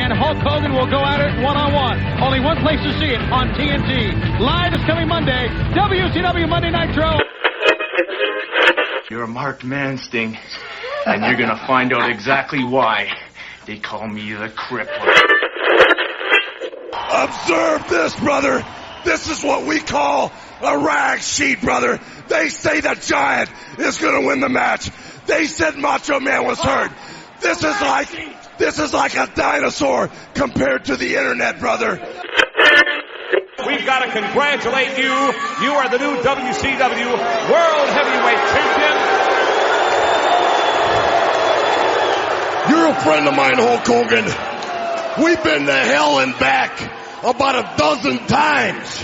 and Hulk Hogan will go at it one-on-one. Only one place to see it, on TNT. Live this coming Monday, WCW Monday Nitro. You're a marked man, Sting, and you're gonna find out exactly why they call me the Crippler. Observe this, brother. This is what we call a rag sheet, brother. They say the Giant is gonna win the match. They said Macho Man was hurt. This is like a dinosaur compared to the internet, brother. We've got to congratulate you. You are the new WCW World Heavyweight Champion. You're a friend of mine, Hulk Hogan. We've been to hell and back about a dozen times.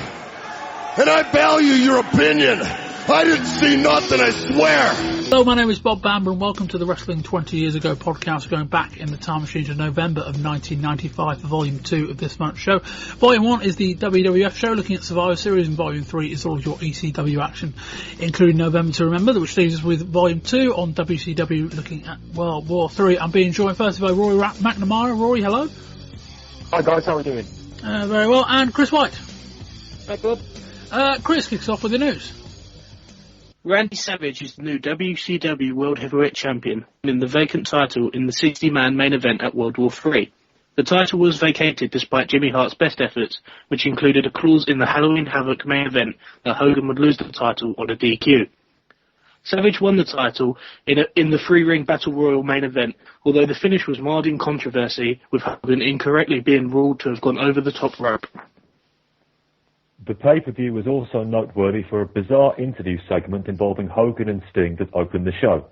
And I value your opinion. I didn't see nothing, I swear. Hello, my name is Bob Bamber and welcome to the Wrestling 20 Years Ago podcast, going back in the time machine to November of 1995 for Volume 2 of this month's show. Volume 1 is the WWF show looking at Survivor Series, and Volume 3 is all of your ECW action, including November to Remember, which leaves us with Volume 2 on WCW looking at World War 3. I'm being joined first by Rory McNamara. Rory, hello. Hi guys, how are we doing? Very well, and Chris White. Hi Bob. Chris kicks off with the news. Randy Savage is the new WCW World Heavyweight Champion, winning the vacant title in the 60-man main event at World War III. The title was vacated despite Jimmy Hart's best efforts, which included a clause in the Halloween Havoc main event that Hogan would lose the title on a DQ. Savage won the title in the three-ring Battle Royal main event, although the finish was marred in controversy, with Hogan incorrectly being ruled to have gone over the top rope. The pay-per-view was also noteworthy for a bizarre interview segment involving Hogan and Sting that opened the show.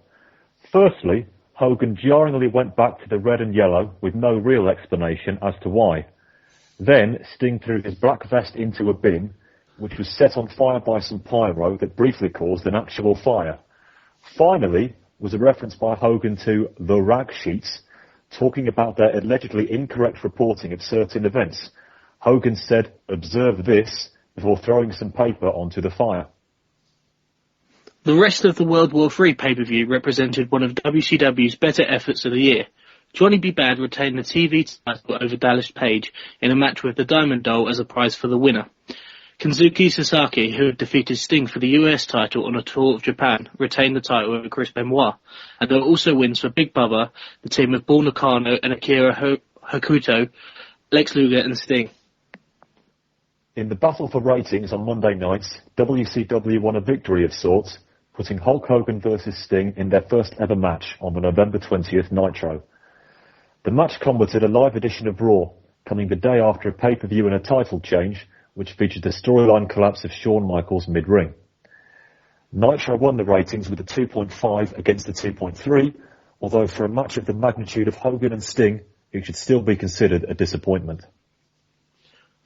Firstly, Hogan jarringly went back to the red and yellow with no real explanation as to why. Then Sting threw his black vest into a bin, which was set on fire by some pyro that briefly caused an actual fire. Finally was a reference by Hogan to the rag sheets, talking about their allegedly incorrect reporting of certain events. Hogan said, "Observe this," before throwing some paper onto the fire. The rest of the World War III pay-per-view represented one of WCW's better efforts of the year. Johnny B. Bad retained the TV title over Dallas Page in a match with the Diamond Doll as a prize for the winner. Kensuke Sasaki, who had defeated Sting for the US title on a tour of Japan, retained the title over Chris Benoit. And there were also wins for Big Bubba, the team of Bull Nakano and Akira Hokuto, Lex Luger and Sting. In the battle for ratings on Monday nights, WCW won a victory of sorts, putting Hulk Hogan vs Sting in their first ever match on the November 20th Nitro. The match combated a live edition of Raw, coming the day after a pay-per-view and a title change, which featured the storyline collapse of Shawn Michaels mid-ring. Nitro won the ratings with a 2.5 against the 2.3, although for a match of the magnitude of Hogan and Sting, it should still be considered a disappointment.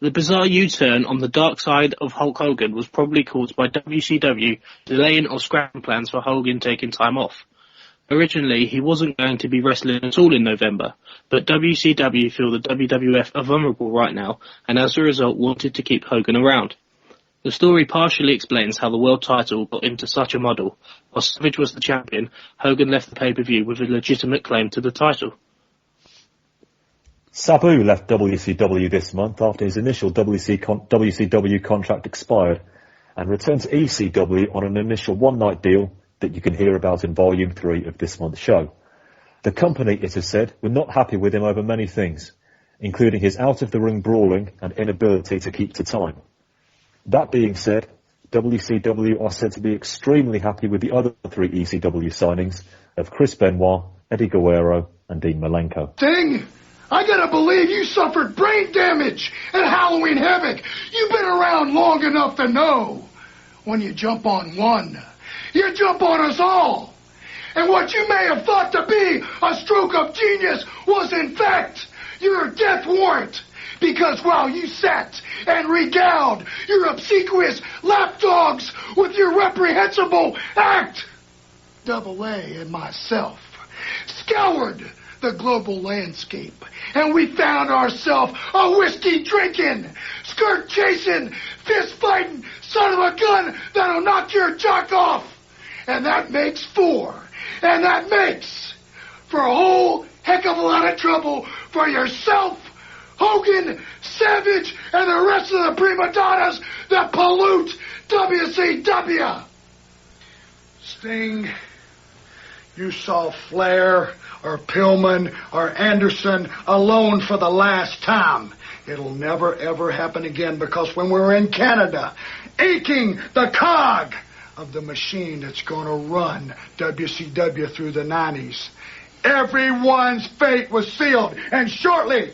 The bizarre U-turn on the dark side of Hulk Hogan was probably caused by WCW delaying or scrapping plans for Hogan taking time off. Originally, he wasn't going to be wrestling at all in November, but WCW feel the WWF are vulnerable right now, and as a result wanted to keep Hogan around. The story partially explains how the world title got into such a muddle. While Savage was the champion, Hogan left the pay-per-view with a legitimate claim to the title. Sabu left WCW this month after his initial WCW contract expired and returned to ECW on an initial one-night deal that you can hear about in Volume 3 of this month's show. The company, it is said, were not happy with him over many things, including his out-of-the-ring brawling and inability to keep to time. That being said, WCW are said to be extremely happy with the other three ECW signings of Chris Benoit, Eddie Guerrero and Dean Malenko. Sting! I gotta believe you suffered brain damage at Halloween Havoc. You've been around long enough to know. When you jump on one, you jump on us all. And what you may have thought to be a stroke of genius was in fact your death warrant. Because while you sat and regaled your obsequious lapdogs with your reprehensible act, Double A and myself scoured the global landscape, and we found ourselves a whiskey-drinking, skirt-chasing, fist-fighting son of a gun that'll knock your jock off. And that makes four. And that makes for a whole heck of a lot of trouble for yourself Hogan, Savage, and the rest of the prima donnas that pollute WCW. Sting, you saw Flair or Pillman or Anderson alone for the last time. It'll never, ever happen again, because when we're in Canada, inking the cog of the machine that's going to run WCW through the 90s, everyone's fate was sealed. And shortly,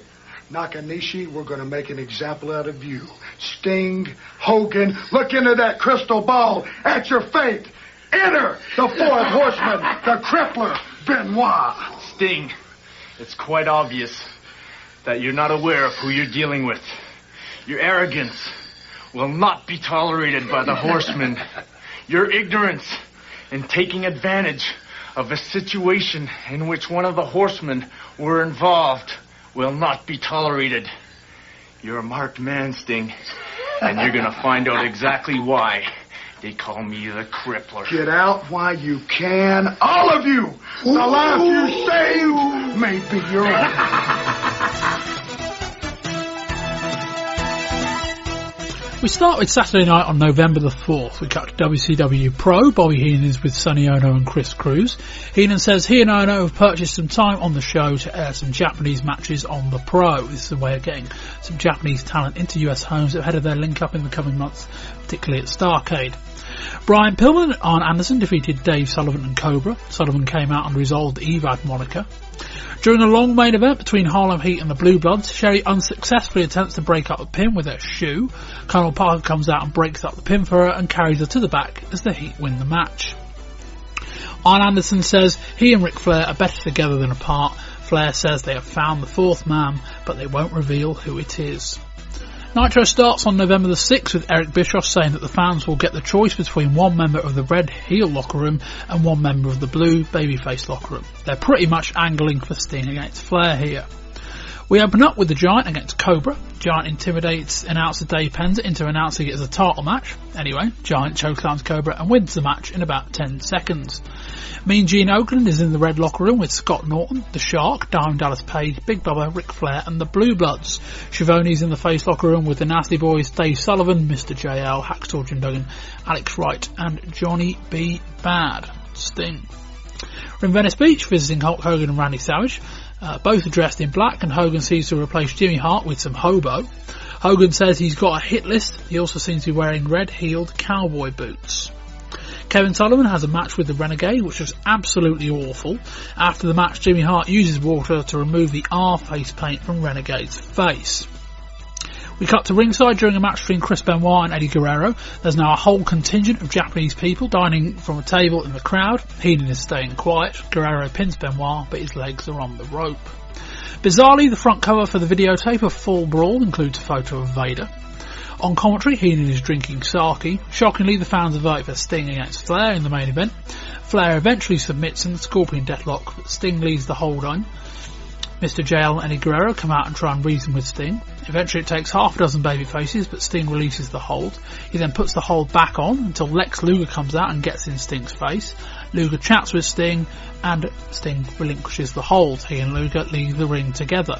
Nakanishi, we're going to make an example out of you. Sting, Hogan, look into that crystal ball at your fate. Enter the fourth horseman, the crippler, Benoit. Sting, it's quite obvious that you're not aware of who you're dealing with. Your arrogance will not be tolerated by the horsemen. Your ignorance in taking advantage of a situation in which one of the horsemen were involved will not be tolerated. You're a marked man, Sting, and you're going to find out exactly why they call me the crippler. Get out while you can, all of you. The life you saved may be your own. We start with Saturday night on November the 4th. We cut to WCW Pro. Bobby Heenan is with Sonny Ono and Chris Cruz. Heenan says he and Ono have purchased some time on the show to air some Japanese matches on the Pro. This is a way of getting some Japanese talent into US homes ahead of their link-up in the coming months, particularly at Starrcade. Brian Pillman and Arn Anderson defeated Dave Sullivan and Cobra. Sullivan came out and resolved the EVAD moniker. During a long main event between Harlem Heat and the Blue Bloods, Sherry unsuccessfully attempts to break up the pin with her shoe. Colonel Parker comes out and breaks up the pin for her and carries her to the back as the Heat win the match. Arn Anderson says he and Ric Flair are better together than apart. Flair says they have found the fourth man, but they won't reveal who it is. Nitro starts on November the 6th with Eric Bischoff saying that the fans will get the choice between one member of the red heel locker room and one member of the blue babyface locker room. They're pretty much angling for Sting against Flair here. We open up with the Giant against Cobra. Giant intimidates announcer Dave Penza into announcing it as a title match. Anyway, Giant chokeslams Cobra and wins the match in about 10 seconds. Mean Gene Okerlund is in the red locker room with Scott Norton, the Shark, Diamond Dallas Page, Big Bubba, Ric Flair and the Blue Bloods. Schiavone's in the face locker room with the Nasty Boys, Dave Sullivan, Mr. JL, Hacksaw Jim Duggan, Alex Wright and Johnny B. Bad. Sting. We're in Venice Beach visiting Hulk Hogan and Randy Savage. Both are dressed in black, and Hogan seems to replace Jimmy Hart with some hobo. Hogan says he's got a hit list. He also seems to be wearing red-heeled cowboy boots. Kevin Sullivan has a match with the Renegade, which was absolutely awful. After the match, Jimmy Hart uses water to remove the R face paint from Renegade's face. We cut to ringside during a match between Chris Benoit and Eddie Guerrero. There's now a whole contingent of Japanese people dining from a table in the crowd. Heenan is staying quiet. Guerrero pins Benoit, but his legs are on the rope. Bizarrely, the front cover for the videotape of Full Brawl includes a photo of Vader. On commentary, Heenan is drinking sake. Shockingly, the fans are voting for Sting against Flair in the main event. Flair eventually submits in the Scorpion Deathlock, but Sting leaves the hold on. Mr. JL and Eddie Guerrero come out and try and reason with Sting. Eventually it takes half a dozen baby faces, but Sting releases the hold. He then puts the hold back on until Lex Luger comes out and gets in Sting's face. Luger chats with Sting and Sting relinquishes the hold. He and Luger leave the ring together.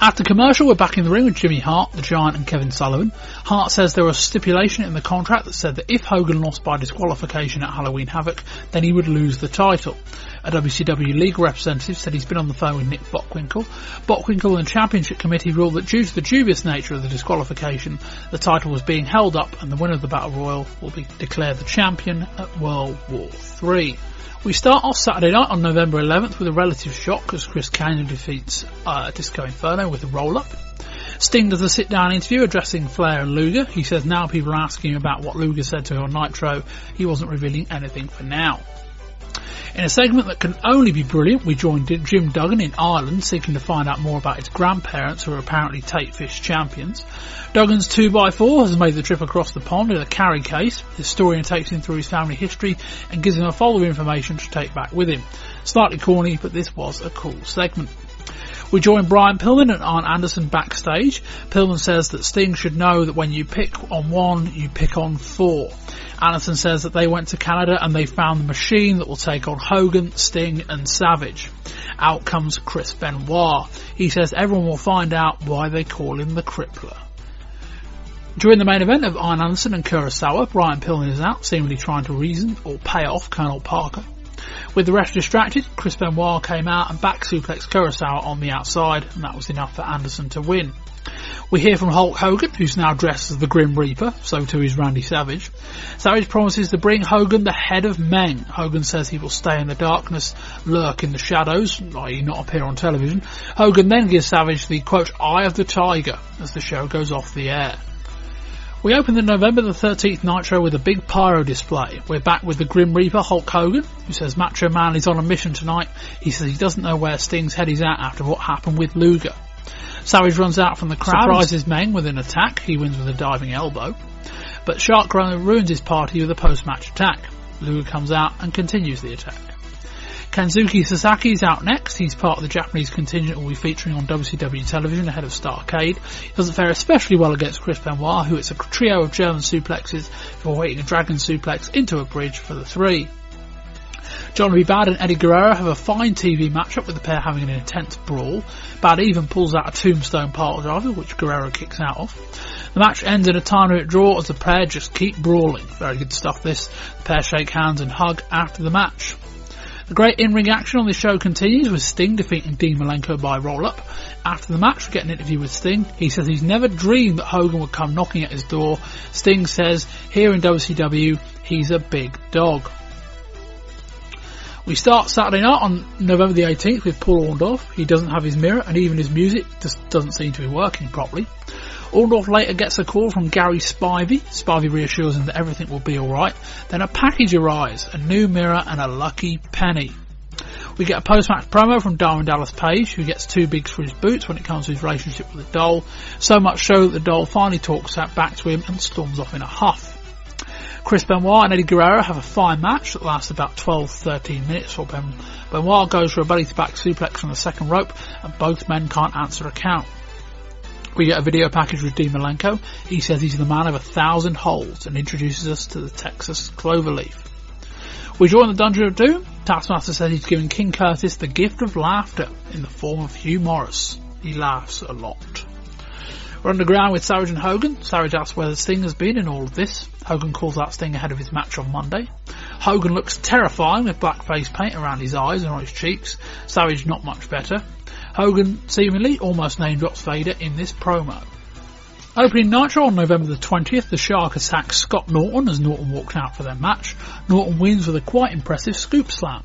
After commercial, we're back in the ring with Jimmy Hart, the Giant and Kevin Sullivan. Hart says there was a stipulation in the contract that said that if Hogan lost by disqualification at Halloween Havoc, then he would lose the title. A WCW legal representative said he's been on the phone with Nick Bockwinkel. Bockwinkel and the Championship Committee ruled that due to the dubious nature of the disqualification, the title was being held up and the winner of the Battle Royal will be declared the champion at World War III. We start off Saturday night on November 11th with a relative shock as Chris Kanyon defeats Disco Inferno with a roll-up. Sting does a sit-down interview addressing Flair and Luger. He says now people are asking him about what Luger said to him on Nitro. He wasn't revealing anything for now. In a segment that can only be brilliant, we joined Jim Duggan in Ireland seeking to find out more about his grandparents who are apparently Tate Fish champions. Duggan's 2x4 has made the trip across the pond in a carry case. The historian takes him through his family history and gives him a folder of information to take back with him. Slightly corny, but this was a cool segment. We join Brian Pillman and Arn Anderson backstage. Pillman says that Sting should know that when you pick on one, you pick on four. Anderson says that they went to Canada and they found the machine that will take on Hogan, Sting and Savage. Out comes Chris Benoit. He says everyone will find out why they call him the Crippler. During the main event of Arn Anderson and Kurosawa, Brian Pillman is out, seemingly trying to reason or pay off Colonel Parker. With the ref distracted, Chris Benoit came out and back suplexed Kurosawa on the outside, and that was enough for Anderson to win. We hear from Hulk Hogan, who's now dressed as the Grim Reaper, so too is Randy Savage. Savage promises to bring Hogan the head of men. Hogan says he will stay in the darkness, lurk in the shadows, i.e. not appear on television. Hogan then gives Savage the, quote, eye of the tiger, as the show goes off the air. We open the November the 13th Nitro with a big pyro display. We're back with the Grim Reaper, Hulk Hogan, who says Macho Man is on a mission tonight. He says he doesn't know where Sting's head is at after what happened with Luger. Savage runs out from the crowd, surprises Meng with an attack. He wins with a diving elbow. But Shark ruins his party with a post-match attack. Luger comes out and continues the attack. Kensuke Sasaki is out next. He's part of the Japanese contingent who will be featuring on WCW television ahead of Starrcade. He doesn't fare especially well against Chris Benoit, who hits a trio of German suplexes before hitting a dragon suplex into a bridge for the three. John B. Bad and Eddie Guerrero have a fine TV matchup with the pair having an intense brawl. Bad even pulls out a tombstone piledriver, which Guerrero kicks out of. The match ends in a time-limit draw as the pair just keep brawling. Very good stuff this. The pair shake hands and hug after the match. The great in-ring action on this show continues with Sting defeating Dean Malenko by roll-up. After the match, we get an interview with Sting. He says he's never dreamed that Hogan would come knocking at his door. Sting says, here in WCW, he's a big dog. We start Saturday night on November the 18th with Paul Orndorff. He doesn't have his mirror and even his music just doesn't seem to be working properly. Orndorff later gets a call from Gary Spivey. Spivey reassures him that everything will be alright. Then a package arrives, a new mirror and a lucky penny. We get a post-match promo from Diamond Dallas Page, who gets too big for his boots when it comes to his relationship with the doll. So much so that the doll finally talks back to him and storms off in a huff. Chris Benoit and Eddie Guerrero have a fine match that lasts about 12-13 minutes while Benoit goes for a belly-to-back suplex on the second rope and both men can't answer a count. We get a video package with Dean Malenko. He says he's the man of 1,000 holes and introduces us to the Texas Cloverleaf. We join the Dungeon of Doom. Taskmaster says he's giving King Curtis the gift of laughter in the form of Hugh Morris. He laughs a lot. We're underground with Savage and Hogan. Savage asks where Sting has been in all of this. Hogan calls out Sting ahead of his match on Monday. Hogan looks terrifying with black face paint around his eyes and on his cheeks. Savage not much better. Hogan seemingly almost name drops Vader in this promo. Opening Nitro on November the 20th, the Shark attacks Scott Norton as Norton walked out for their match. Norton wins with a quite impressive scoop slam.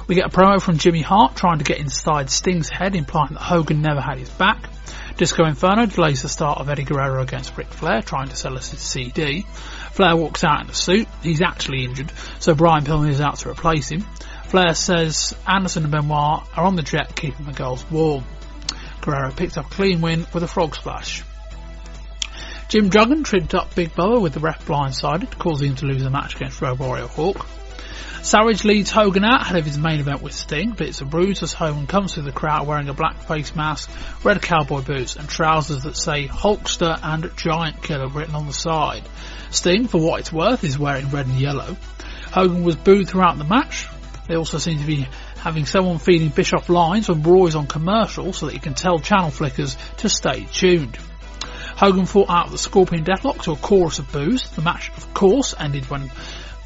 We get a promo from Jimmy Hart trying to get inside Sting's head, implying that Hogan never had his back. Disco Inferno delays the start of Eddie Guerrero against Ric Flair, trying to sell us his CD. Flair walks out in a suit. He's actually injured, so Brian Pillman is out to replace him. Flair says Anderson and Benoit are on the jet, keeping the girls warm. Guerrero picks up a clean win with a frog splash. Jim Duggan tripped up Big Bubba with the ref blindsided, causing him to lose the match against Rory or Hawk. Savage leads Hogan out ahead of his main event with Sting, but it's a bruise as Hogan comes through the crowd wearing a black face mask, red cowboy boots and trousers that say Hulkster and Giant Killer written on the side. Sting, for what it's worth, is wearing red and yellow. Hogan was booed throughout the match. They also seem to be having someone feeding Bischoff lines when Rory's on commercial so that he can tell channel flickers to stay tuned. Hogan fought out the Scorpion Deathlock to a chorus of boos. The match, of course, ended when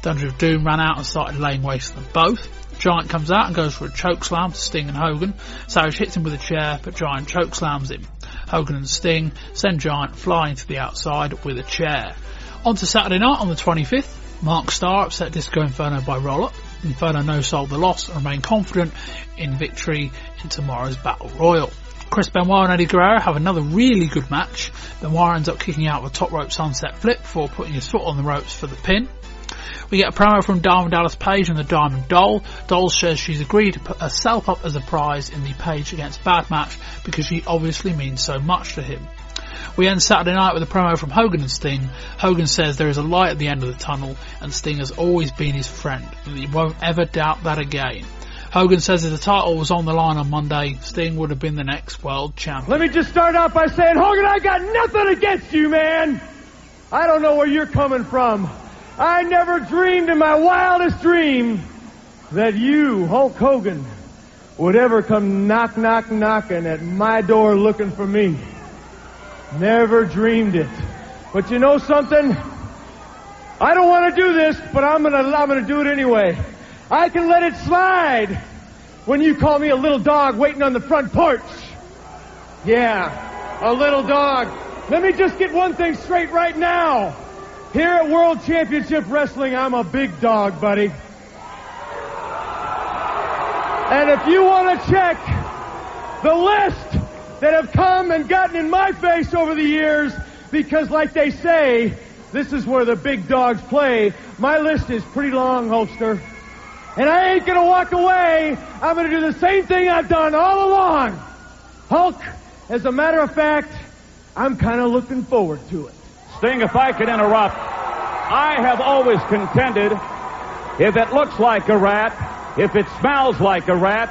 Dungeon of Doom ran out and started laying waste to them both. Giant comes out and goes for a chokeslam to Sting and Hogan. Savage hits him with a chair, but Giant chokeslams him. Hogan and Sting send Giant flying to the outside with a chair. On to Saturday night on the 25th. Mark Starr upset Disco Inferno by roll-up. Inferno no-sold the loss and remain confident in victory in tomorrow's Battle Royal. Chris Benoit and Eddie Guerrero have another really good match. Benoit ends up kicking out of a top rope sunset flip before putting his foot on the ropes for the pin. We get a promo from Diamond Dallas Page and the Diamond Doll. Doll says she's agreed to put herself up as a prize in the Page against Bad match because she obviously means so much to him. We end Saturday night with a promo from Hogan and Sting. Hogan says there is a light at the end of the tunnel and Sting has always been his friend and he won't ever doubt that again. Hogan says if the title was on the line on Monday, Sting would have been the next world champion. Let me just start out by saying, Hogan, I got nothing against you, man. I don't know where you're coming from. I never dreamed in my wildest dream that you, Hulk Hogan, would ever come knocking at my door looking for me. Never dreamed it. But you know something? I don't want to do this, but I'm gonna do it anyway. I can let it slide when you call me a little dog waiting on the front porch. Yeah, a little dog. Let me just get one thing straight right now. Here at World Championship Wrestling, I'm a big dog, buddy. And if you want to check the list that have come and gotten in my face over the years, because like they say, this is where the big dogs play, my list is pretty long, Hulkster. And I ain't gonna walk away. I'm gonna do the same thing I've done all along. Hulk, as a matter of fact, I'm kind of looking forward to it. Sting, if I could interrupt, I have always contended, if it looks like a rat, if it smells like a rat,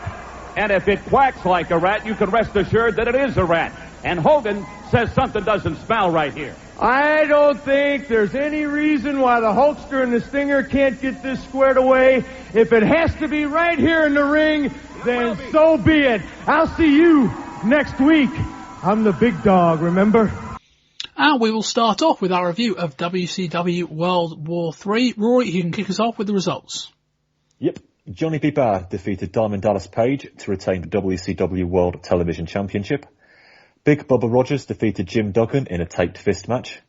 and if it quacks like a rat, you can rest assured that it is a rat. And Hogan says something doesn't smell right here. I don't think there's any reason why the Hulkster and the Stinger can't get this squared away. If it has to be right here in the ring, then so be it. I'll see you next week. I'm the big dog, remember? And we will start off with our review of WCW World War 3. Rory, you can kick us off with the results. Yep. Johnny B. Bad defeated Diamond Dallas Page to retain the WCW World Television Championship. Big Bubba Rogers defeated Jim Duggan in a taped fist match.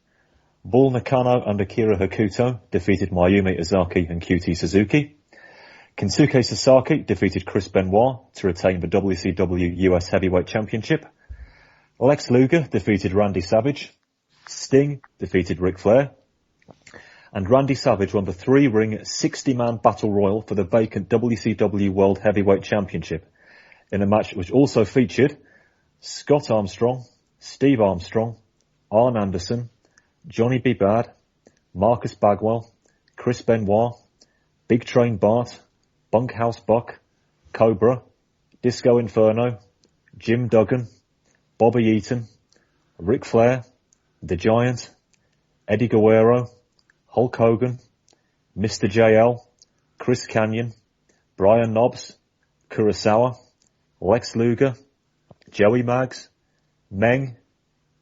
Bull Nakano and Akira Hakuto defeated Mayumi Ozaki and QT Suzuki. Kensuke Sasaki defeated Chris Benoit to retain the WCW US Heavyweight Championship. Lex Luger defeated Randy Savage. Sting defeated Ric Flair. And Randy Savage won the 3-ring 60-man battle royal for the vacant WCW World Heavyweight Championship in a match which also featured Scott Armstrong, Steve Armstrong, Arn Anderson, Johnny B. Bad, Marcus Bagwell, Chris Benoit, Big Train Bart, Bunkhouse Buck, Cobra, Disco Inferno, Jim Duggan, Bobby Eaton, Ric Flair, The Giant, Eddie Guerrero, Hulk Hogan, Mr. JL, Chris Kanyon, Brian Knobbs, Kurosawa, Lex Luger, Joey Maggs, Meng,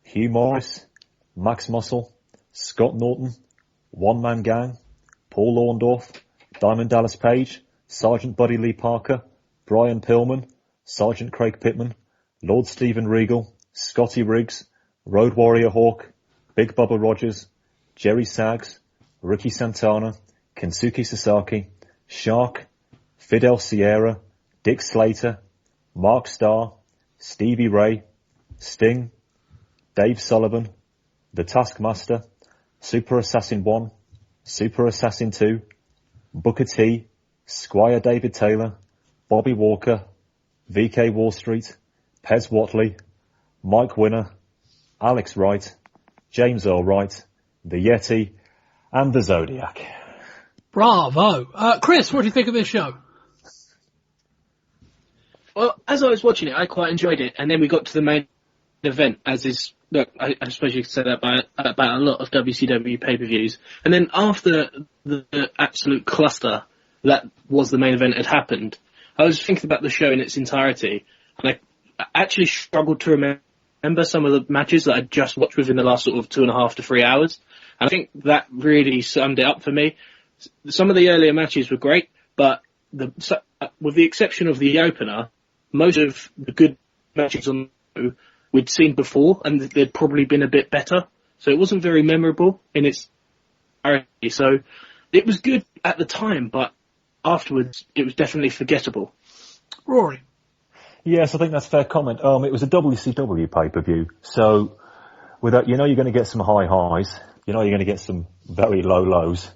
Hugh Morris, Max Muscle, Scott Norton, One Man Gang, Paul Orndorff, Diamond Dallas Page, Sergeant Buddy Lee Parker, Brian Pillman, Sergeant Craig Pittman, Lord Stephen Regal, Scotty Riggs, Road Warrior Hawk, Big Bubba Rogers, Jerry Saggs, Ricky Santana, Kensuke Sasaki, Shark, Fidel Sierra, Dick Slater, Mark Starr, Stevie Ray, Sting, Dave Sullivan, The Taskmaster, Super Assassin 1, Super Assassin 2, Booker T, Squire David Taylor, Bobby Walker, VK Wall Street, Pez Watley, Mike Winner, Alex Wright, James Earl Wright, The Yeti, and The Zodiac. Bravo. Chris, what do you think of this show? Well, as I was watching it, I quite enjoyed it, and then we got to the main event, as is, look, I suppose you could say that about a lot of WCW pay-per-views. And then after the absolute cluster that was the main event had happened, I was thinking about the show in its entirety, and I actually struggled to remember some of the matches that I'd just watched within the last sort of 2.5 to 3 hours. And I think that really summed it up for me. Some of the earlier matches were great, but with the exception of the opener, most of the good matches on the show we'd seen before, and they'd probably been a bit better. So it wasn't very memorable in its entirety. So it was good at the time, but afterwards it was definitely forgettable. Rory. Yes, I think that's a fair comment. It was a WCW pay-per-view, so with that, you know you're going to get some high highs, you know you're going to get some very low lows,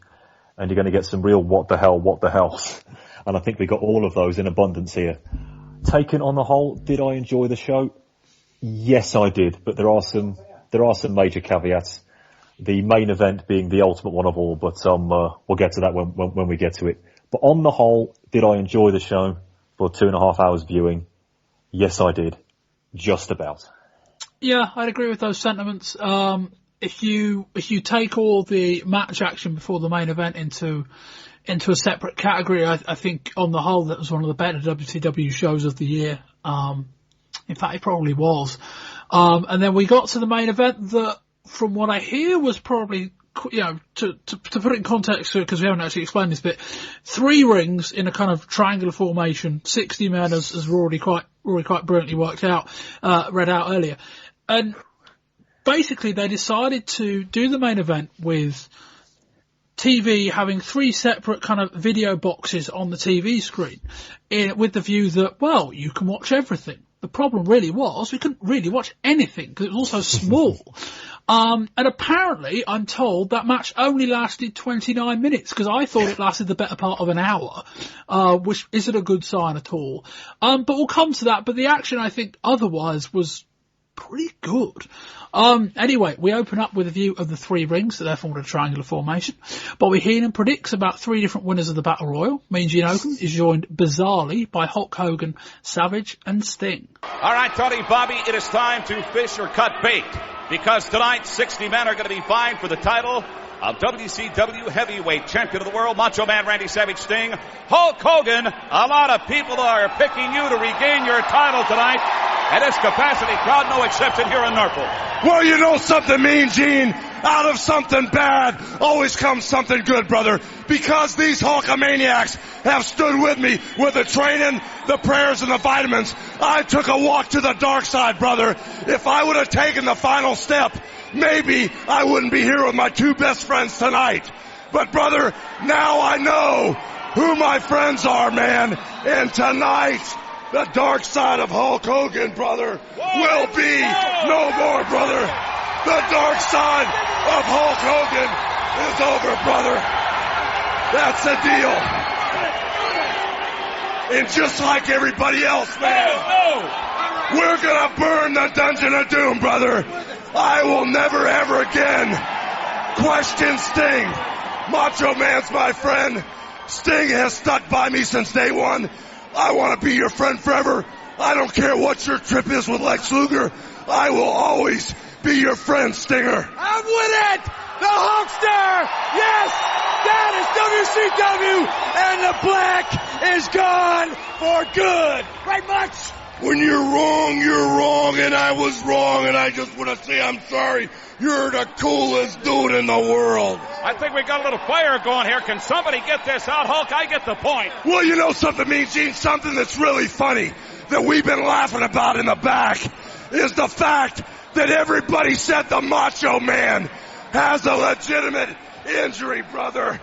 and you're going to get some real what the hells. And I think we got all of those in abundance here. Taken on the whole, did I enjoy the show? Yes, I did, but there are some major caveats. The main event being the ultimate one of all, but we'll get to that when we get to it. But on the whole, did I enjoy the show? for 2.5 hours viewing? Yes, I did. Just about. Yeah, I'd agree with those sentiments. If you take all the match action before the main event into a separate category, I think on the whole that was one of the better WCW shows of the year. In fact, it probably was. And then we got to the main event that, from what I hear, was probably, to put it in context, because we haven't actually explained this bit, 3 rings in a kind of triangular formation, 60 men, as Rory quite brilliantly read out earlier. And basically they decided to do the main event with TV having 3 separate kind of video boxes on the TV screen, with the view that, well, you can watch everything. The problem really was we couldn't really watch anything because it was also small. And apparently, I'm told that match only lasted 29 minutes because I thought it lasted the better part of an hour, which isn't a good sign at all. But we'll come to that. But the action, I think, otherwise was pretty good. Anyway, we open up with a view of the 3 rings that they're formed a triangular formation. Bobby Heenan predicts about 3 different winners of the Battle Royal. Mean Gene Okerlund is joined bizarrely by Hulk Hogan, Savage and Sting. All right, Tony, Bobby, it is time to fish or cut bait, because tonight 60 men are going to be vying for the title of WCW Heavyweight Champion of the World. Macho Man Randy Savage, Sting, Hulk Hogan. A lot of people are picking you to regain your title tonight. And this capacity crowd, no exception here in Norfolk. Well, you know something, Mean Gene? Out of something bad always comes something good, brother. Because these Hulkamaniacs have stood with me with the training, the prayers, and the vitamins, I took a walk to the dark side, brother. If I would have taken the final step, maybe I wouldn't be here with my 2 best friends tonight. But, brother, now I know who my friends are, man. And tonight, the dark side of Hulk Hogan, brother, will be no more, brother. The dark side of Hulk Hogan is over, brother. That's the deal. And just like everybody else, man, we're gonna burn the Dungeon of Doom, brother. I will never, ever again question Sting. Macho Man's my friend. Sting has stuck by me since day one. I want to be your friend forever. I don't care what your trip is with Lex Luger. I will always be your friend, Stinger. I'm with it! The Hulkster! Yes! That is WCW! And the black is gone for good! Right, much? When you're wrong, and I was wrong, and I just want to say I'm sorry. You're the coolest dude in the world. I think we got a little fire going here. Can somebody get this out, Hulk? I get the point. Well, you know something, Mean Gene? Something that's really funny that we've been laughing about in the back is the fact that everybody said the Macho Man has a legitimate injury, brother.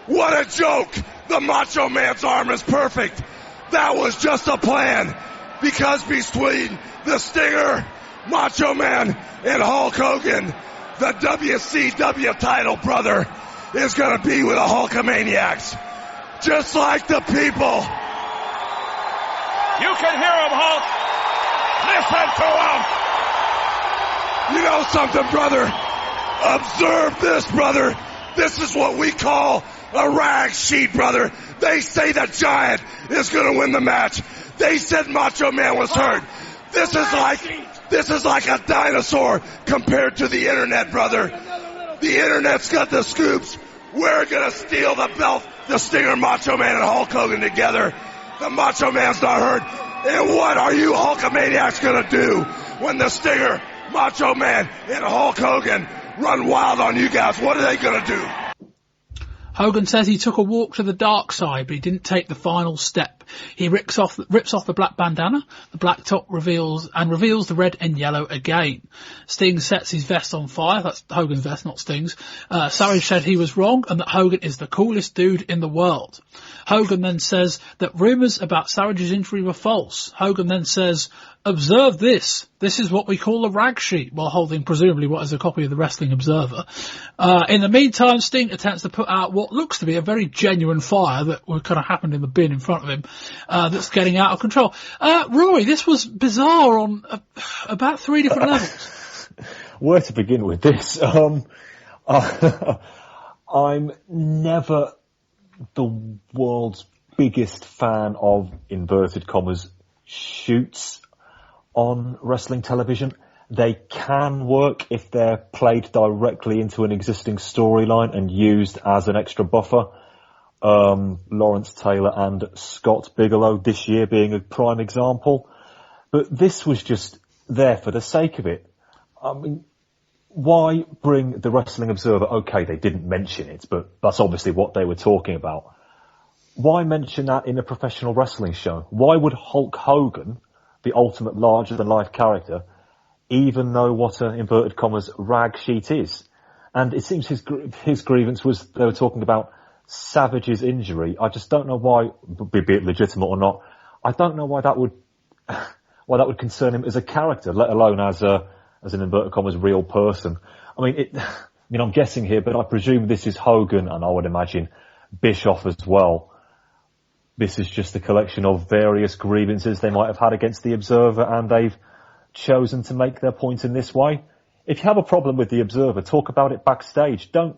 What a joke. The Macho Man's arm is perfect. That was just a plan. Because between the Stinger, Macho Man, and Hulk Hogan, the WCW title, brother, is going to be with the Hulkamaniacs. Just like the people. You can hear him, Hulk. Listen to him. You know something, brother? Observe this, brother. This is what we call a rag sheet, brother. They say the Giant is going to win the match. They said Macho Man was hurt. This is like a dinosaur compared to the internet, brother. The internet's got the scoops. We're going to steal the belt, the Stinger, Macho Man, and Hulk Hogan together. The Macho Man's not hurt. And what are you Hulkamaniacs going to do when the Stinger, Macho Man, and Hulk Hogan run wild on you guys? What are they going to do? Hogan says he took a walk to the dark side, but he didn't take the final step. He rips off the black bandana, the black top reveals the red and yellow again. Sting sets his vest on fire. That's Hogan's vest, not Sting's. Savage said he was wrong and that Hogan is the coolest dude in the world. Hogan then says that rumours about Savage's injury were false. Hogan then says, observe this. This is what we call a rag sheet, while holding presumably what is a copy of the Wrestling Observer. In the meantime, Sting attempts to put out what looks to be a very genuine fire that kind of happened in the bin in front of him, that's getting out of control. Rory, this was bizarre on about 3 different levels. Where to begin with this? I'm never the world's biggest fan of, inverted commas, shoots on wrestling television. They can work if they're played directly into an existing storyline and used as an extra buffer. Lawrence Taylor and Scott Bigelow this year being a prime example. But this was just there for the sake of it. I mean, why bring the Wrestling Observer? Okay, they didn't mention it, but that's obviously what they were talking about. Why mention that in a professional wrestling show? Why would Hulk Hogan, the ultimate larger-than-life character, even know what an inverted commas rag sheet is? And it seems his grievance was they were talking about Savage's injury. I just don't know why, be it legitimate or not, I don't know why that would concern him as a character, let alone as an inverted commas real person. I mean, I'm guessing here, but I presume this is Hogan, and I would imagine Bischoff as well. This is just a collection of various grievances they might have had against the Observer, and they've chosen to make their point in this way. If you have a problem with the Observer, talk about it backstage. Don't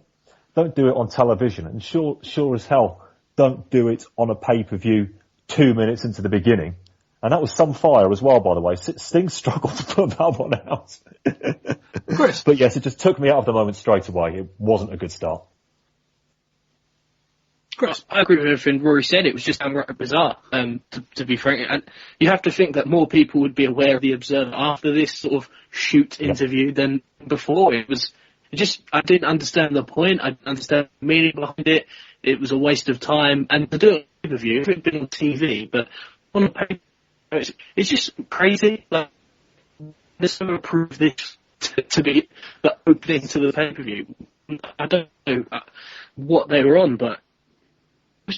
do it on television, and sure as hell, don't do it on a pay-per-view 2 minutes into the beginning. And that was some fire as well, by the way. Sting struggled to put that one out. Chris. But yes, it just took me out of the moment straight away. It wasn't a good start. Chris, I agree with everything Rory said. It was just downright bizarre, to be frank. And you have to think that more people would be aware of the Observer after this sort of shoot interview than before. I didn't understand the point. I didn't understand the meaning behind it. It was a waste of time. And to do it on pay-per-view, if it had been on TV, but on a pay-per-view, it's just crazy. Like, there's someone approved this to be the opening to the pay-per-view. I don't know what they were on, but it was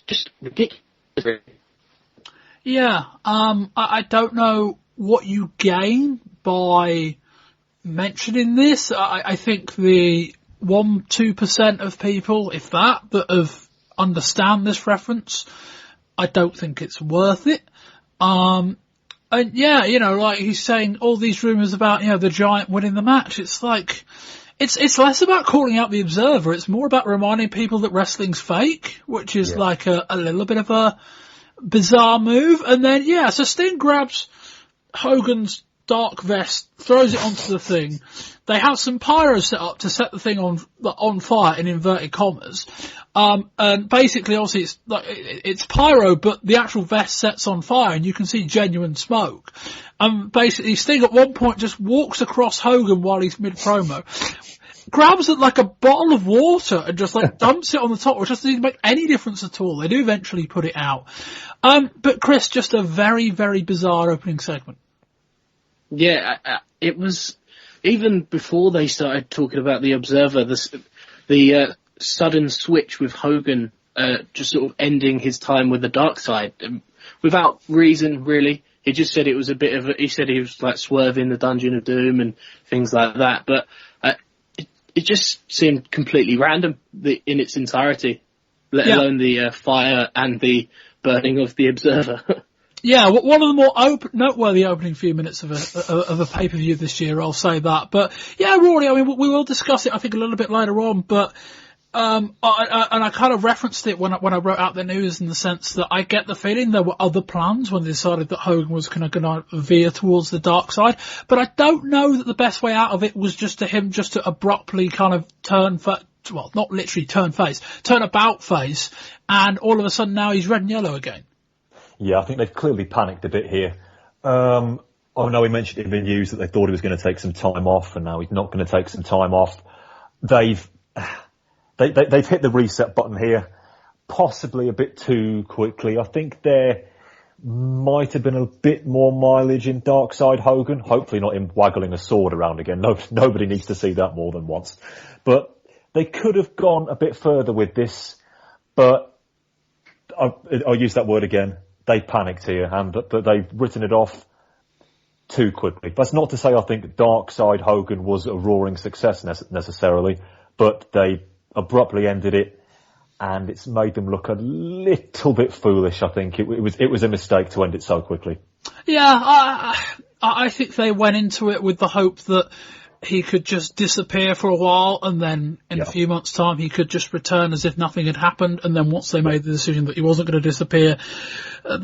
just ridiculous. Yeah, I don't know what you gain by mentioning this. I think the 1-2% of people, if that understand this reference, I don't think it's worth it. And yeah, like he's saying, all these rumours about, the Giant winning the match. It's like, it's less about calling out the Observer. It's more about reminding people that wrestling's fake, which is like a little bit of a bizarre move. And then, so Sting grabs Hogan's dark vest, throws it onto the thing. They have some pyro set up to set the thing on fire in inverted commas. And basically, obviously, it's pyro, but the actual vest sets on fire, and you can see genuine smoke. Basically, Sting at one point just walks across Hogan while he's mid-promo, grabs it like a bottle of water and just dumps it on the top, which doesn't even make any difference at all. They do eventually put it out. But Chris, just a very, very bizarre opening segment. Yeah, it was, even before they started talking about the Observer, the sudden switch with Hogan just sort of ending his time with the dark side without reason, really. He just said it was he said he was like swerving the Dungeon of Doom and things like that, but it just seemed completely random in its entirety, let alone the fire and the burning of the Observer. Yeah, one of the more noteworthy opening few minutes of a pay-per-view this year, I'll say that. But yeah, Rory, I mean, we will discuss it, I think, a little bit later on, but I kind of referenced it when I wrote out the news, in the sense that I get the feeling there were other plans when they decided that Hogan was going to veer towards the dark side. But I don't know that the best way out of it was just to abruptly kind of turn not literally turn about face, and all of a sudden now he's red and yellow again. Yeah, I think they've clearly panicked a bit here. I know he mentioned in the news that they thought he was going to take some time off, and now he's not going to take some time off. They've hit the reset button here, possibly a bit too quickly. I think there might have been a bit more mileage in Darkside Hogan. Hopefully not him waggling a sword around again. Nobody needs to see that more than once. But they could have gone a bit further with this, but I'll use that word again. They panicked here, and they've written it off too quickly. That's not to say I think Darkside Hogan was a roaring success necessarily, but they abruptly ended it, and it's made them look a little bit foolish. I think it was a mistake to end it so quickly. Yeah, I think they went into it with the hope that he could just disappear for a while, and then in a few months' time he could just return as if nothing had happened. And then once they made the decision that he wasn't going to disappear,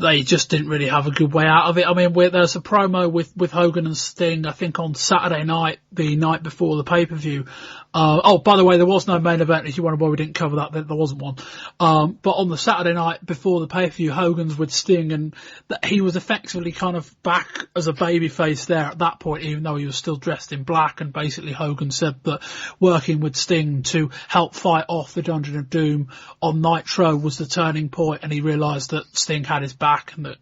they just didn't really have a good way out of it. I mean, there's a promo with Hogan and Sting, I think on Saturday night, the night before the pay-per-view. By the way, there was no main event. If you wonder why we didn't cover that, there wasn't one. But on the Saturday night before the pay-per-view, Hogan's with Sting, and he was effectively kind of back as a babyface there at that point, even though he was still dressed in black. And basically Hogan said that working with Sting to help fight off the Dungeon of Doom on Nitro was the turning point, and he realised that Sting had his back and that,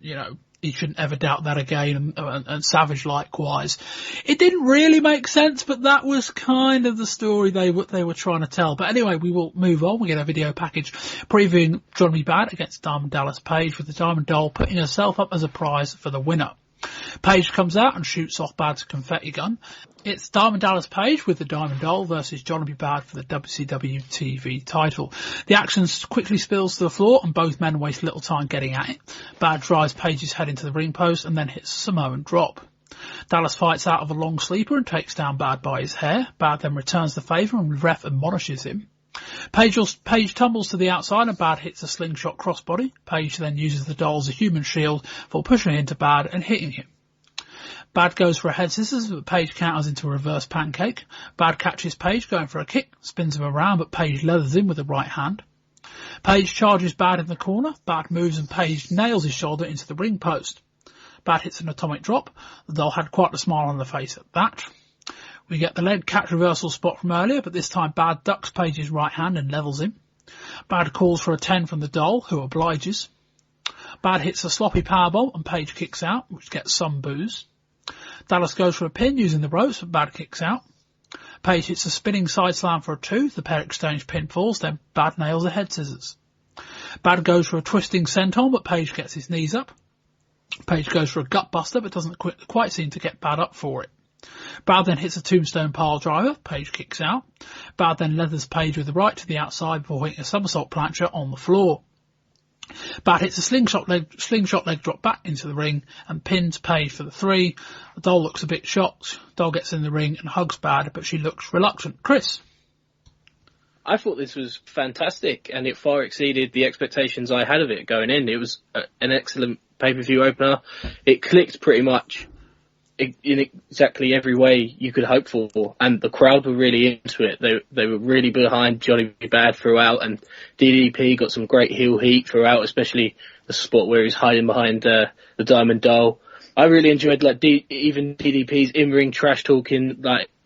he shouldn't ever doubt that again, and Savage likewise. It didn't really make sense, but that was kind of the story they were trying to tell. But anyway, we will move on. We get a video package previewing Johnny Bad against Diamond Dallas Page, with the Diamond Doll putting herself up as a prize for the winner. Page comes out and shoots off Bad's confetti gun. It's Diamond Dallas Page with the Diamond Doll versus Johnny Bad for the WCW TV title. The action quickly spills to the floor and both men waste little time getting at it. Bad drives Page's head into the ring post and then hits a Samoan drop. Dallas fights out of a long sleeper and takes down Bad by his hair. Bad then returns the favour and the ref admonishes him. Page tumbles to the outside and Bad hits a slingshot crossbody. Page then uses the doll as a human shield for pushing into Bad and hitting him. Bad goes for a head scissors, but Page counters into a reverse pancake. Bad catches Page going for a kick, spins him around, but Page leathers him with the right hand. Page charges Bad in the corner. Bad moves and Page nails his shoulder into the ring post. Bad hits an atomic drop. The doll had quite a smile on the face at that. We get the leg catch reversal spot from earlier, but this time Bad ducks Page's right hand and levels him. Bad calls for a 10 from the doll, who obliges. Bad hits a sloppy powerbomb and Page kicks out, which gets some boos. Dallas goes for a pin using the ropes, but Bad kicks out. Page hits a spinning side slam for a 2. The pair exchange pinfalls, then Bad nails a head scissors. Bad goes for a twisting senton, but Page gets his knees up. Page goes for a gut buster, but doesn't quite seem to get Bad up for it. Bad then hits a tombstone pile driver. Page kicks out. Bad then leathers Page with the right to the outside before hitting a somersault plancher on the floor. Bad hits a slingshot leg drop back into the ring and pins Page for the 3. The doll looks a bit shocked. Doll gets in the ring and hugs Bad, but she looks reluctant. Chris? I thought this was fantastic, and it far exceeded the expectations I had of it going in. It was an excellent pay-per-view opener. It clicked pretty much in exactly every way you could hope for, and the crowd were really into it. They were really behind Johnny Bad throughout, and DDP got some great heel heat throughout, especially the spot where he's hiding behind the Diamond Doll. I really enjoyed even DDP's in-ring trash talking,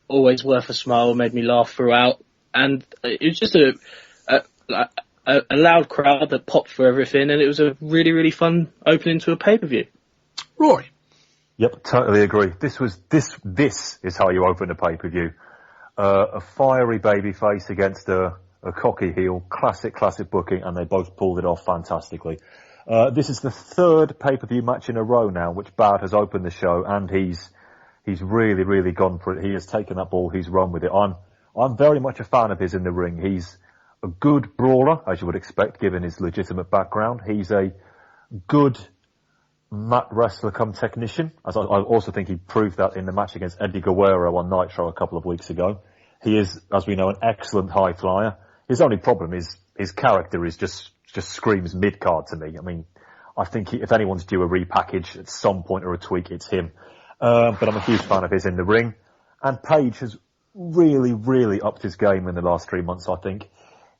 always worth a smile, made me laugh throughout, and it was just a loud crowd that popped for everything, and it was a really, really fun opening to a pay-per-view. Rory? Yep, totally agree. This is how you open a pay-per-view. A fiery babyface against a cocky heel. Classic booking, and they both pulled it off fantastically. This is the 3rd pay-per-view match in a row now, which Bad has opened the show, and he's really, really gone for it. He has taken that ball, he's run with it. I'm very much a fan of his in the ring. He's a good brawler, as you would expect, given his legitimate background. He's a good mat wrestler come technician, as I also think he proved that in the match against Eddie Guerrero on Nitro a couple of weeks ago. He is, as we know, an excellent high flyer. His only problem is his character is just screams mid-card to me. I mean, I think if anyone's due a repackage at some point or a tweak, it's him. But I'm a huge fan of his in the ring. And Page has really, really upped his game in the last 3 months, I think.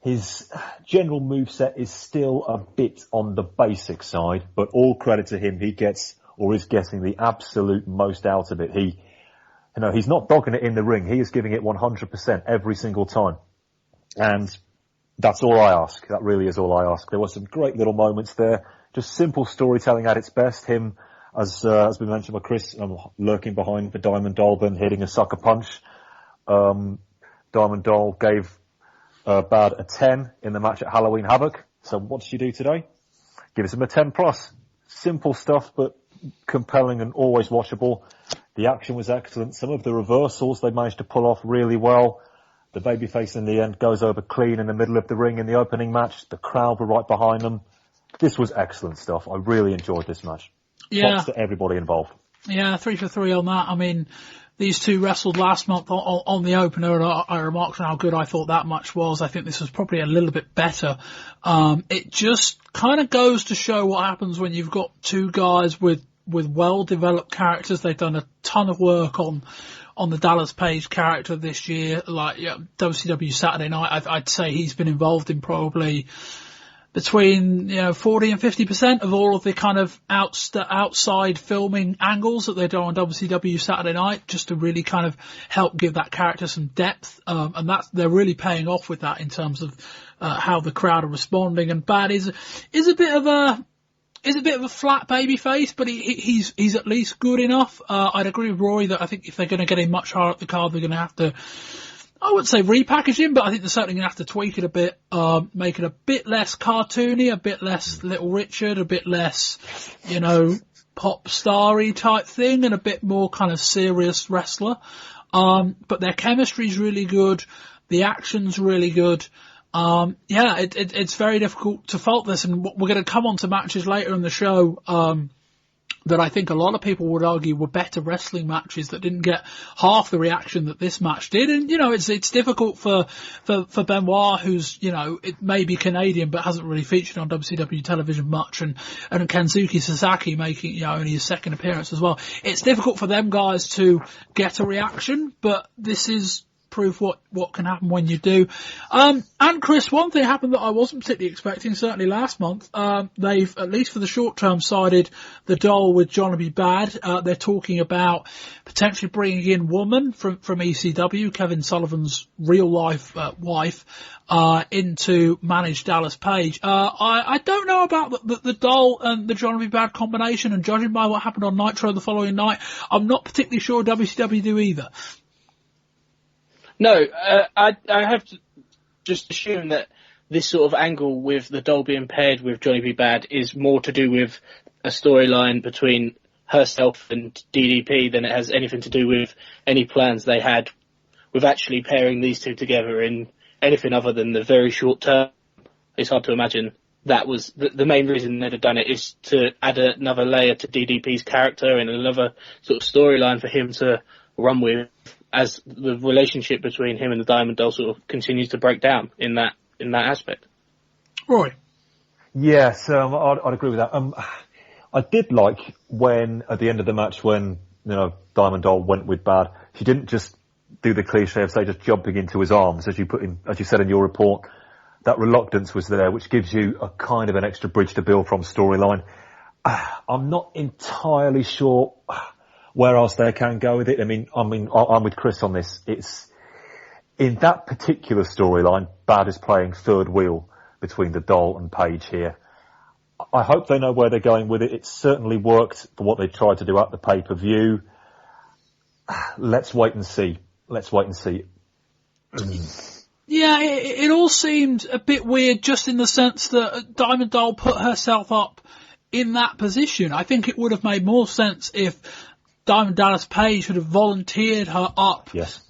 His general moveset is still a bit on the basic side, but all credit to him, he gets, or is getting, the absolute most out of it. He's not dogging it in the ring. He is giving it 100% every single time. And that's all I ask. That really is all I ask. There were some great little moments there. Just simple storytelling at its best. Him, as we mentioned by Chris, lurking behind the Diamond Doll, then hitting a sucker punch. Diamond Doll gave Bad a 10 in the match at Halloween Havoc. So what did she do today? Gives him a 10 plus. Simple stuff, but compelling and always watchable. The action was excellent. Some of the reversals they managed to pull off really well. The babyface in the end goes over clean in the middle of the ring in the opening match. The crowd were right behind them. This was excellent stuff. I really enjoyed this match. Yeah. Props to everybody involved. Yeah, 3 for 3 on that. I mean, these two wrestled last month on the opener, and I remarked on how good I thought that match was. I think this was probably a little bit better. It just kind of goes to show what happens when you've got two guys with well-developed characters. They've done a ton of work on the Dallas Page character this year. Like, WCW Saturday Night, I'd say he's been involved in probably between 40 and 50% of all of the kind of outside filming angles that they do on WCW Saturday Night, just to really kind of help give that character some depth. And they're really paying off with that in terms of how the crowd are responding. And Bad is a bit of a flat baby face, but he's at least good enough. I'd agree with Rory that I think if they're going to get him much higher up the card, they're going to have to, I wouldn't say repackage him, but I think they're certainly going to have to tweak it a bit, make it a bit less cartoony, a bit less Little Richard, a bit less, pop star-y type thing, and a bit more kind of serious wrestler. But their chemistry's really good. The action's really good. It's very difficult to fault this, and we're going to come on to matches later in the show, that I think a lot of people would argue were better wrestling matches that didn't get half the reaction that this match did. And, it's difficult for Benoit, who's, it may be Canadian, but hasn't really featured on WCW television much, and Kensuke Sasaki making, only his second appearance as well. It's difficult for them guys to get a reaction, but this is proof what can happen when you do. And Chris, one thing happened that I wasn't particularly expecting, certainly last month. They've, at least for the short term, sided the doll with Johnny B. Bad. They're talking about potentially bringing in Woman from ECW, Kevin Sullivan's real life wife, into manage Dallas Page. I don't know about the doll and the Johnny B. Bad combination, and judging by what happened on Nitro the following night, I'm not particularly sure WCW do either. No, I have to just assume that this sort of angle with the doll being paired with Johnny B. Bad is more to do with a storyline between herself and DDP than it has anything to do with any plans they had with actually pairing these two together in anything other than the very short term. It's hard to imagine that was the main reason they'd have done it, is to add another layer to DDP's character and another sort of storyline for him to run with, as the relationship between him and the Diamond Doll sort of continues to break down in that aspect. Roy? Yes, I'd agree with that. I did like when, at the end of the match, when, Diamond Doll went with Bad, she didn't just do the cliche of, say, just jumping into his arms, as you said in your report. That reluctance was there, which gives you a kind of an extra bridge to build from storyline. I'm not entirely sure where else they can go with it. I mean, I'm with Chris on this. It's in that particular storyline, Bad is playing third wheel between the Doll and Page here. I hope they know where they're going with it. It certainly worked for what they tried to do at the pay-per-view. Let's wait and see. Yeah, it all seemed a bit weird, just in the sense that Diamond Doll put herself up in that position. I think it would have made more sense if Diamond Dallas Page would have volunteered her up. Yes.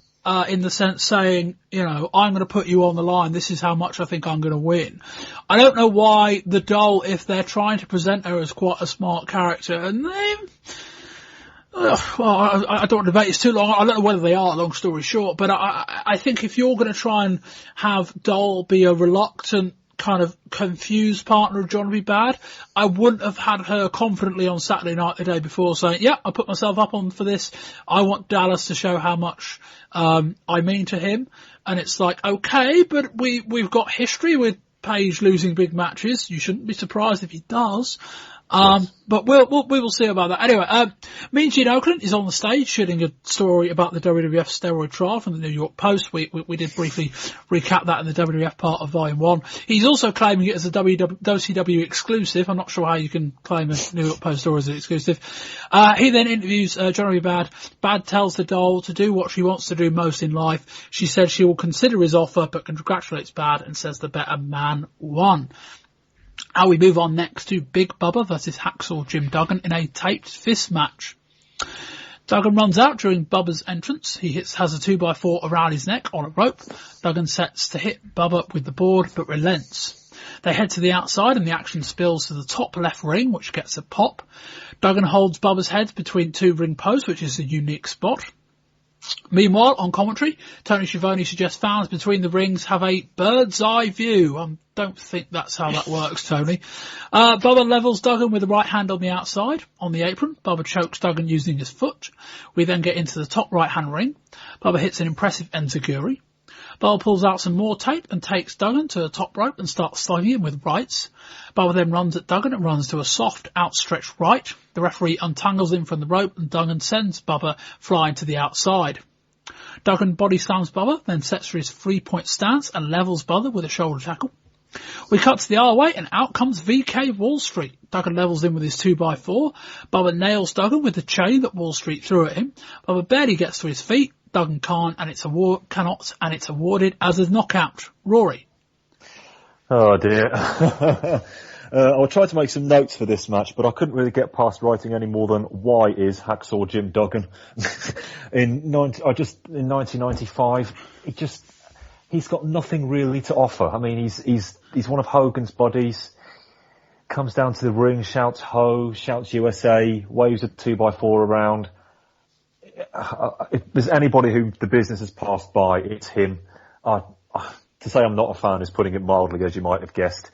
In the sense saying, I'm going to put you on the line. This is how much I think I'm going to win. I don't know why the Doll, if they're trying to present her as quite a smart character, and I don't want to debate, it's too long. I don't know whether they are, long story short, but I think if you're going to try and have Doll be a reluctant, kind of confused partner of Johnny B. Bad, I wouldn't have had her confidently on Saturday night the day before saying, yeah, I put myself up on for this. I want Dallas to show how much I mean to him. And it's like, okay, but we've got history with Page losing big matches. You shouldn't be surprised if he does. But we will see about that. Anyway, Mean Gene Okerlund is on the stage shooting a story about the WWF Steroid Trial from the New York Post. We did briefly recap that in the WWF part of Volume 1. He's also claiming it as a WCW exclusive. I'm not sure how you can claim a New York Post story as an exclusive. He then interviews Johnny Bad. Bad tells the Doll to do what she wants to do most in life. She says she will consider his offer, but congratulates Bad and says the better man won. We move on next to Big Bubba versus Hacksaw Jim Duggan in a taped fist match. Duggan runs out during Bubba's entrance. He has a 2x4 around his neck on a rope. Duggan sets to hit Bubba with the board, but relents. They head to the outside and the action spills to the top left ring, which gets a pop. Duggan holds Bubba's head between two ring posts, which is a unique spot. Duggan then moves Bubba Meanwhile, on commentary, Tony Schiavone suggests fans between the rings have a bird's eye view. I don't think that's how that works, Tony. Bubba levels Duggan with the right hand on the outside. On the apron, Bubba chokes Duggan using his foot. We then get into the top right hand ring. Bubba hits an impressive enziguri. Bubba pulls out some more tape and takes Duggan to the top rope and starts slugging him with rights. Bubba then runs at Duggan and runs to a soft, outstretched right. The referee untangles him from the rope and Duggan sends Bubba flying to the outside. Duggan body slams Bubba, then sets for his 3-point stance and levels Bubba with a shoulder tackle. We cut to the other way and out comes VK Wall Street. Duggan levels him with his 2x4. Bubba nails Duggan with the chain that Wall Street threw at him. Bubba barely gets to his feet. Duggan cannot, and it's awarded as a knockout. Rory. Oh dear. I tried to make some notes for this match, but I couldn't really get past writing any more than "Why is Hacksaw Jim Duggan?" in 1995, he's got nothing really to offer. I mean, he's one of Hogan's buddies. Comes down to the ring, shouts "Ho!", shouts "USA", waves a 2x4 around. If there's anybody who the business has passed by, it's him. To say I'm not a fan is putting it mildly, as you might have guessed.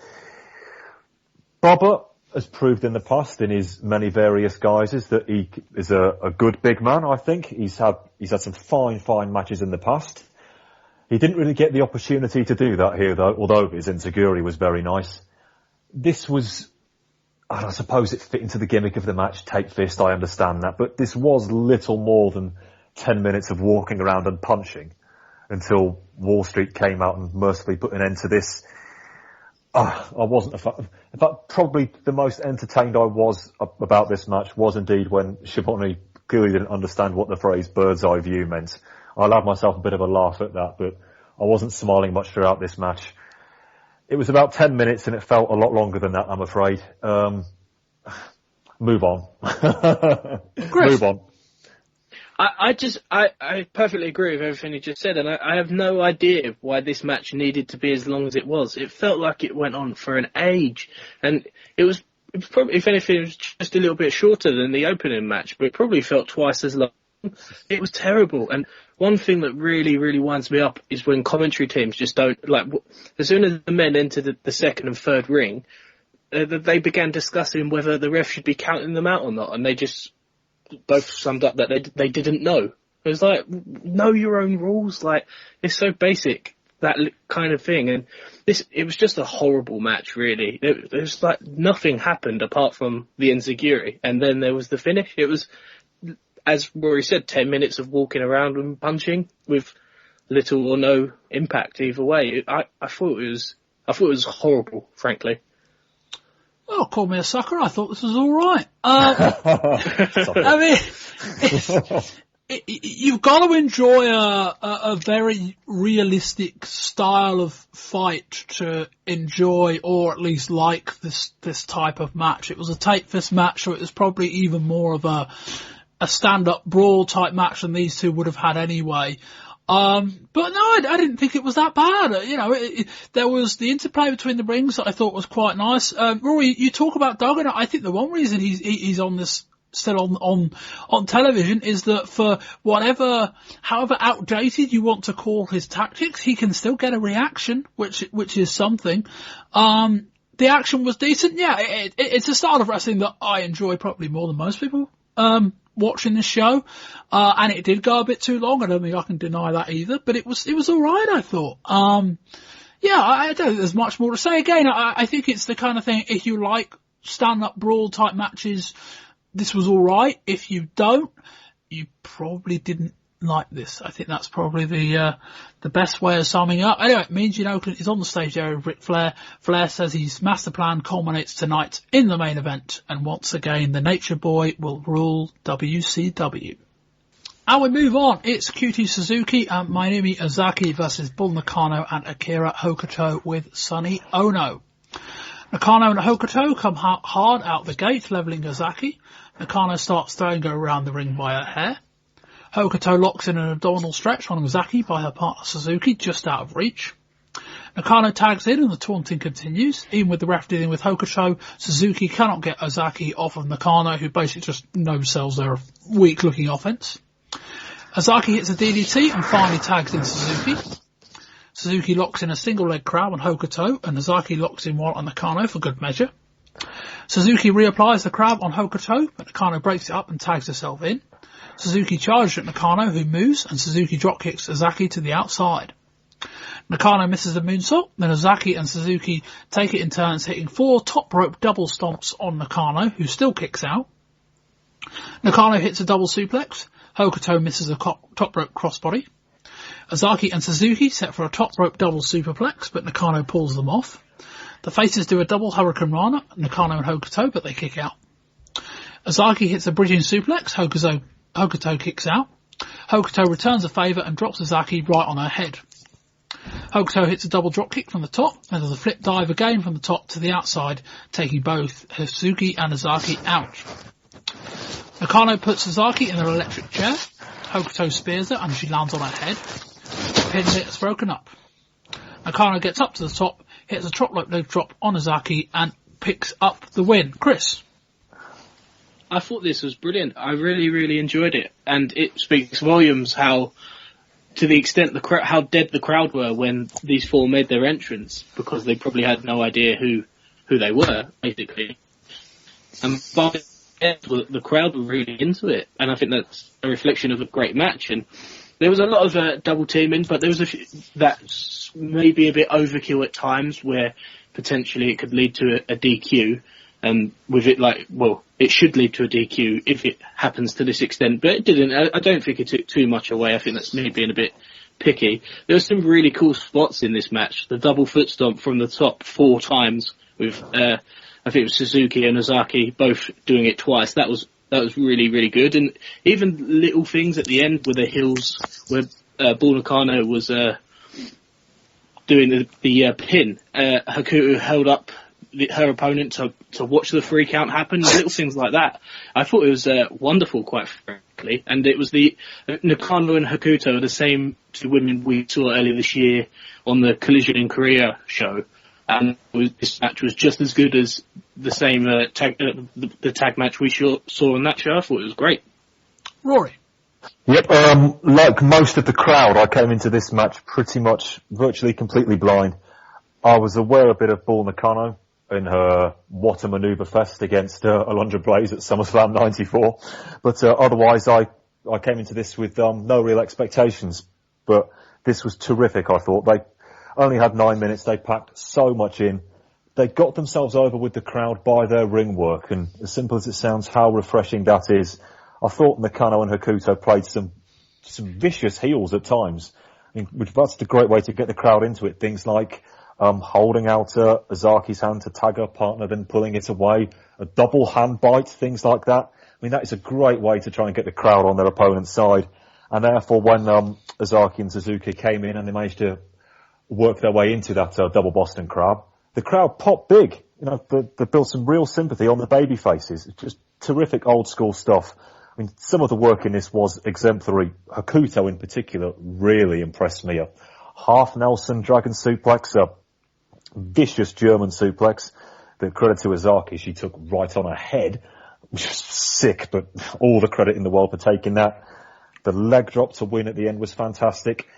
Bubba has proved in the past, in his many various guises, that he is a good big man. I think he's had some fine matches in the past. He didn't really get the opportunity to do that here, though. Although his enziguri was very nice. This was, I suppose it fit into the gimmick of the match, tape fist, I understand that, but this was little more than 10 minutes of walking around and punching until Wall Street came out and mercifully put an end to this. I wasn't a fan. In fact, probably the most entertained I was about this match was indeed when Schiavone clearly didn't understand what the phrase bird's eye view meant. I allowed myself a bit of a laugh at that, but I wasn't smiling much throughout this match. It was about 10 minutes and it felt a lot longer than that, I'm afraid. Move on. Move on. I perfectly agree with everything you just said, and I have no idea why this match needed to be as long as it was. It felt like it went on for an age, and it was probably, if anything, it was just a little bit shorter than the opening match, but it probably felt twice as long. It was terrible, and one thing that really, really winds me up is when commentary teams just don't, like, as soon as the men entered the second and third ring, they began discussing whether the ref should be counting them out or not, and they just both summed up that they didn't know. It was like, know your own rules, like, it's so basic, that kind of thing, and it was just a horrible match, really. It was like nothing happened apart from the enziguri, and then there was the finish. It was, as Rory said, 10 minutes of walking around and punching with little or no impact either way. I thought it was horrible, frankly. Oh, call me a sucker. I thought this was all right. I mean, you've got to enjoy a very realistic style of fight to enjoy, or at least like this type of match. It was a tape fist match, so it was probably even more of a stand-up brawl type match than these two would have had anyway. But no, I didn't think it was that bad. You know, there was the interplay between the rings that I thought was quite nice. Rory, you talk about Duggan. I think the one reason he's on this, still on television, is that for however outdated you want to call his tactics, he can still get a reaction, which is something. The action was decent. Yeah, it's a style of wrestling that I enjoy probably more than most people. Watching the show, and it did go a bit too long. I don't think I can deny that either, but it was alright, I thought. Yeah, I don't think there's much more to say. Again, I think it's the kind of thing, if you like stand-up brawl type matches, this was alright. If you don't, you probably didn't like this. I think that's probably the best way of summing up. Anyway, Mean Gene Okerlund is on the stage there with Ric Flair. Flair says his master plan culminates tonight in the main event, and once again the Nature Boy will rule WCW. And we move on. It's QT Suzuki and Mayumi Ozaki versus Bull Nakano and Akira Hokuto with Sonny Ono. Nakano and Hokuto come hard out the gate, levelling Ozaki. Nakano starts throwing her around the ring by her hair. Hokuto locks in an abdominal stretch on Ozaki by her partner Suzuki, just out of reach. Nakano tags in and the taunting continues. Even with the ref dealing with Hokuto, Suzuki cannot get Ozaki off of Nakano, who basically just no-sells their weak-looking offense. Ozaki hits a DDT and finally tags in Suzuki. Suzuki locks in a single leg crab on Hokuto, and Ozaki locks in one on Nakano for good measure. Suzuki reapplies the crab on Hokuto, but Nakano breaks it up and tags herself in. Suzuki charges at Nakano, who moves, and Suzuki dropkicks Ozaki to the outside. Nakano misses a moonsault, then Ozaki and Suzuki take it in turns, hitting 4 top rope double stomps on Nakano, who still kicks out. Nakano hits a double suplex. Hokuto misses a top rope crossbody. Ozaki and Suzuki set for a top rope double superplex, but Nakano pulls them off. The faces do a double Hurricane Rana, Nakano and Hokuto, but they kick out. Ozaki hits a bridging suplex. Hokuto kicks out. Hokuto returns a favour and drops Ozaki right on her head. Hokuto hits a double drop kick from the top, and does a flip dive again from the top to the outside, taking both Suzuki and Ozaki out. Nakano puts Ozaki in her electric chair. Hokuto spears her and she lands on her head. The pin hit is broken up. Nakano gets up to the top, hits a top rope leg drop on Ozaki and picks up the win. Chris? I thought this was brilliant. I really, really enjoyed it. And it speaks volumes how, to the extent how dead the crowd were when these 4 made their entrance, because they probably had no idea who they were, basically. And by the end, the crowd were really into it. And I think that's a reflection of a great match. And there was a lot of double teaming, but there was a few that's maybe a bit overkill at times, where potentially it could lead to a DQ. And with it, it should lead to a DQ if it happens to this extent, but it didn't. I don't think it took too much away. I think that's me being a bit picky. There were some really cool spots in this match. The double foot stomp from the top 4 times with, I think it was Suzuki and Ozaki both doing it twice. That was really, really good. And even little things at the end with the heels, where Bull Nakano was doing the pin. Hakuto held up her opponent to watch the 3 count happen, little things like that. I thought it was wonderful, quite frankly. And it was Nakano and Hakuto are the same 2 women we saw earlier this year on the Collision in Korea show. And this match was just as good as the same the tag match we saw on that show. I thought it was great. Rory? Yep, like most of the crowd, I came into this match pretty much virtually completely blind. I was aware a bit of Bull Nakano in her What a Maneuver Fest against Alundra Blaze at SummerSlam 94. But otherwise, I came into this with no real expectations. But this was terrific, I thought. They only had 9 minutes. They packed so much in. They got themselves over with the crowd by their ring work. And as simple as it sounds, how refreshing that is. I thought Nakano and Hakuto played some vicious heels at times. I mean, that's the great way to get the crowd into it. Things like holding out Ozaki's hand to tag her partner, then pulling it away, a double hand bite, things like that. I mean, that is a great way to try and get the crowd on their opponent's side. And therefore, when Ozaki and Suzuki came in and they managed to work their way into that double Boston Crab, the crowd popped big. You know, they built some real sympathy on the baby faces. It's just terrific old school stuff. I mean, some of the work in this was exemplary. Hakuto in particular really impressed me. A half Nelson dragon suplex, a vicious German suplex. The credit to Ozaki, she took right on her head, which was sick, but all the credit in the world for taking that. The leg drop to win at the end was fantastic.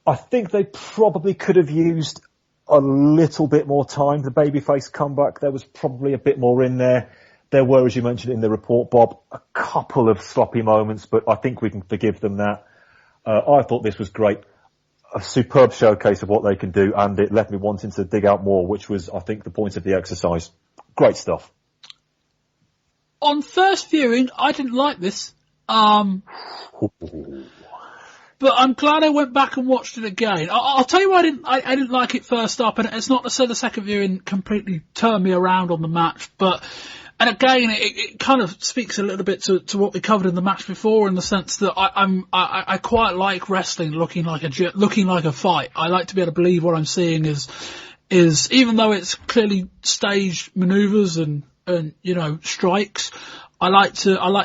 I think they probably could have used a little bit more time. The babyface comeback, there was probably a bit more in there. There were, as you mentioned in the report, Bob, a couple of sloppy moments, but I think we can forgive them that. I thought this was great. A superb showcase of what they can do, and it left me wanting to dig out more, which was, I think, the point of the exercise. Great stuff. On first viewing, I didn't like this. But I'm glad I went back and watched it again. I'll tell you why I didn't like it first up, and it's not to say the second viewing completely turned me around on the match, and again, it kind of speaks a little bit to what we covered in the match before, in the sense that I quite like wrestling looking like a fight. I like to be able to believe what I'm seeing is even though it's clearly staged maneuvers and strikes, I like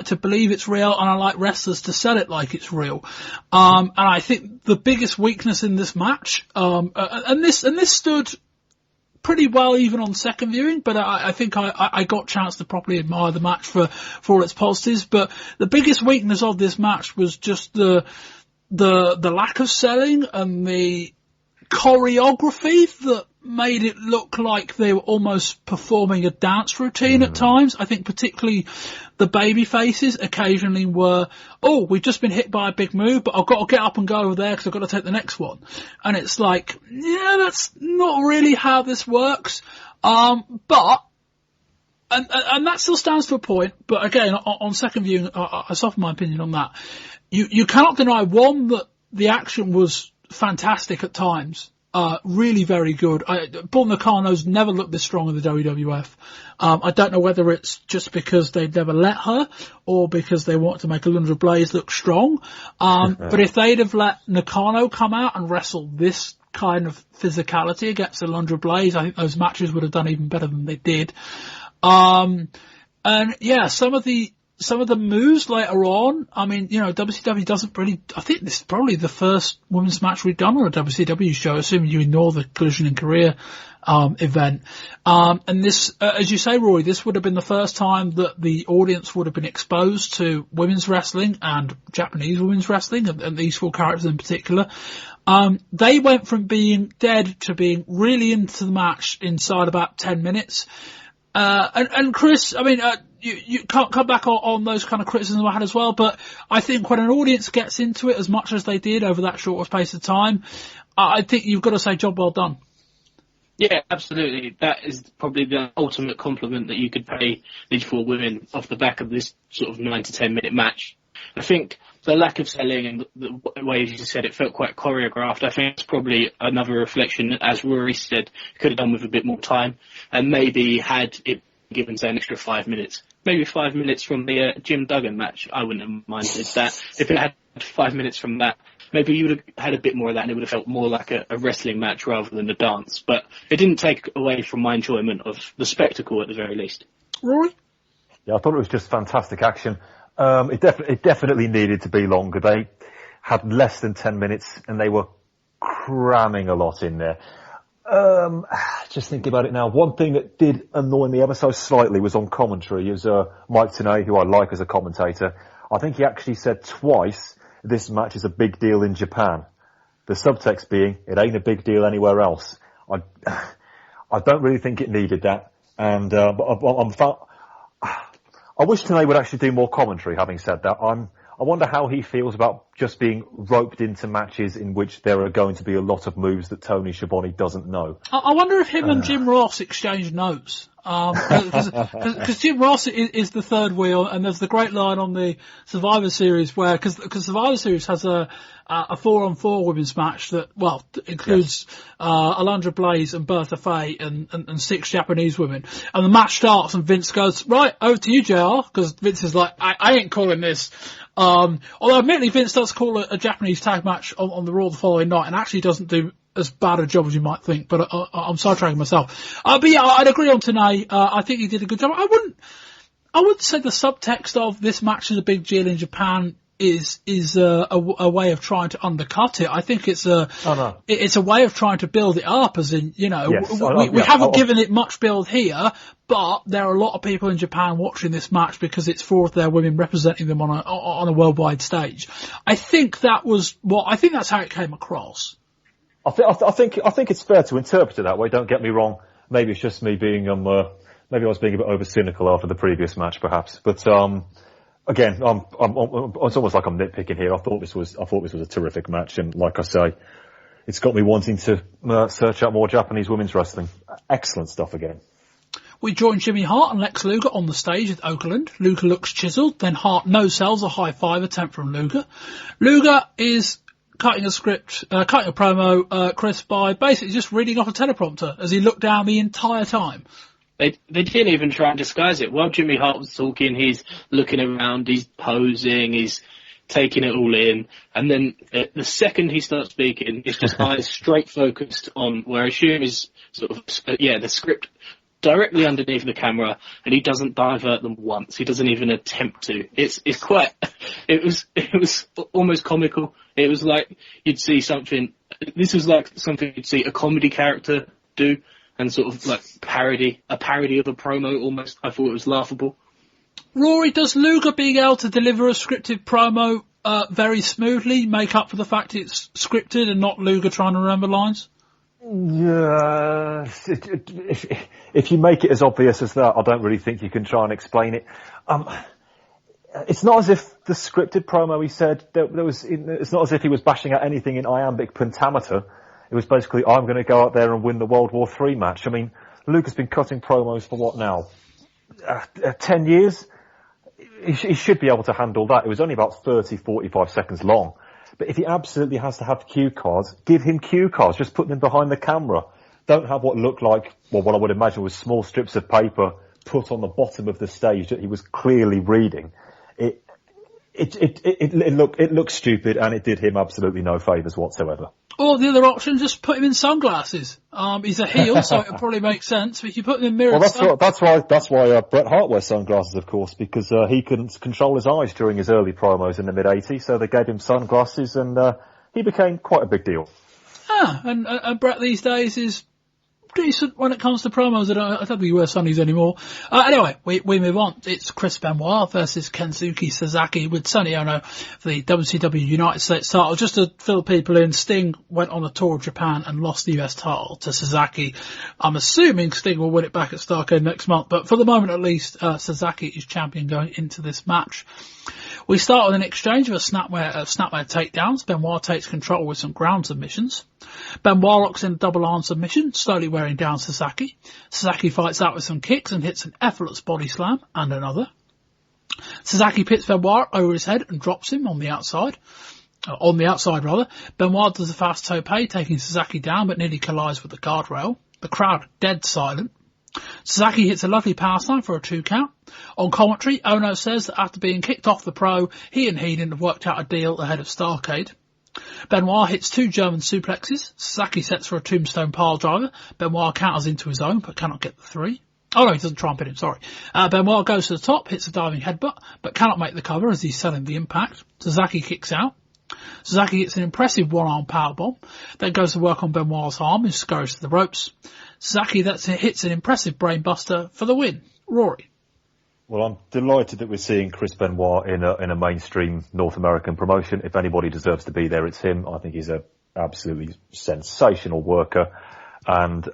to believe it's real, and I like wrestlers to sell it like it's real. And I think the biggest weakness in this match, and this stood pretty well even on second viewing, but I think I got a chance to properly admire the match for all its positives. But the biggest weakness of this match was just the lack of selling and the choreography that made it look like they were almost performing a dance routine at times. I think particularly the baby faces occasionally were, oh, we've just been hit by a big move, but I've got to get up and go over there because I've got to take the next one. And it's like, yeah, that's not really how this works. But that still stands to a point. But again, on second viewing, I soften my opinion on that. You cannot deny, one, that the action was fantastic at times. Really very good. Paul Nakano's never looked this strong in the WWF. I don't know whether it's just because they'd never let her or because they want to make Alundra Blaze look strong. But if they'd have let Nakano come out and wrestle this kind of physicality against Alundra Blaze, I think those matches would have done even better than they did. And yeah, some of the moves later on, I mean, WCW doesn't really, I think this is probably the first women's match we've done on a WCW show, assuming you ignore the Collision in Korea event. And this, as you say, Rory, this would have been the first time that the audience would have been exposed to women's wrestling and Japanese women's wrestling, and these four characters in particular. They went from being dead to being really into the match inside about 10 minutes. And Chris, I mean, you can't come back on those kind of criticisms I had as well, but I think when an audience gets into it as much as they did over that short space of time, I think you've got to say job well done. Yeah, absolutely. That is probably the ultimate compliment that you could pay these four women off the back of this sort of 9 to 10 minute match. I think the lack of selling and the way you said it felt quite choreographed. I think it's probably another reflection, as Rory said, could have done with a bit more time and maybe had it given, say, an extra 5 minutes. Maybe 5 minutes from the Jim Duggan match. I wouldn't have minded that. If it had 5 minutes from that, maybe you would have had a bit more of that and it would have felt more like a wrestling match rather than a dance. But it didn't take away from my enjoyment of the spectacle at the very least. Rory? Yeah, I thought it was just fantastic action. It definitely needed to be longer. They had less than 10 minutes and they were cramming a lot in there. Just thinking about it now, one thing that did annoy me ever so slightly was on commentary. It was Mike Tenay, who I like as a commentator. I think he actually said twice, this match is a big deal in Japan. The subtext being, it ain't a big deal anywhere else. I don't really think it needed that. And I wish Tenay would actually do more commentary, having said that. I wonder how he feels about just being roped into matches in which there are going to be a lot of moves that Tony Schiavone doesn't know. I wonder if him and Jim Ross exchanged notes. Because Jim Ross is the third wheel, and there's the great line on the Survivor Series where, because Survivor Series has a 4-on-4 women's match that, well, includes Alundra Blaze and Bertha Faye and 6 Japanese women. And the match starts and Vince goes, right, over to you, JR, because Vince is like, I ain't calling this. Although admittedly Vince does call a Japanese tag match on the Raw the following night and actually doesn't do as bad a job as you might think, but I'm sidetracking myself. But yeah, I'd agree on Tenay. I think he did a good job. I wouldn't say the subtext of this match is a big deal in Japan is a way of trying to undercut it. I think it's it's a way of trying to build it up, as in, yes, we haven't given it much build here, but there are a lot of people in Japan watching this match because it's 4 of their women representing them on a worldwide stage. I think that's how it came across. I think it's fair to interpret it that way. Don't get me wrong. Maybe it's just me being maybe I was being a bit over cynical after the previous match, perhaps. But again, it's almost like I'm nitpicking here. I thought this was a terrific match, and like I say, it's got me wanting to search out more Japanese women's wrestling. Excellent stuff again. We join Jimmy Hart and Lex Luger on the stage at Oakland. Luger looks chiseled, then Hart no-sells a high-five attempt from Luger. Luger is cutting a promo, Chris, by basically just reading off a teleprompter as he looked down the entire time. They didn't even try and disguise it. While Jimmy Hart was talking, he's looking around, he's posing, he's taking it all in, and then the second he starts speaking, it's just eyes straight focused on where I assume is sort of the script directly underneath the camera, and he doesn't divert them once. He doesn't even attempt to. It was almost comical. It was like you'd see something. This was like something you'd see a comedy character do. and sort of like a parody of a promo almost. I thought it was laughable. Rory, does Luger being able to deliver a scripted promo very smoothly make up for the fact it's scripted and not Luger trying to remember lines? Yeah, if you make it as obvious as that, I don't really think you can try and explain it. It's not as if the scripted promo he said, it's not as if he was bashing out anything in iambic pentameter. It was basically, I'm going to go out there and win the World War III match. I mean, Luger's been cutting promos for what now? 10 years? He should be able to handle that. It was only about 30, 45 seconds long. But if he absolutely has to have cue cards, give him cue cards. Just put them behind the camera. Don't have what looked like, well, what I would imagine was small strips of paper put on the bottom of the stage that he was clearly reading. It looked stupid, and it did him absolutely no favours whatsoever. Or the other option, just put him in sunglasses. He's a heel, so it'll probably make sense. But if you put him in mirrored that's why Bret Hart wears sunglasses, of course, because he couldn't control his eyes during his early promos in the mid-'80s, so they gave him sunglasses, and he became quite a big deal. And Bret these days is decent when it comes to promos. I don't think he wears sunnies anymore. Anyway, we move on. It's Chris Benoit versus Kensuke Sasaki with Sonny Ono for the WCW United States title. Just to fill people in, Sting went on a tour of Japan and lost the US title to Sasaki. I'm assuming Sting will win it back at Starrcade next month, but for the moment at least, Sasaki is champion going into this match. We start with an exchange of snapmare takedowns. Benoit takes control with some ground submissions. Benoit locks in a double arm submission, slowly wearing down Sasaki. Sasaki fights out with some kicks and hits an effortless body slam and another. Sasaki pits Benoit over his head and drops him on the outside. Benoit does a fast tope, taking Sasaki down, but nearly collides with the guardrail. The crowd dead silent. Sasaki hits a lovely power slam for a 2 count. On commentary, Ono says that after being kicked off the pro, he and Heenan have worked out a deal ahead of Starrcade. Benoit hits 2 German suplexes. Sasaki sets for a tombstone pile driver. Benoit counters into his own, but cannot get the 3. Oh no, he doesn't try and pin him, sorry. Benoit goes to the top, hits a diving headbutt, but cannot make the cover as he's selling the impact. Sasaki kicks out. Sasaki hits an impressive one-arm powerbomb, then goes to work on Benoit's arm, who scurries to the ropes. Sasaki hits an impressive brainbuster for the win. Rory. Well, I'm delighted that we're seeing Chris Benoit in a mainstream North American promotion. If anybody deserves to be there, it's him. I think he's an absolutely sensational worker. And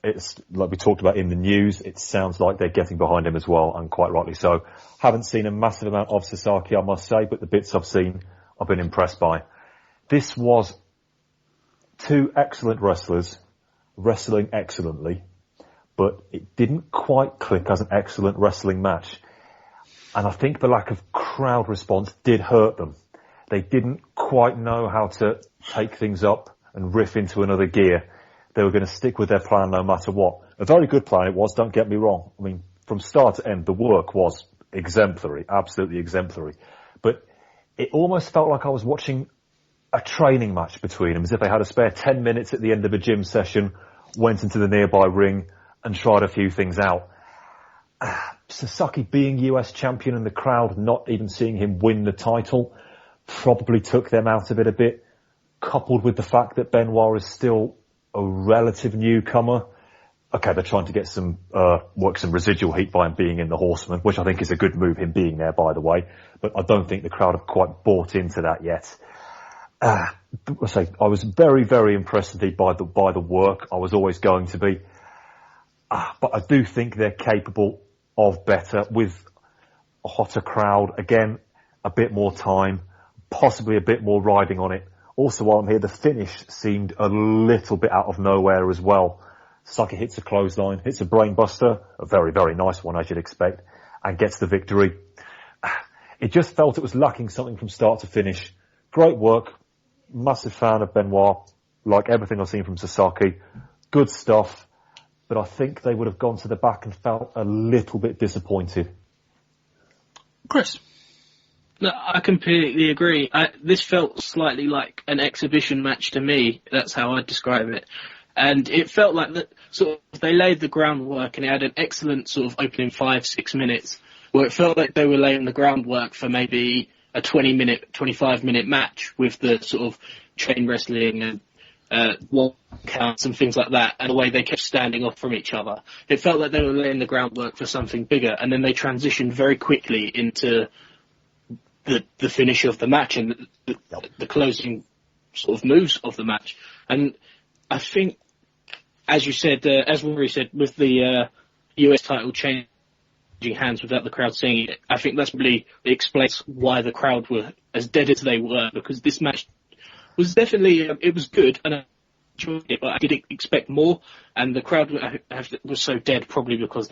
it's like we talked about in the news, it sounds like they're getting behind him as well, and quite rightly so. Haven't seen a massive amount of Sasaki, I must say, but the bits I've seen, I've been impressed by. This was 2 excellent wrestlers wrestling excellently, but it didn't quite click as an excellent wrestling match. And I think the lack of crowd response did hurt them. They didn't quite know how to take things up and riff into another gear. They were going to stick with their plan no matter what. A very good plan it was, don't get me wrong. I mean, from start to end, the work was exemplary, absolutely exemplary. But it almost felt like I was watching a training match between them, as if they had a spare 10 minutes at the end of a gym session, went into the nearby ring and tried a few things out. Sasaki being US champion and the crowd not even seeing him win the title probably took them out of it a bit, coupled with the fact that Benoit is still a relative newcomer. Okay, they're trying to get some work some residual heat by him being in the Horseman, which I think is a good move, him being there, by the way. But I don't think the crowd have quite bought into that yet. I was very, very impressed indeed by the work. I was always going to be. But I do think they're capable of better with a hotter crowd. Again, a bit more time, possibly a bit more riding on it. Also, while I'm here, the finish seemed a little bit out of nowhere as well. Sasaki hits a clothesline, hits a brainbuster, a very, very nice one as you'd expect, and gets the victory. It just felt it was lacking something from start to finish. Great work. Massive fan of Benoit. Like everything I've seen from Sasaki. Good stuff. But I think they would have gone to the back and felt a little bit disappointed. Chris? No, I completely agree. This felt slightly like an exhibition match to me. That's how I describe it. And it felt like that sort of they laid the groundwork, and it had an excellent sort of opening 5-6 minutes where it felt like they were laying the groundwork for maybe a 25-minute match with the sort of chain wrestling and wall counts and things like that, and the way they kept standing off from each other. It felt like they were laying the groundwork for something bigger, and then they transitioned very quickly into the finish of the match and the closing sort of moves of the match. And I think, as you said, as Rory said, with the US title changing hands without the crowd seeing it, I think that's really explains why the crowd were as dead as they were, because this match was definitely, it was good, and I enjoyed it, but I did expect more, and the crowd was so dead probably because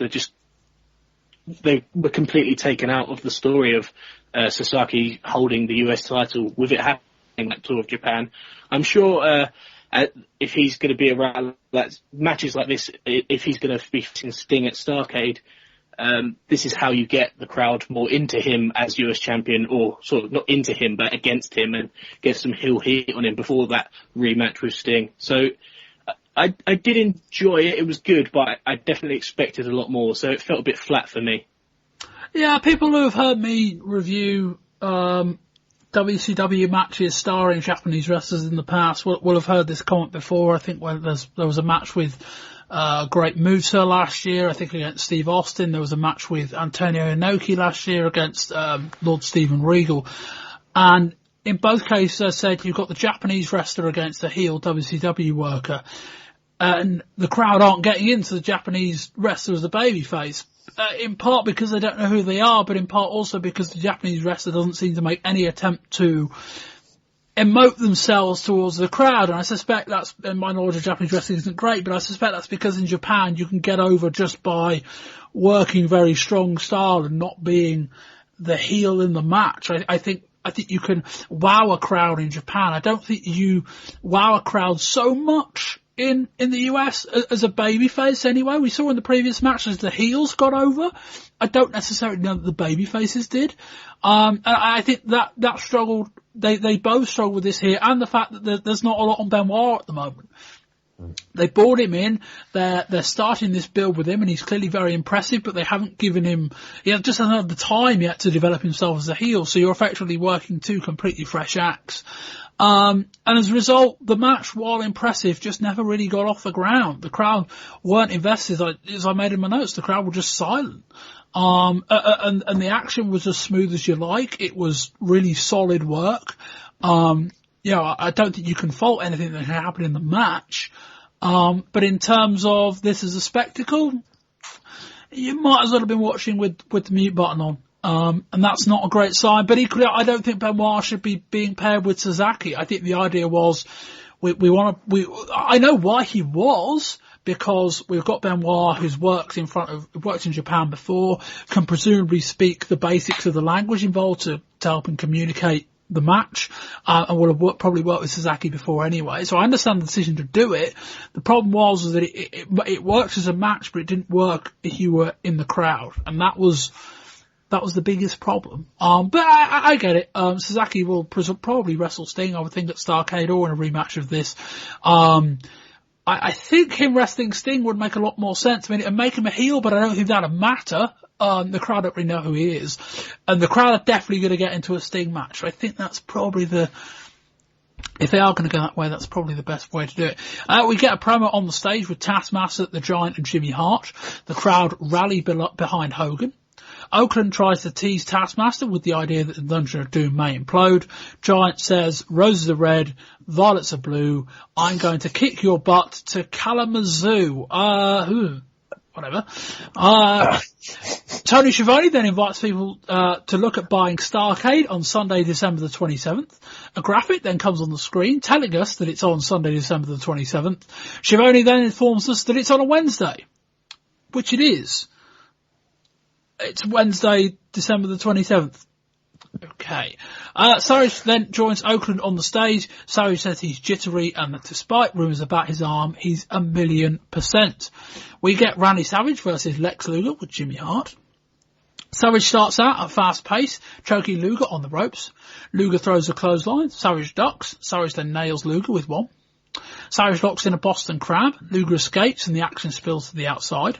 they were completely taken out of the story of Sasaki holding the US title with it happening at Tour of Japan. I'm sure if he's going to be around matches like this, if he's going to be facing Sting at Starrcade, this is how you get the crowd more into him as US champion, or sort of not into him, but against him, and get some heel heat on him before that rematch with Sting. So I did enjoy it. It was good, but I definitely expected a lot more, so it felt a bit flat for me. Yeah, people who have heard me review WCW matches starring Japanese wrestlers in the past will have heard this comment before. I think when there was a match with Great Muta last year, I think against Steve Austin. There was a match with Antonio Inoki last year against Lord Steven Regal. And in both cases, I said you've got the Japanese wrestler against a heel WCW worker, and the crowd aren't getting into the Japanese wrestler as a babyface. In part because they don't know who they are, but in part also because the Japanese wrestler doesn't seem to make any attempt to emote themselves towards the crowd. And I suspect that's, and my knowledge of Japanese wrestling isn't great, but I suspect that's because in Japan you can get over just by working very strong style and not being the heel in the match. I think you can wow a crowd in Japan. I don't think you wow a crowd so much in the US as a babyface anyway. We saw in the previous matches the heels got over. I don't necessarily know that the babyfaces did. And I think that struggled, they both struggled with this here, and the fact that there's not a lot on Benoit at the moment. They brought him in, they're starting this build with him, and he's clearly very impressive, but they haven't given him, he just hasn't had the time yet to develop himself as a heel, so you're effectively working two completely fresh acts. And as a result, the match, while impressive, just never really got off the ground. The crowd weren't invested. As I made in my notes, the crowd were just silent. And the action was as smooth as you like. It was really solid work. I don't think you can fault anything that can happen in the match. But in terms of this as a spectacle, you might as well have been watching with the mute button on. And that's not a great sign, but equally, I don't think Benoit should be being paired with Sasaki. I think the idea was, I know why he was, because we've got Benoit who's worked in Japan before, can presumably speak the basics of the language involved to help him communicate the match, and would have probably worked with Sasaki before anyway. So I understand the decision to do it. The problem was that it works as a match, but it didn't work if you were in the crowd, and that was the biggest problem. But I get it. Sasaki will probably wrestle Sting, I would think, at Starrcade or in a rematch of this. I think him wrestling Sting would make a lot more sense. I mean, it'd make him a heel, but I don't think that'd matter. The crowd don't really know who he is. And the crowd are definitely going to get into a Sting match. I think that's probably if they are going to go that way, that's probably the best way to do it. We get a promo on the stage with Taskmaster, the Giant, and Jimmy Hart. The crowd rally behind Hogan. Oakland tries to tease Taskmaster with the idea that the Dungeon of Doom may implode. Giant says, roses are red, violets are blue, I'm going to kick your butt to Kalamazoo. Whatever. Tony Schiavone then invites people to look at buying Starrcade on Sunday, December the 27th. A graphic then comes on the screen telling us that it's on Sunday, December the 27th. Schiavone then informs us that it's on a Wednesday, which it is. It's Wednesday, December the 27th. Okay. Savage then joins Oakland on the stage. Savage says he's jittery and that despite rumours about his arm, he's 1,000,000%. We get Randy Savage versus Lex Luger with Jimmy Hart. Savage starts out at fast pace, choking Luger on the ropes. Luger throws a clothesline. Savage ducks. Savage then nails Luger with one. Savage locks in a Boston Crab. Luger escapes and the action spills to the outside.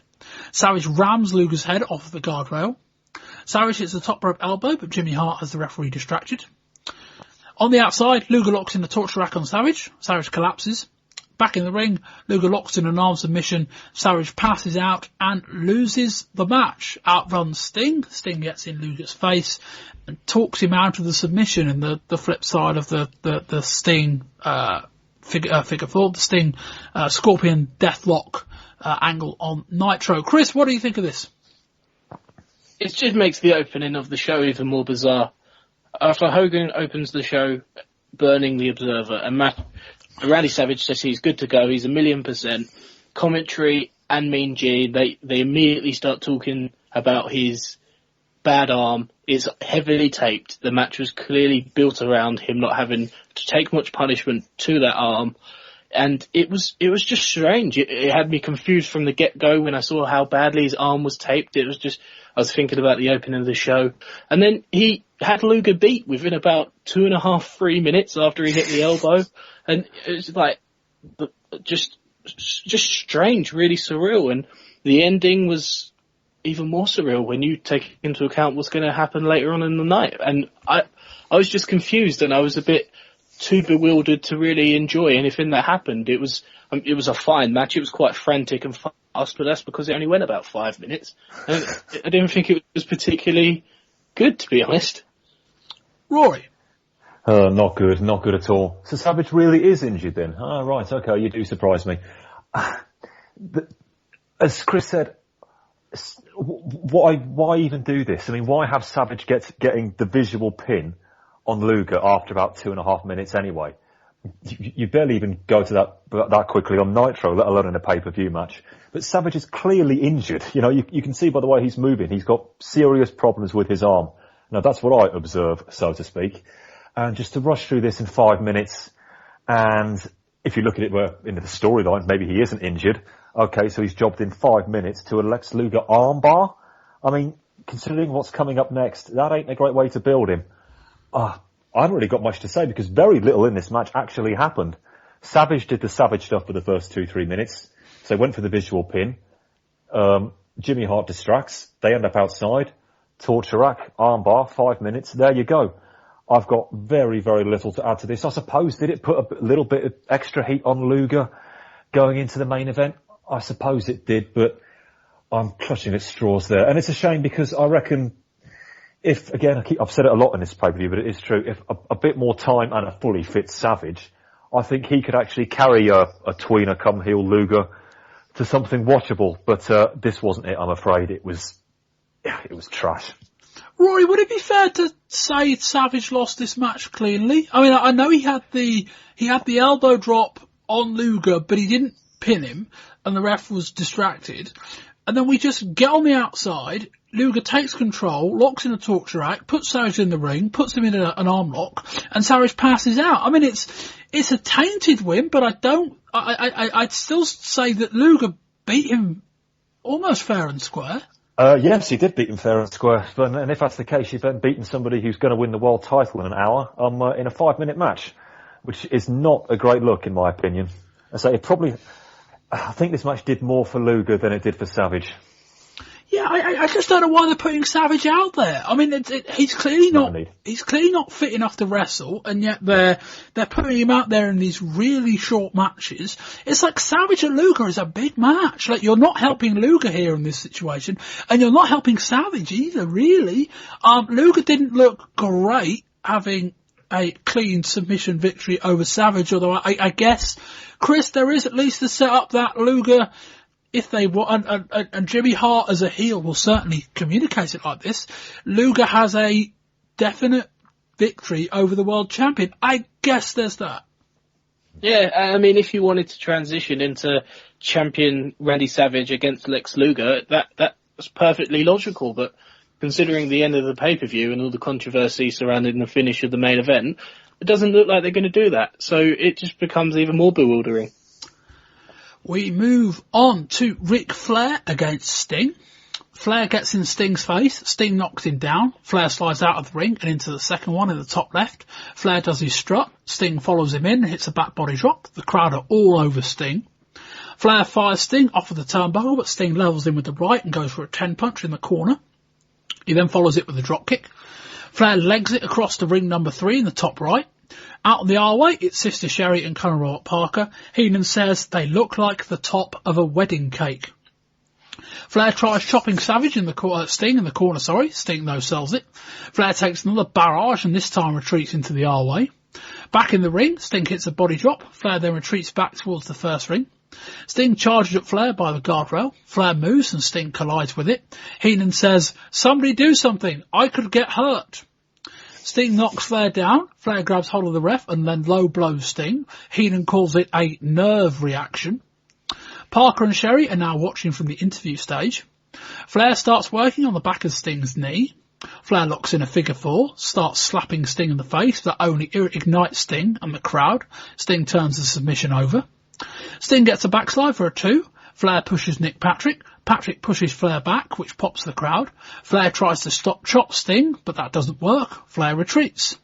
Savage rams Luger's head off the guardrail. Savage hits the top rope elbow, but Jimmy Hart has the referee distracted. On the outside, Luger locks in the torture rack on Savage. Savage collapses. Back in the ring, Luger locks in an arm submission. Savage passes out and loses the match. Outruns Sting. Sting gets in Luger's face and talks him out of the submission. And the flip side of the Sting figure four, the Sting Scorpion Deathlock angle on Nitro. Chris, what do you think of this? It just makes the opening of the show even more bizarre. After Hogan opens the show burning the Observer, and Randy Savage says he's good to go, he's 1,000,000%. Commentary and Mean Gene, they immediately start talking about his bad arm. It's heavily taped. The match was clearly built around him not having to take much punishment to that arm. And it was just strange. It had me confused from the get-go when I saw how badly his arm was taped. It was just, I was thinking about the opening of the show. And then he had Luger beat within about 2.5-3 minutes after he hit the elbow. And it was like, just strange, really surreal. And the ending was even more surreal when you take into account what's going to happen later on in the night. And I was just confused, and I was a bit too bewildered to really enjoy anything that happened. It was a fine match. It was quite frantic and fast, but that's because it only went about 5 minutes. And I didn't think it was particularly good, to be honest. Rory? Not good at all. So Savage really is injured then? Ah, right, okay, you do surprise me. As Chris said, why even do this? I mean, why have Savage getting the visual pin on Luger after about 2.5 minutes anyway? You barely even go to that quickly on Nitro, let alone in a pay-per-view match. But Savage is clearly injured. You know, you can see by the way he's moving. He's got serious problems with his arm. Now, that's what I observe, so to speak. And just to rush through this in 5 minutes, and if you look at it into the storyline, maybe he isn't injured. Okay, so he's jobbed in 5 minutes to a Lex Luger armbar. I mean, considering what's coming up next, that ain't a great way to build him. I haven't really got much to say because very little in this match actually happened. Savage did the Savage stuff for the first 2-3 minutes. So went for the visual pin. Jimmy Hart distracts. They end up outside. Torture rack, armbar, 5 minutes. There you go. I've got very, very little to add to this. I suppose, did it put a little bit of extra heat on Luger going into the main event? I suppose it did, but I'm clutching at straws there. And it's a shame because I reckon if, again, I've said it a lot in this pay-per-view, but it is true, if a bit more time and a fully fit Savage, I think he could actually carry a tweener come heel Luger to something watchable. But this wasn't it, I'm afraid. It was trash. Rory, would it be fair to say Savage lost this match cleanly? I mean, I know he had the elbow drop on Luger, but he didn't pin him, and the ref was distracted. And then we just get on the outside, Luger takes control, locks in a torture rack, puts Savage in the ring, puts him in an arm lock, and Savage passes out. I mean, it's a tainted win, but I'd still say that Luger beat him almost fair and square. Yes, he did beat him fair and square. And if that's the case, you've then beaten somebody who's going to win the world title in an hour in a 5-minute match, which is not a great look, in my opinion. I think this match did more for Luger than it did for Savage. Yeah, I just don't know why they're putting Savage out there. I mean, he's clearly not fit enough to wrestle, and yet they're putting him out there in these really short matches. It's like Savage and Luger is a big match. Like, you're not helping Luger here in this situation, and you're not helping Savage either, really. Luger didn't look great having a clean submission victory over Savage, although I guess, Chris, there is at least the setup that Luger, if they want, and Jimmy Hart as a heel will certainly communicate it like this, Luger has a definite victory over the world champion. I guess there's that. Yeah, I mean, if you wanted to transition into champion Randy Savage against Lex Luger, that's perfectly logical, but considering the end of the pay-per-view and all the controversy surrounding the finish of the main event, it doesn't look like they're going to do that. So it just becomes even more bewildering. We move on to Ric Flair against Sting. Flair gets in Sting's face. Sting knocks him down. Flair slides out of the ring and into the second one in the top left. Flair does his strut. Sting follows him in and hits a back body drop. The crowd are all over Sting. Flair fires Sting off of the turnbuckle, but Sting levels him with the right and goes for a 10 punch in the corner. He then follows it with a drop kick. Flair legs it across to ring number 3 in the top right. Out on the R-Way, it's Sister Sherry and Conor Robert Parker. Heenan says they look like the top of a wedding cake. Flair tries chopping Savage in the Sting in the corner, Sting though sells it. Flair takes another barrage and this time retreats into the R-Way. Back in the ring, Sting hits a body drop. Flair then retreats back towards the first ring. Sting charges at Flair by the guardrail. Flair moves and Sting collides with it. Heenan says, "Somebody do something, I could get hurt." Sting knocks Flair down. Flair grabs hold of the ref and then low blows Sting. Heenan calls it a nerve reaction. Parker and Sherry are now watching from the interview stage. Flair starts working on the back of Sting's knee. Flair locks in a figure 4, starts slapping Sting in the face that only ignites Sting and the crowd. Sting turns the submission over. Sting gets a backslide for a 2. Flair pushes Nick Patrick. Patrick pushes Flair back, which pops the crowd. Flair tries to chop Sting, but that doesn't work. Flair retreats.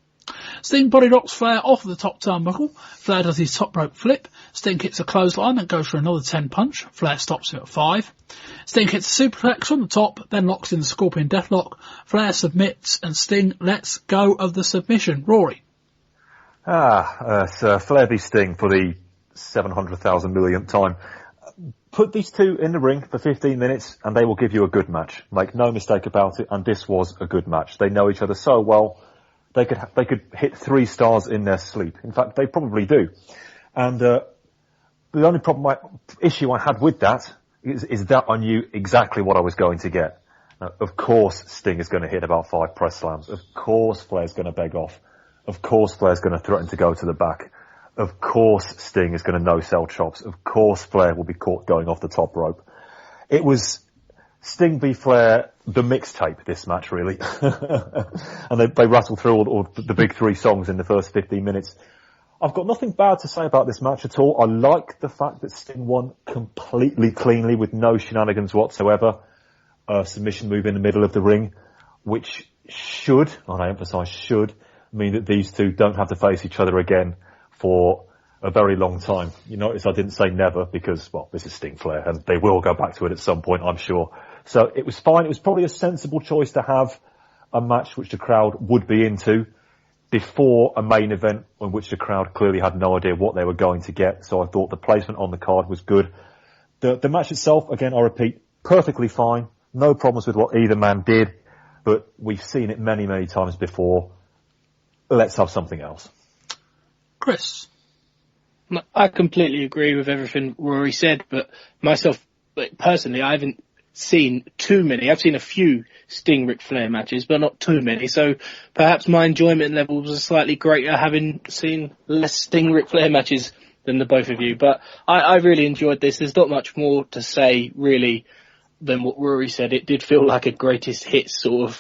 Sting body knocks Flair off the top turnbuckle. Flair does his top rope flip. Sting hits a clothesline and goes for another 10 punch. Flair stops him at 5. Sting hits a superplex from the top, then locks in the Scorpion Deathlock. Flair submits and Sting lets go of the submission. Rory. Flair v Sting for the 700,000 millionth time. Put these two in the ring for 15 minutes and they will give you a good match. Make no mistake about it, and this was a good match. They know each other so well. They could hit 3 stars in their sleep. In fact, they probably do. And the only issue I had with that is that I knew exactly what I was going to get. Of course Sting is going to hit about 5 press slams. Of course Flair's going to beg off. Of course Flair's going to threaten to go to the back. Of course Sting is going to no-sell chops. Of course Flair will be caught going off the top rope. It was Sting v Flair, the mixtape, this match, really. And they rattled through all the big 3 songs in the first 15 minutes. I've got nothing bad to say about this match at all. I like the fact that Sting won completely cleanly with no shenanigans whatsoever. A submission move in the middle of the ring, which should, and I emphasise should, mean that these two don't have to face each other again for a very long time. You notice I didn't say never because, well, this is Sting Flair and they will go back to it at some point, I'm sure. So it was fine. It was probably a sensible choice to have a match which the crowd would be into before a main event in which the crowd clearly had no idea what they were going to get. So I thought the placement on the card was good. The match itself, again, I repeat, perfectly fine. No problems with what either man did, but we've seen it many, many times before. Let's have something else. Chris. I completely agree with everything Rory said, but myself, personally, I haven't seen too many. I've seen a few Sting Ric Flair matches, but not too many. So perhaps my enjoyment level was slightly greater having seen less Sting Ric Flair matches than the both of you. But I really enjoyed this. There's not much more to say, really, than what Rory said. It did feel like a greatest hits sort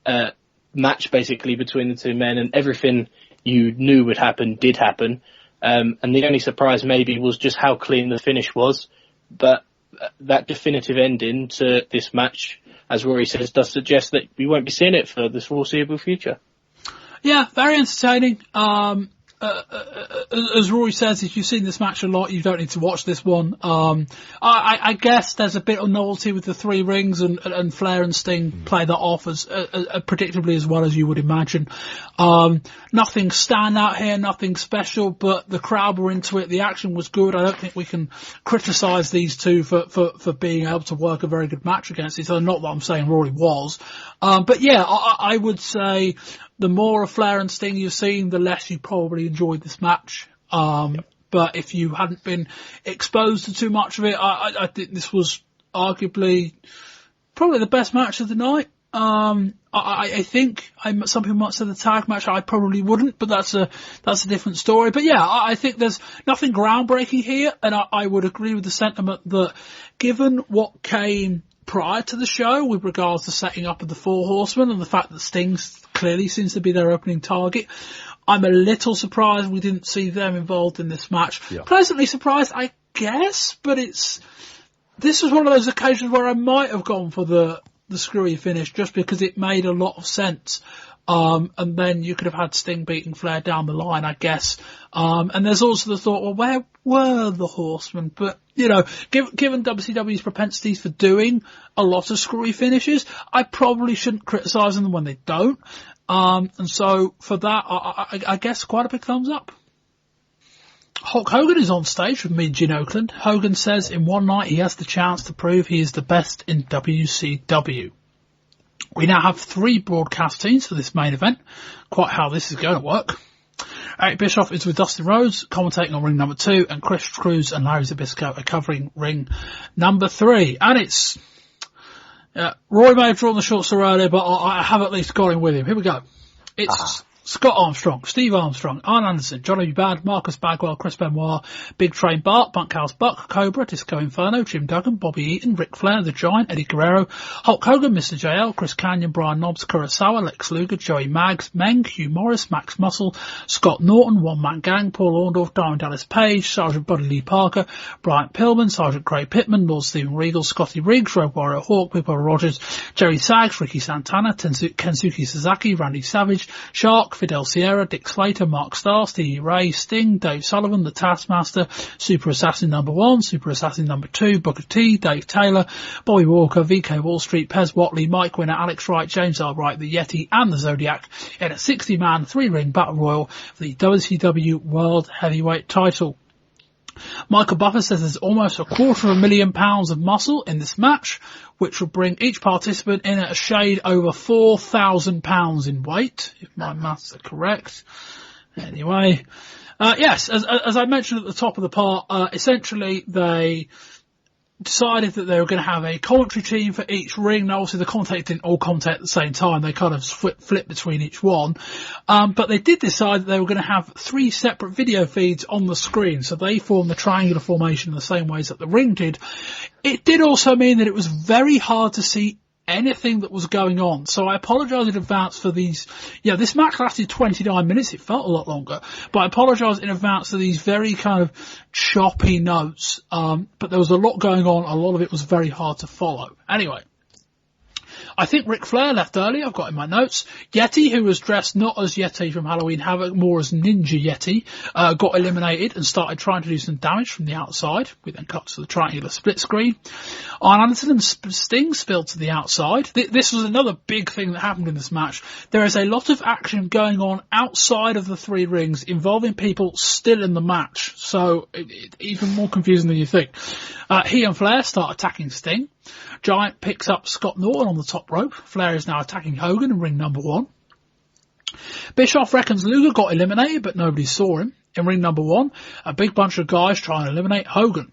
of match, basically, between the two men, and everything you knew would happen did happen. And the only surprise maybe was just how clean the finish was. But that definitive ending to this match, as Rory says, does suggest that we won't be seeing it for the foreseeable future. Yeah, very entertaining. As Rory says, if you've seen this match a lot, you don't need to watch this one. I guess there's a bit of novelty with the 3 rings, and Flair and Sting play that off as predictably as well as you would imagine. Nothing stand out here, nothing special, but the crowd were into it. The action was good. I don't think we can criticise these two for being able to work a very good match against each other. Not that I'm saying Rory was. But yeah, I would say the more of Flair and Sting you've seen, the less you probably enjoyed this match. But if you hadn't been exposed to too much of it, I think this was arguably probably the best match of the night. I think some people might say the tag match. I probably wouldn't, but that's a different story. But yeah, I think there's nothing groundbreaking here, and I would agree with the sentiment that given what came prior to the show with regards to setting up of the 4 Horsemen and the fact that Sting clearly seems to be their opening target, I'm a little surprised we didn't see them involved in this match. Yeah. Pleasantly surprised, I guess, but this was one of those occasions where I might have gone for the screwy finish just because it made a lot of sense. And then you could have had Sting beating Flair down the line, I guess. And there's also the thought, well, where were the Horsemen? But, you know, given WCW's propensities for doing a lot of screwy finishes, I probably shouldn't criticise them when they don't. And so for that, I guess quite a big thumbs up. Hulk Hogan is on stage with Midge in Oakland. Hogan says in one night he has the chance to prove he is the best in WCW. We now have 3 broadcast teams for this main event. Quite how this is going to work. Eric Bischoff is with Dustin Rhodes, commentating on ring number 2, and Chris Cruz and Larry Zbyszko are covering ring number 3. And it's... Roy may have drawn the short story earlier, but I have at least got him with him. Here we go. It's Scott Armstrong, Steve Armstrong, Arn Anderson, Johnny Bad, Marcus Bagwell, Chris Benoit, Big Train Bart, Bunkhouse Buck, Cobra, Disco Inferno, Jim Duggan, Bobby Eaton, Ric Flair, The Giant, Eddie Guerrero, Hulk Hogan, Mr. JL, Chris Canyon, Brian Knobs, Kurosawa, Lex Luger, Joey Maggs, Meng, Hugh Morris, Max Muscle, Scott Norton, One Man Gang, Paul Orndorff, Diamond Dallas Page, Sergeant Buddy Lee Parker, Bryant Pillman, Sergeant Craig Pittman, Lord Stephen Regal, Scotty Riggs, Road Warrior Hawk, Pippo Rogers, Jerry Saggs, Ricky Santana, Kensuke Sasaki, Randy Savage, Shark, Fidel Sierra, Dick Slater, Mark Starr, Stevie Ray, Sting, Dave Sullivan, The Taskmaster, Super Assassin number 1, Super Assassin number 2, Booker T, Dave Taylor, Bobby Walker, VK Wall Street, Pez Watley, Mike Winner, Alex Wright, James R. Wright, The Yeti and The Zodiac in a 60-man 3-ring battle royal for the WCW World Heavyweight title. Michael Buffer says there's almost £250,000 of muscle in this match, which will bring each participant in at a shade over £4,000 in weight, if my maths are correct. Anyway, yes, as I mentioned at the top of the part, essentially they decided that they were going to have a commentary team for each ring. Now, obviously, the commentators didn't all commentate at the same time. They kind of flipped between each one. But they did decide that they were going to have 3 separate video feeds on the screen. So they formed the triangular formation in the same ways that the ring did. It did also mean that it was very hard to see anything that was going on. So I apologise in advance for these. Yeah, this match lasted 29 minutes. It felt a lot longer. But I apologise in advance for these very kind of choppy notes. But there was a lot going on. A lot of it was very hard to follow. Anyway. I think Ric Flair left early, I've got in my notes. Yeti, who was dressed not as Yeti from Halloween Havoc, more as Ninja Yeti, got eliminated and started trying to do some damage from the outside. We then cut to the triangular split screen. Arn Anderson and Sting spilled to the outside. This was another big thing that happened in this match. There is a lot of action going on outside of the 3 rings involving people still in the match. So, even more confusing than you think. He and Flair start attacking Sting. Giant picks up Scott Norton on the top rope. Flair is now attacking Hogan in ring number 1. Bischoff reckons Luger got eliminated, but nobody saw him. In ring number 1, a big bunch of guys try and eliminate Hogan.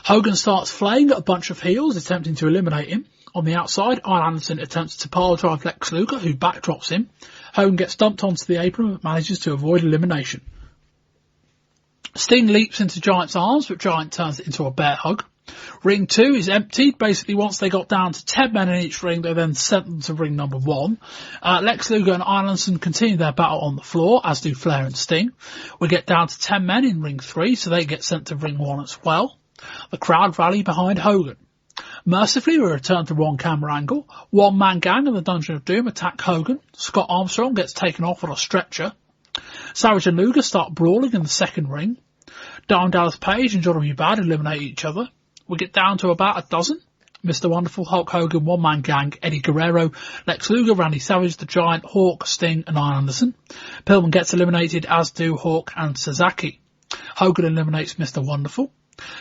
Hogan starts flaying at a bunch of heels, attempting to eliminate him. On the outside, Arn Anderson attempts to pile drive Lex Luger, who backdrops him. Hogan gets dumped onto the apron, but manages to avoid elimination. Sting leaps into Giant's arms, but Giant turns it into a bear hug. Ring 2 is emptied. Basically, once they got down to 10 men in each ring, they then sent them to ring number 1. Lex Luger and Arn Anderson continue their battle on the floor, as do Flair and Sting. We get down to 10 men in ring 3, so they get sent to ring 1 as well. The crowd rally behind Hogan. Mercifully, we return to 1 camera angle. One Man Gang and the Dungeon of Doom attack Hogan. Scott Armstrong gets taken off on a stretcher. Savage and Luger start brawling in the second ring. Diamond Dallas Page and Johnny Bad eliminate each other. We get down to about a dozen. Mr. Wonderful, Hulk Hogan, One Man Gang, Eddie Guerrero, Lex Luger, Randy Savage, The Giant, Hawk, Sting and Arn Anderson. Pillman gets eliminated, as do Hawk and Sasaki. Hogan eliminates Mr. Wonderful.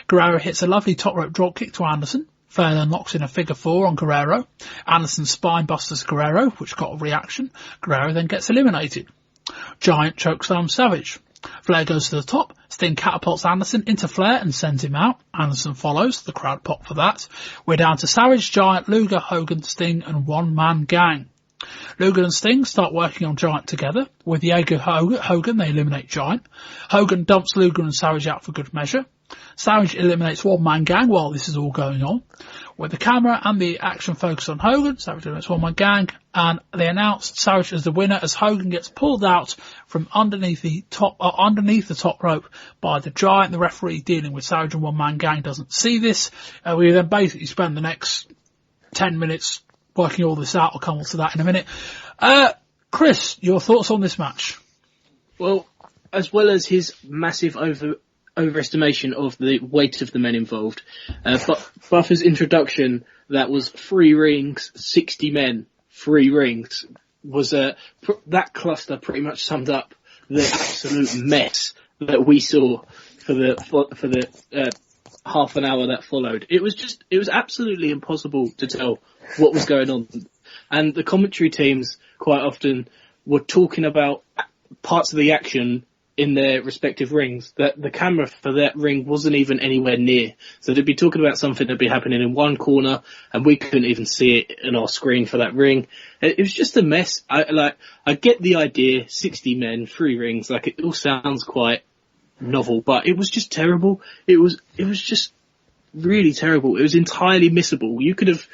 Guerrero hits a lovely top rope dropkick to Anderson. Flair then knocks in a figure 4 on Guerrero. Anderson spine busters Guerrero, which got a reaction. Guerrero then gets eliminated. Giant chokeslam Savage. Flair goes to the top. Sting catapults Anderson into Flair and sends him out. Anderson follows. The crowd pop for that. We're down to Savage, Giant, Luger, Hogan, Sting and One Man Gang. Luger and Sting start working on Giant together. With Jaeger Hogan, they eliminate Giant. Hogan dumps Luger and Savage out for good measure. Savage eliminates One Man Gang while this is all going on. With the camera and the action focus on Hogan, Savage eliminates One Man Gang, and they announce Savage as the winner as Hogan gets pulled out from underneath the top rope by the Giant. The referee dealing with Savage and One Man Gang doesn't see this. We then basically spend the next 10 minutes working all this out. I'll come on to that in a minute. Chris, your thoughts on this match? Well, as well as his massive overestimation of the weight of the men involved, but Buffer's introduction, that was 3 rings, 60 men, 3 rings. was that cluster pretty much summed up the absolute mess that we saw for the half an hour that followed. It was absolutely impossible to tell what was going on, and the commentary teams quite often were talking about parts of the action in their respective rings that the camera for that ring wasn't even anywhere near. So they'd be talking about something that'd be happening in one corner and we couldn't even see it in our screen for that ring. It was just a mess. I get the idea, 60 men, 3 rings, like it all sounds quite novel, but it was just terrible. It was just really terrible. It was entirely missable. You could have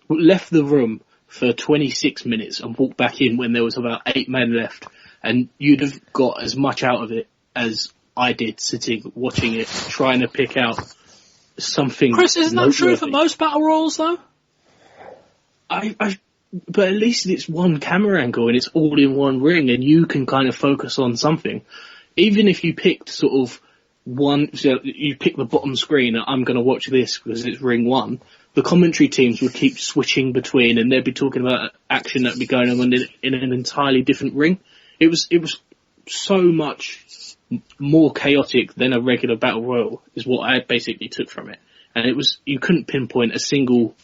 left the room for 26 minutes and walked back in when there was about 8 men left, and you'd have got as much out of it as I did sitting, watching it, trying to pick out something. Chris, isn't that true for most battle royals, though? But at least it's one camera angle and it's all in one ring, and you can kind of focus on something. Even if you picked sort of one, so you pick the bottom screen, I'm going to watch this because it's ring 1, the commentary teams would keep switching between, and they'd be talking about action that would be going on in an entirely different ring. It was so much more chaotic than a regular battle royal, is what I basically took from it. And you couldn't pinpoint a single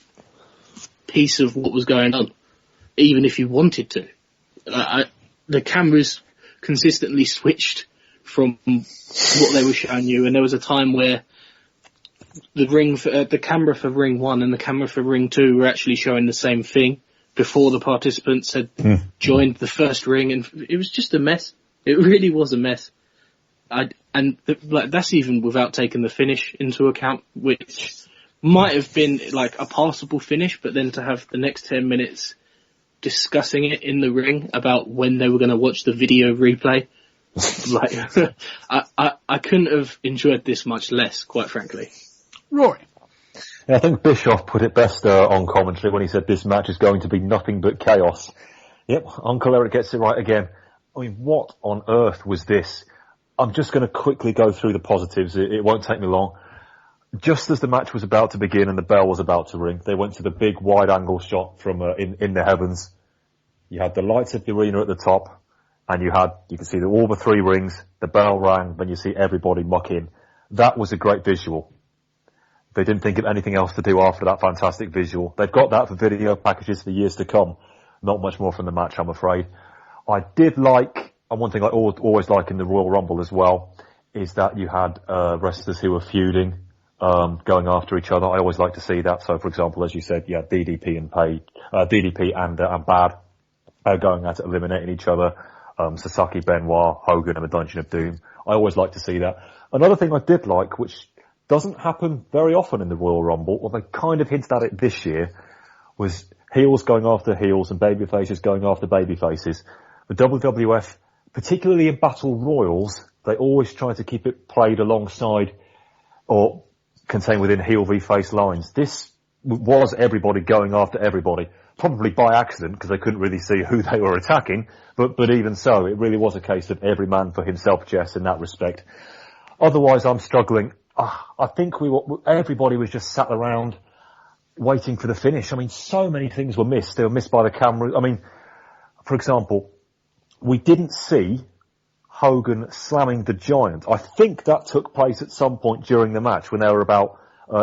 piece of what was going on, even if you wanted to. The cameras consistently switched from what they were showing you, and there was a time where the camera for ring 1 and the camera for ring 2 were actually showing the same thing before the participants had joined the first ring, and it was just a mess. It really was a mess. That's even without taking the finish into account, which might have been like a passable finish, but then to have the next 10 minutes discussing it in the ring about when they were going to watch the video replay, I couldn't have enjoyed this much less, quite frankly. Rory. Yeah, I think Bischoff put it best on commentary when he said this match is going to be nothing but chaos. Yep, Uncle Eric gets it right again. I mean, what on earth was this? I'm just going to quickly go through the positives. It won't take me long. Just as the match was about to begin and the bell was about to ring, they went to the big wide-angle shot from in the heavens. You had the lights of the arena at the top, and you could see all the 3 rings, the bell rang, then you see everybody muck in. That was a great visual. They didn't think of anything else to do after that fantastic visual. They've got that for video packages for years to come. Not much more from the match, I'm afraid. I did like, and one thing I always like in the Royal Rumble as well, is that you had wrestlers who were feuding, going after each other. I always like to see that. So, for example, as you said, you had DDP and Bad going at it, eliminating each other. Sasaki, Benoit, Hogan, and the Dungeon of Doom. I always like to see that. Another thing I did like, which doesn't happen very often in the Royal Rumble, or they kind of hinted at it this year, was heels going after heels and babyfaces going after babyfaces. The WWF, particularly in Battle Royals, they always try to keep it played alongside or contained within heel v face lines. This was everybody going after everybody, probably by accident because they couldn't really see who they were attacking, but even so, it really was a case of every man for himself, Jess, in that respect. Otherwise, I'm struggling. I think everybody was just sat around waiting for the finish. I mean, so many things were missed. They were missed by the camera. I mean, for example, we didn't see Hogan slamming the Giant. I think that took place at some point during the match when they were about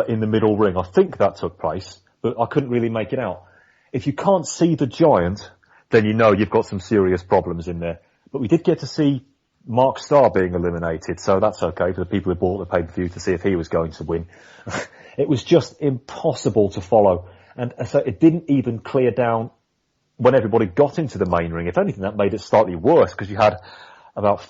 in the middle ring. I think that took place, but I couldn't really make it out. If you can't see the Giant, then you know you've got some serious problems in there. But we did get to see Mark Starr being eliminated, so that's okay for the people who bought the pay-per-view to see if he was going to win. It was just impossible to follow, and so it didn't even clear down when everybody got into the main ring. If anything, that made it slightly worse because you had about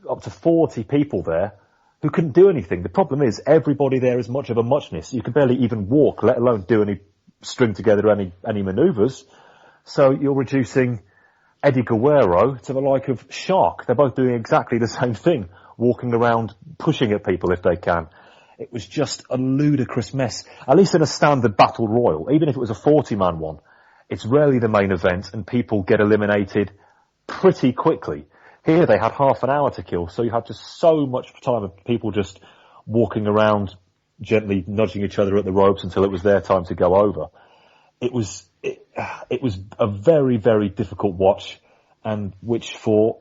up to 40 people there who couldn't do anything. The problem is everybody there is much of a muchness. You can barely even walk, let alone string together any manoeuvres. So you're reducing Eddie Guerrero to the like of Shark. They're both doing exactly the same thing, walking around, pushing at people if they can. It was just a ludicrous mess. At least in a standard battle royal, even if it was a 40-man one, it's rarely the main event and people get eliminated pretty quickly. Here they had half an hour to kill, so you had just so much time of people just walking around, gently nudging each other at the ropes until it was their time to go over. It was it was a very, very difficult watch, and which for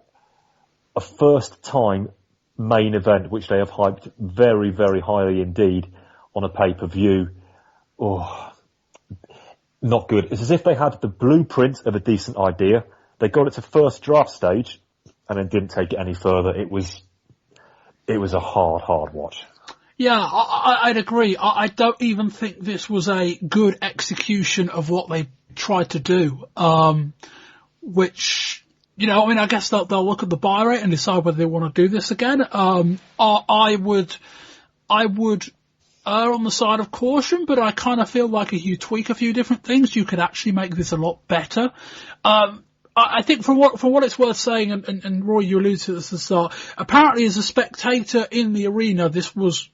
a first time main event, which they have hyped very, very highly indeed on a pay-per-view, not good. It's as if they had the blueprint of a decent idea. They got it to first draft stage and then didn't take it any further. It was a hard watch. Yeah, I'd agree. I don't even think this was a good execution of what they tried to do. Which, I guess they'll look at the buy rate and decide whether they want to do this again. I would err on the side of caution, but I kind of feel like if you tweak a few different things, you could actually make this a lot better. I think for what it's worth saying, and Roy, you alluded to this at the start, apparently as a spectator in the arena, this was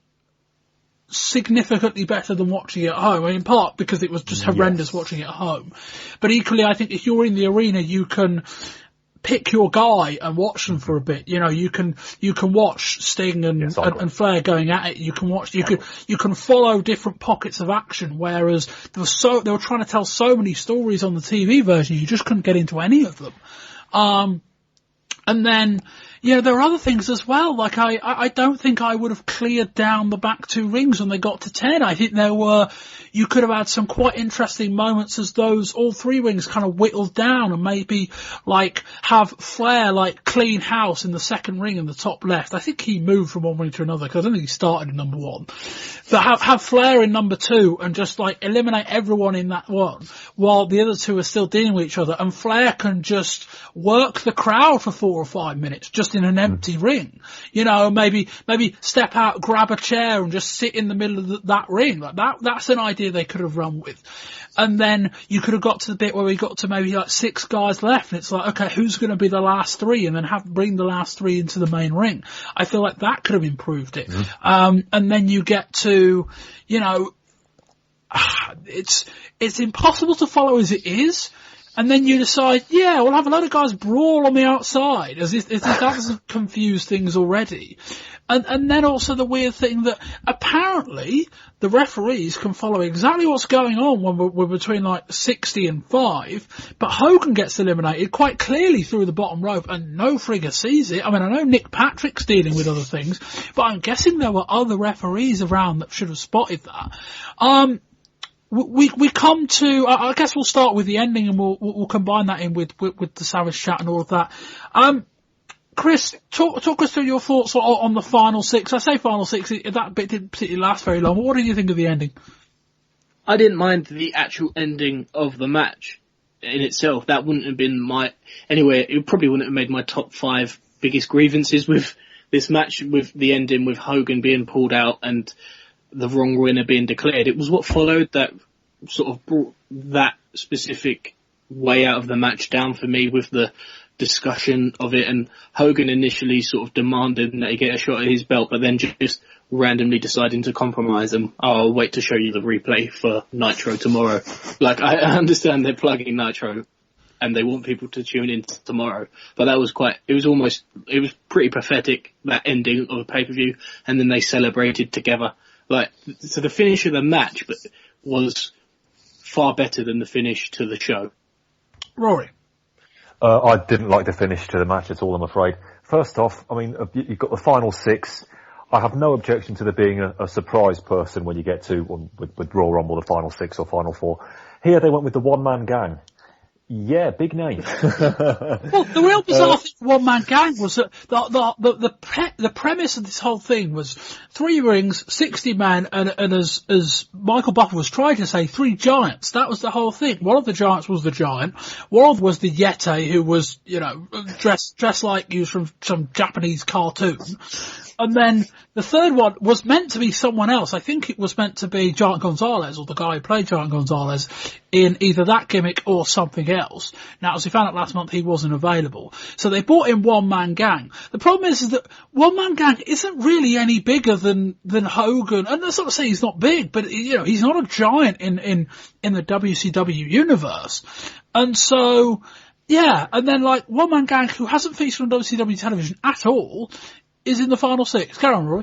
significantly better than watching it at home. In part because it was just horrendous watching it at home. But equally, I think if you're in the arena, you can pick your guy and watch them for a bit. You can watch Sting and Flair going at it. You can follow different pockets of action. Whereas they were trying to tell so many stories on the TV version, you just couldn't get into any of them. And then, there are other things as well. Like I don't think I would have cleared down the back two rings when they got to 10. I think you could have had some quite interesting moments as those all three rings kind of whittled down, and maybe have Flair clean house in the second ring in the top left. I think he moved from one ring to another because I don't think he started in number one. But have Flair in number two and just eliminate everyone in that one while the other two are still dealing with each other, and Flair can just work the crowd for 4 or 5 minutes just in an empty ring. Maybe step out, grab a chair and just sit in the middle of that ring. That's an idea they could have run with. And then you could have got to the bit where we got to maybe 6 guys left, and it's okay, who's going to be the last 3, and then bring the last 3 into the main ring. I feel like that could have improved it. And then you get to, it's impossible to follow as it is. And then you decide, we'll have a lot of guys brawl on the outside, as if that doesn't confuse things already. And then also the weird thing that apparently the referees can follow exactly what's going on when we're between 60 and 5, but Hogan gets eliminated quite clearly through the bottom rope and no frigger sees it. I mean, I know Nick Patrick's dealing with other things, but I'm guessing there were other referees around that should have spotted that. We come to, I guess we'll start with the ending and we'll combine that in with the Savage chat and all of that. Chris, talk us through your thoughts on the final 6. I say final 6, that bit didn't particularly last very long. What did you think of the ending? I didn't mind the actual ending of the match in itself. That wouldn't have been it probably wouldn't have made my top 5 biggest grievances with this match, with the ending, with Hogan being pulled out and the wrong winner being declared. It was what followed that sort of brought that specific way out of the match down for me, with the discussion of it, and Hogan initially sort of demanding that he get a shot at his belt, but then just randomly deciding to compromise and I'll wait to show you the replay for Nitro tomorrow. I understand they're plugging Nitro and they want people to tune in tomorrow, but that was it was pretty pathetic, that ending of a pay-per-view, and then they celebrated together. So the finish of the match was far better than the finish to the show. Rory? I didn't like the finish to the match at all, I'm afraid. First off, I mean, you've got the final 6. I have no objection to there being a surprise person when you get to, with Royal Rumble, the final 6 or final 4. Here they went with the one-man gang. Yeah, big name. Well, the real bizarre thing with One Man Gang was that the premise of this whole thing was 3 rings, 60 men, and as Michael Buffer was trying to say, 3 giants. That was the whole thing. One of the giants was the giant. One of them was the Yeti, who was, dressed like he was from some Japanese cartoon. And then the third one was meant to be someone else. I think it was meant to be Giant Gonzalez, or the guy who played Giant Gonzalez, in either that gimmick or something else. Now, as we found out last month, he wasn't available. So they brought in One Man Gang. The problem is that One Man Gang isn't really any bigger than Hogan. And that's not to say he's not big, but, he's not a giant in the WCW universe. And so, and then One Man Gang, who hasn't featured on WCW television at all, is in the final 6. Carry on, Roy.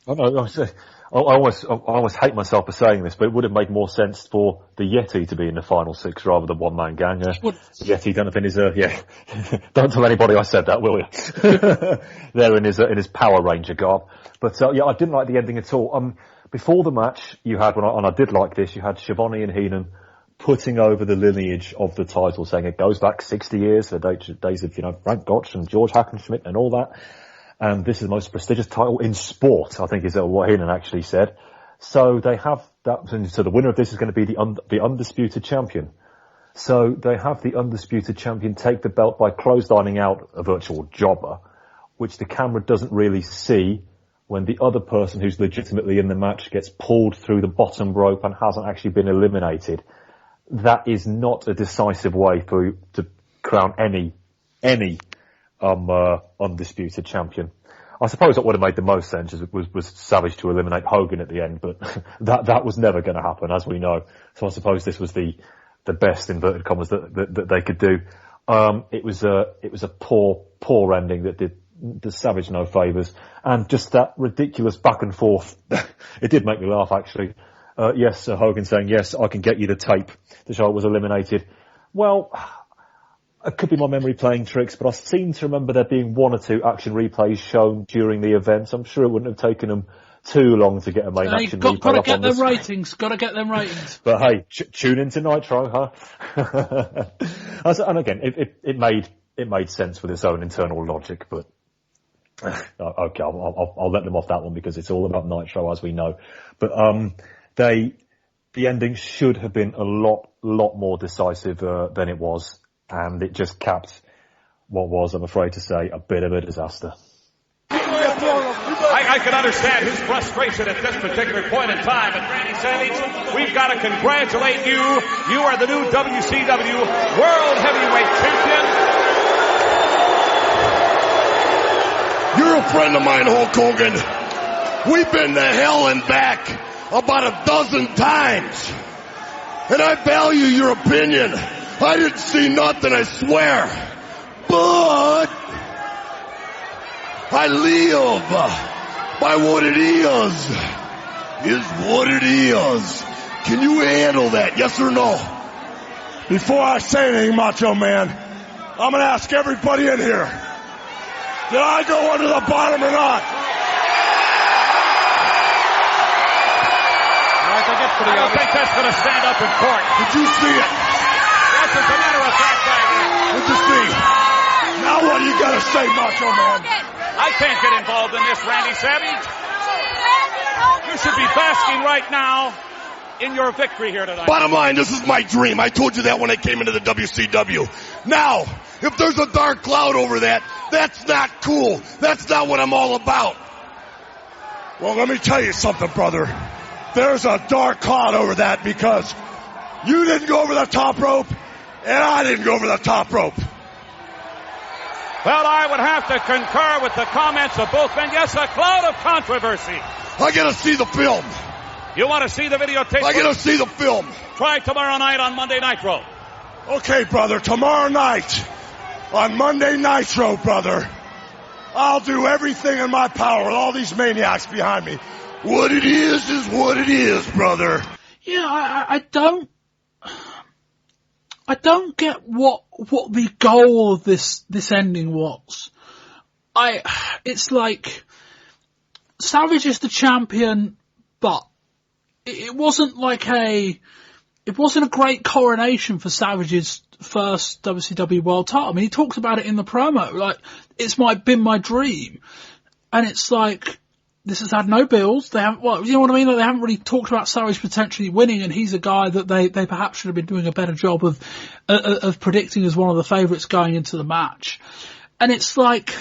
Oh, no, I almost hate myself for saying this, but it would have made more sense for the Yeti to be in the final 6 rather than one man gang. Yeti done up in his don't tell anybody I said that, will you? There in his Power Ranger garb. But I didn't like the ending at all. Before the match, you had, and I did like this, you had Schiavone and Heenan putting over the lineage of the title, saying it goes back 60 years, the days of, Frank Gotch and George Hackenschmidt and all that. And this is the most prestigious title in sport, I think is what Heenan actually said. So they have that, so the winner of this is going to be the undisputed champion. So they have the undisputed champion take the belt by clotheslining out a virtual jobber, which the camera doesn't really see when the other person who's legitimately in the match gets pulled through the bottom rope and hasn't actually been eliminated. That is not a decisive way to crown any undisputed champion. I suppose that would have made the most sense was Savage to eliminate Hogan at the end, but that was never going to happen, as we know. So I suppose this was the best inverted commas that they could do. It was a poor ending that did the Savage no favours, and just that ridiculous back and forth. It did make me laugh, actually. Yes, Hogan saying, yes, I can get you the tape to show it was eliminated. Well, it could be my memory playing tricks, but I seem to remember there being 1 or 2 action replays shown during the event. I'm sure it wouldn't have taken them too long to get a main action replay. Got to get them ratings. Got to get them ratings. But hey, tune into Nitro, huh? And again, it made sense with its own internal logic, but okay, I'll let them off that one because it's all about Nitro, as we know. But the ending should have been a lot more decisive than it was, and it just capped what was, I'm afraid to say, a bit of a disaster. I can understand his frustration at this particular point in time, but Randy Savage, we've got to congratulate you. You are the new WCW World Heavyweight Champion. You're a friend of mine, Hulk Hogan. We've been to hell and back about 12 times. And I value your opinion. I didn't see nothing, I swear. But I live by what it is what it is. Can you handle that, yes or no? Before I say anything, Macho Man, I'm going to ask everybody in here, did I go under the bottom or not? I don't think that's going to stand up in court. Did you see it? Yes, as a matter of fact, I did. Did you see? Now what do you got to say, Macho Man? I can't get involved in this, Randy Savage. You should be basking right now in your victory here tonight. Bottom line, this is my dream. I told you that when I came into the WCW. Now, if there's a dark cloud over that, that's not cool. That's not what I'm all about. Well, let me tell you something, brother. There's a dark cloud over that because you didn't go over the top rope and I didn't go over the top rope. Well, I would have to concur with the comments of both men. Yes, a cloud of controversy. I gotta see the film. You want to see the videotape? I gotta see the film. Try tomorrow night on Monday Nitro. Okay, brother, tomorrow night on Monday Nitro, brother, I'll do everything in my power with all these maniacs behind me. What it is what it is, brother. Yeah, I don't get what the goal of this ending was. It's like Savage is the champion, but it wasn't a great coronation for Savage's first WCW World title. I mean, he talks about it in the promo, like, it's been my dream. And it's like, this has had no bills. They haven't, you know what I mean? Like, they haven't really talked about Savage potentially winning, and he's a guy that they perhaps should have been doing a better job of predicting as one of the favourites going into the match. And it's like,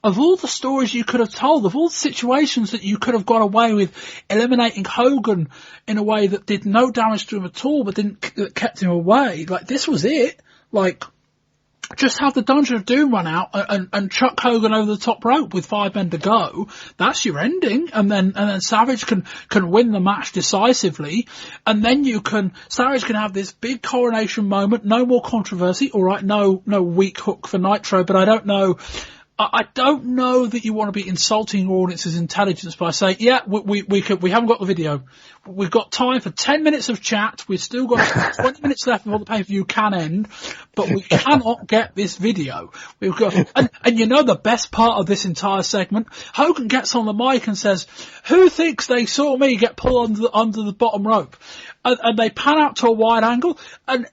of all the stories you could have told, of all the situations that you could have got away with eliminating Hogan in a way that did no damage to him at all, but that kept him away, like, this was it. Like, just have the Dungeon of Doom run out and chuck Hogan over the top rope with 5 men to go. That's your ending. And then Savage can win the match decisively. And then Savage can have this big coronation moment. No more controversy. All right. No weak hook for Nitro, but I don't know I don't know that you want to be insulting your audience's intelligence by saying, yeah, we haven't got the video. We've got time for 10 minutes of chat. We've still got 20 minutes left before the pay-per-view can end, but we cannot get this video. We've got, and you know the best part of this entire segment? Hogan gets on the mic and says, who thinks they saw me get pulled under the bottom rope? And they pan out to a wide angle, and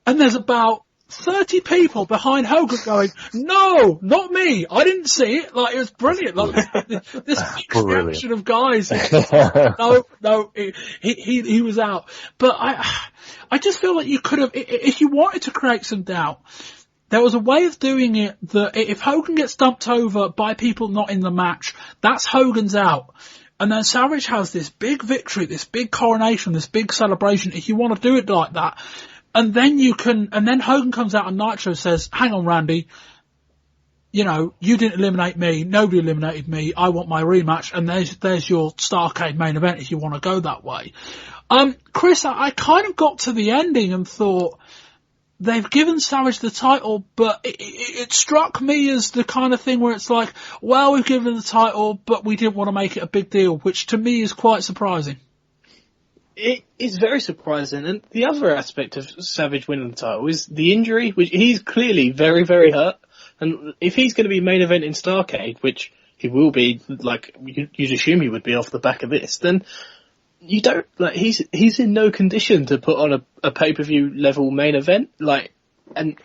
there's about 30 people behind Hogan going, no, not me. I didn't see it. Like, it was brilliant. Like, this mixed reaction of guys. No, he was out. But I just feel like you could have, if you wanted to create some doubt, there was a way of doing it that if Hogan gets dumped over by people not in the match, that's Hogan's out. And then Savage has this big victory, this big coronation, this big celebration. If you want to do it like that, and then then Hogan comes out on Nitro and says, hang on, Randy, you know, you didn't eliminate me, nobody eliminated me, I want my rematch, and there's your Starrcade main event if you want to go that way. Chris, I kind of got to the ending and thought, they've given Savage the title, but it struck me as the kind of thing where it's like, well, we've given the title, but we didn't want to make it a big deal, which to me is quite surprising. It is very surprising, and the other aspect of Savage winning the title is the injury, which he's clearly very, very hurt, and if he's going to be main event in Starrcade, which he will be, like, you'd assume he would be off the back of this, then you don't, like, he's in no condition to put on a pay-per-view level main event, like, and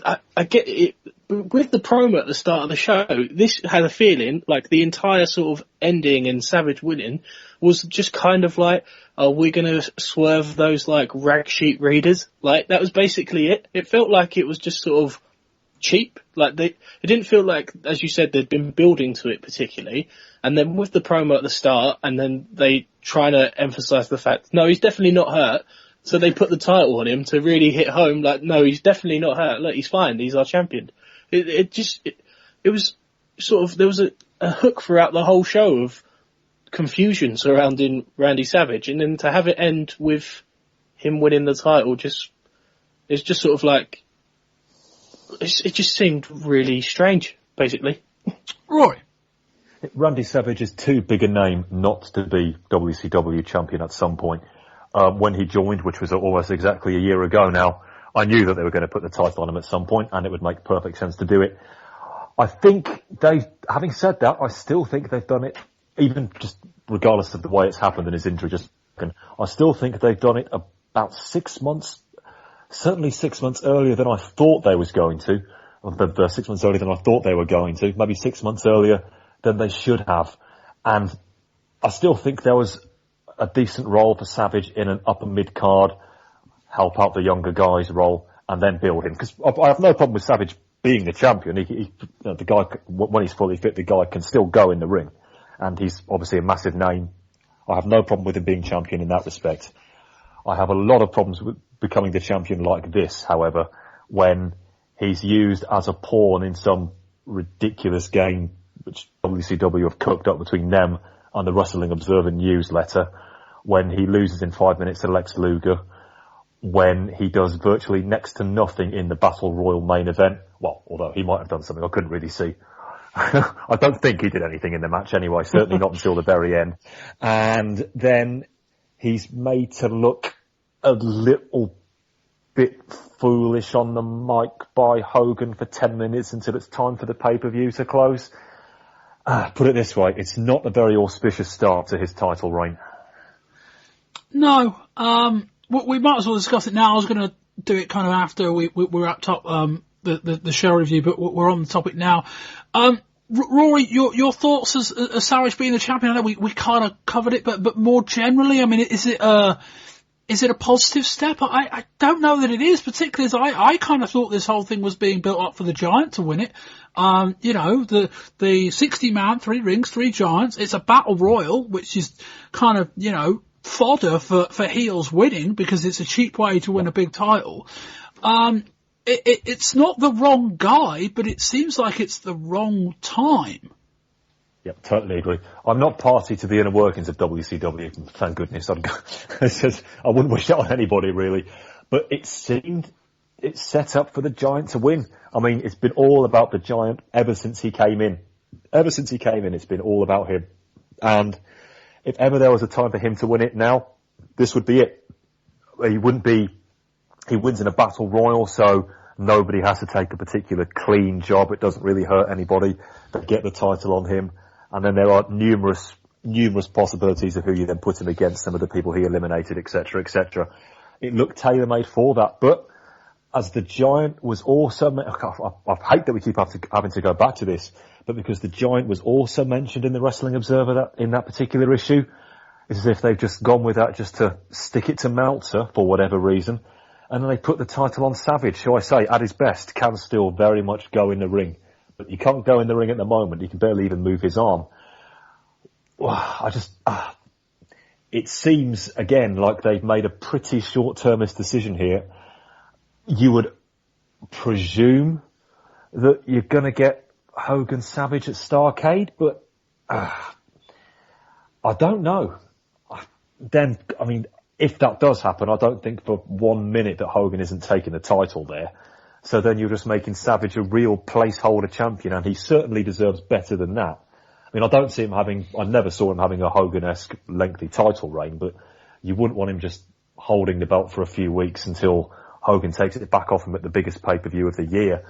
I get it. With the promo at the start of the show, this had a feeling like the entire sort of ending and Savage winning was just kind of like, are we going to swerve those like rag sheet readers? Like, that was basically it. It felt like it was just sort of cheap. Like, it didn't feel like, as you said, they'd been building to it particularly. And then with the promo at the start, and then they trying to emphasize the fact, no, he's definitely not hurt. So they put the title on him to really hit home, like, no, he's definitely not hurt. Look, he's fine. He's our champion. It was sort of, there was a hook throughout the whole show of confusion surrounding Randy Savage, and then to have it end with him winning the title it's just sort of like, it just seemed really strange, basically. Rory. Randy Savage is too big a name not to be WCW champion at some point. When he joined, which was almost exactly a year ago now, I knew that they were going to put the title on him at some point, and it would make perfect sense to do it. I think having said that, I still think they've done it, even just regardless of the way it's happened and his injury I still think they've done it about 6 months, certainly 6 months earlier than I thought they was going to, or 6 months earlier than I thought they were going to, maybe 6 months earlier than they should have. And I still think there was a decent role for Savage in an upper mid card, help out the younger guys role, and then build him. Because I have no problem with Savage being the champion. The guy, when he's fully fit, the guy can still go in the ring, and he's obviously a massive name. I have no problem with him being champion in that respect. I have a lot of problems with becoming the champion like this, however, when he's used as a pawn in some ridiculous game which WCW have cooked up between them and the Wrestling Observer newsletter, when he loses in 5 minutes to Lex Luger, when he does virtually next to nothing in the Battle Royal main event. Well, although he might have done something, I couldn't really see. I don't think he did anything in the match anyway, certainly not until the very end. And then he's made to look a little bit foolish on the mic by Hogan for 10 minutes until it's time for the pay-per-view to close. Put it this way, it's not a very auspicious start to his title reign. No, we might as well discuss it now. I was going to do it kind of after we wrapped up the show review, but we're on the topic now. Rory, your thoughts as Savage being the champion? I know we kind of covered it, but more generally, I mean, is it a positive step? I don't know that it is, particularly as I kind of thought this whole thing was being built up for the Giant to win it. You know, the 60-man, 3 rings, 3 Giants. It's a battle royal, which is kind of, you know, fodder for heels winning because it's a cheap way to win a big title. It's not the wrong guy, but it seems like it's the wrong time. Yep, totally agree. I'm not party to the inner workings of WCW, thank goodness. I wouldn't wish that on anybody, really. But it seemed it's set up for the Giant to win. I mean, it's been all about the Giant ever since he came in. Ever since he came in, it's been all about him. And if ever there was a time for him to win it now, this would be it. He wins in a battle royal, so nobody has to take a particular clean job. It doesn't really hurt anybody. They get the title on him. And then there are numerous possibilities of who you then put him against, some of the people he eliminated, etc., etc. It looked tailor-made for that. But as the Giant was also, I hate that we keep having to go back to this, but because the Giant was also mentioned in the Wrestling Observer in that particular issue, it's as if they've just gone with that just to stick it to Meltzer for whatever reason. And then they put the title on Savage, who I say, at his best, can still very much go in the ring. But he can't go in the ring at the moment. He can barely even move his arm. It seems, again, like they've made a pretty short-termist decision here. You would presume that you're going to get Hogan Savage at Starrcade, but I don't know. Then, I mean, if that does happen, I don't think for 1 minute that Hogan isn't taking the title there. So then you're just making Savage a real placeholder champion, and he certainly deserves better than that. I mean, I never saw him having a Hogan-esque lengthy title reign, but you wouldn't want him just holding the belt for a few weeks until Hogan takes it back off him at the biggest pay-per-view of the year.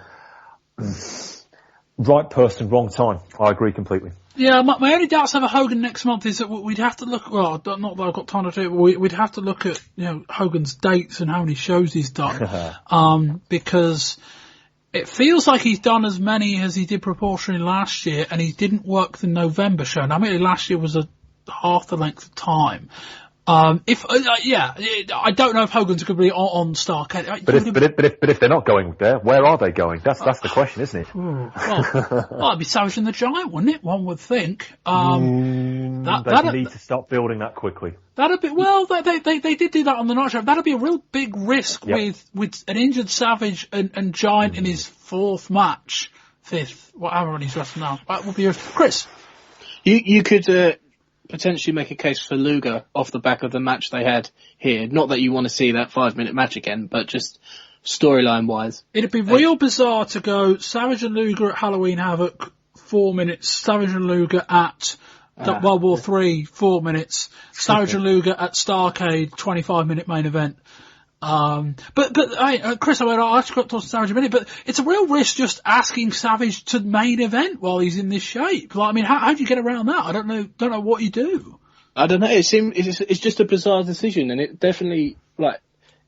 Right person, wrong time. I agree completely. Yeah, my only doubts over Hogan next month is that we'd have to look, well, not that I've got time to do it, but we'd have to look at, Hogan's dates and how many shows he's done. Because it feels like he's done as many as he did proportionally last year, and he didn't work the November show. Now, maybe last year was half the length of time. I don't know if Hogan's going to be on Starrcade. But if they're not going there, where are they going? That's the question, isn't it? Well, it'd be Savage and the Giant, wouldn't it? One would think. They need to start building that quickly. That'd be, well, they did do that on the Nitro. That'd be a real big risk with an injured Savage and Giant in his fifth match, whatever he's wrestling now. That would be Chris. You could potentially make a case for Luger off the back of the match they had here. Not that you want to see that 5-minute match again, but just storyline wise. It'd be real bizarre to go Savage and Luger at Halloween Havoc, 4 minutes, Savage and Luger at World War 3, 4 minutes, Savage and Luger at Starrcade, 25-minute main event. Chris, I'll ask you to talk to Savage in a minute, but it's a real risk just asking Savage to main event while he's in this shape. Like, I mean, how do you get around that? I don't know what you do. I don't know. It's just a bizarre decision, and it definitely,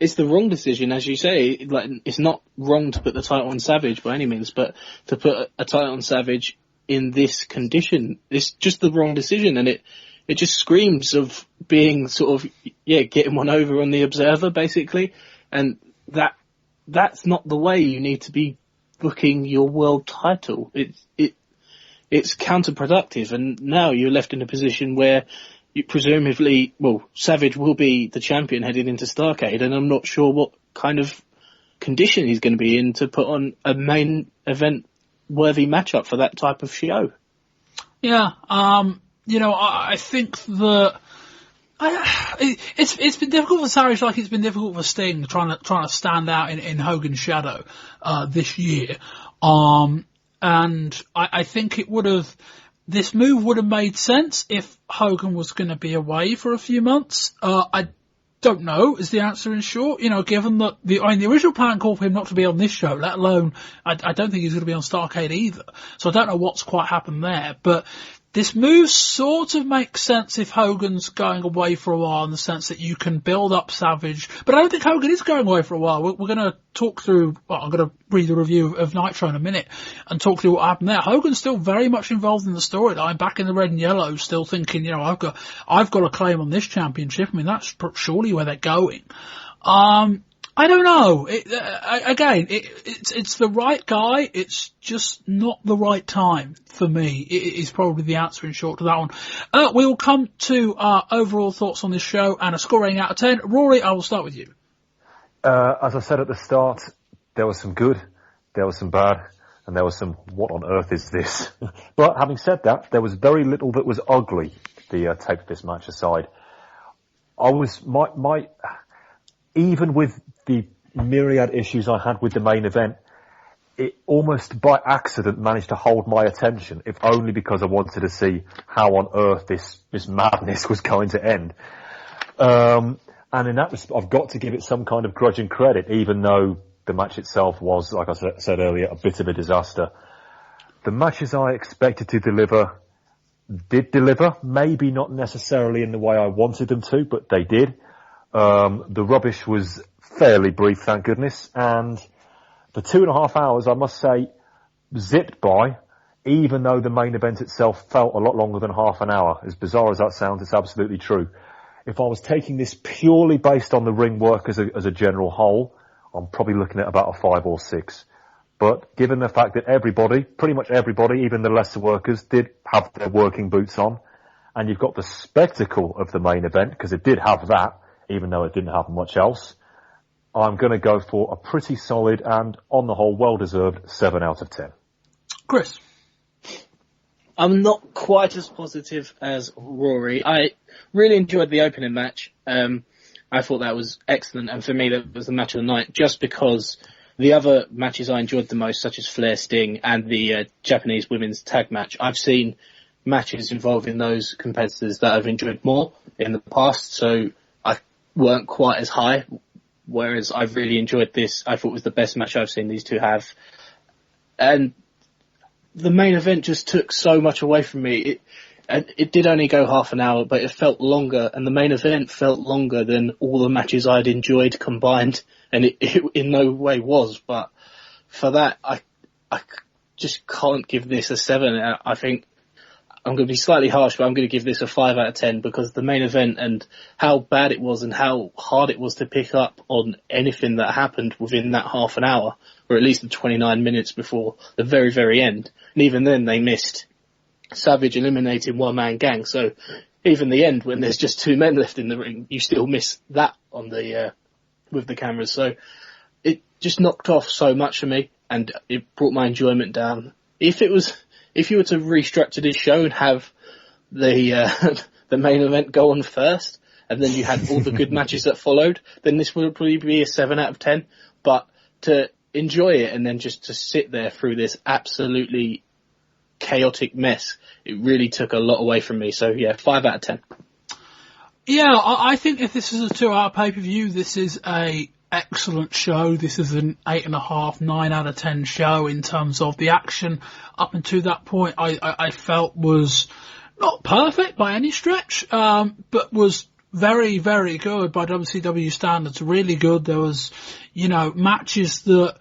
it's the wrong decision, as you say. It's not wrong to put the title on Savage by any means, but to put a title on Savage in this condition, it's just the wrong decision, and it just screams of being sort of, getting one over on the Observer, basically. And that's not the way you need to be booking your world title. It's counterproductive, and now you're left in a position where you presumably, Savage will be the champion heading into Starrcade, and I'm not sure what kind of condition he's going to be in to put on a main event worthy matchup for that type of show. Yeah, I think that it's been difficult for Savage, like it's been difficult for Sting trying to stand out in Hogan's shadow this year. And I think this move would have made sense if Hogan was going to be away for a few months. I don't know is the answer in short. Given that the original plan called for him not to be on this show, let alone I don't think he's going to be on Starrcade either. So I don't know what's quite happened there, but this move sort of makes sense if Hogan's going away for a while, in the sense that you can build up Savage. But I don't think Hogan is going away for a while. We're going to talk through, I'm going to read the review of Nitro in a minute and talk through what happened there. Hogan's still very much involved in the storyline, back in the red and yellow, still thinking, I've got a claim on this championship. I mean, that's surely where they're going. I don't know. It's the right guy. It's just not the right time for me. It is probably the answer in short to that one. We'll come to our overall thoughts on this show and a score rating out of 10. Rory, I will start with you. As I said at the start, there was some good, there was some bad, and there was some, what on earth is this? But having said that, there was very little that was ugly, the tape of this match aside. Even with the myriad issues I had with the main event, it almost by accident managed to hold my attention, if only because I wanted to see how on earth this madness was going to end. And in that respect, I've got to give it some kind of grudging credit, even though the match itself was, like I said earlier, a bit of a disaster. The matches I expected to deliver did deliver, maybe not necessarily in the way I wanted them to, but they did. The rubbish was fairly brief, thank goodness, and the 2.5 hours, I must say, zipped by, even though the main event itself felt a lot longer than half an hour. As bizarre as that sounds, it's absolutely true. If I was taking this purely based on the ring work as a general whole, I'm probably looking at about a 5 or 6. But given the fact that pretty much everybody, even the lesser workers, did have their working boots on, and you've got the spectacle of the main event, because it did have that, even though it didn't have much else, I'm going to go for a pretty solid and, on the whole, well-deserved 7 out of 10. Chris? I'm not quite as positive as Rory. I really enjoyed the opening match. I thought that was excellent, and for me that was the match of the night, just because the other matches I enjoyed the most, such as Flair Sting and the Japanese women's tag match, I've seen matches involving those competitors that I've enjoyed more in the past, so I weren't quite as high, whereas I've really enjoyed this. I thought it was the best match I've seen these two have. And the main event just took so much away from me. It did only go half an hour, but it felt longer, and the main event felt longer than all the matches I'd enjoyed combined, and it in no way was. But for that, I just can't give this a 7. I think I'm going to be slightly harsh, but I'm going to give this a 5 out of 10, because the main event and how bad it was and how hard it was to pick up on anything that happened within that half an hour, or at least the 29 minutes before the very, very end. And even then they missed Savage eliminating one-man gang, so even the end, when there's just 2 men left in the ring, you still miss that on the with the cameras. So it just knocked off so much for me, and it brought my enjoyment down. If you were to restructure this show and have the main event go on first, and then you had all the good matches that followed, then this would probably be a 7 out of 10. But to enjoy it and then just to sit there through this absolutely chaotic mess, it really took a lot away from me. So yeah, 5 out of 10. Yeah, I think if this is a 2-hour pay-per-view, this is a excellent show. This is an 8.5, 9 out of 10 show in terms of the action. Up until that point, I felt was not perfect by any stretch, but was very, very good by WCW standards. Really good. There was, matches that,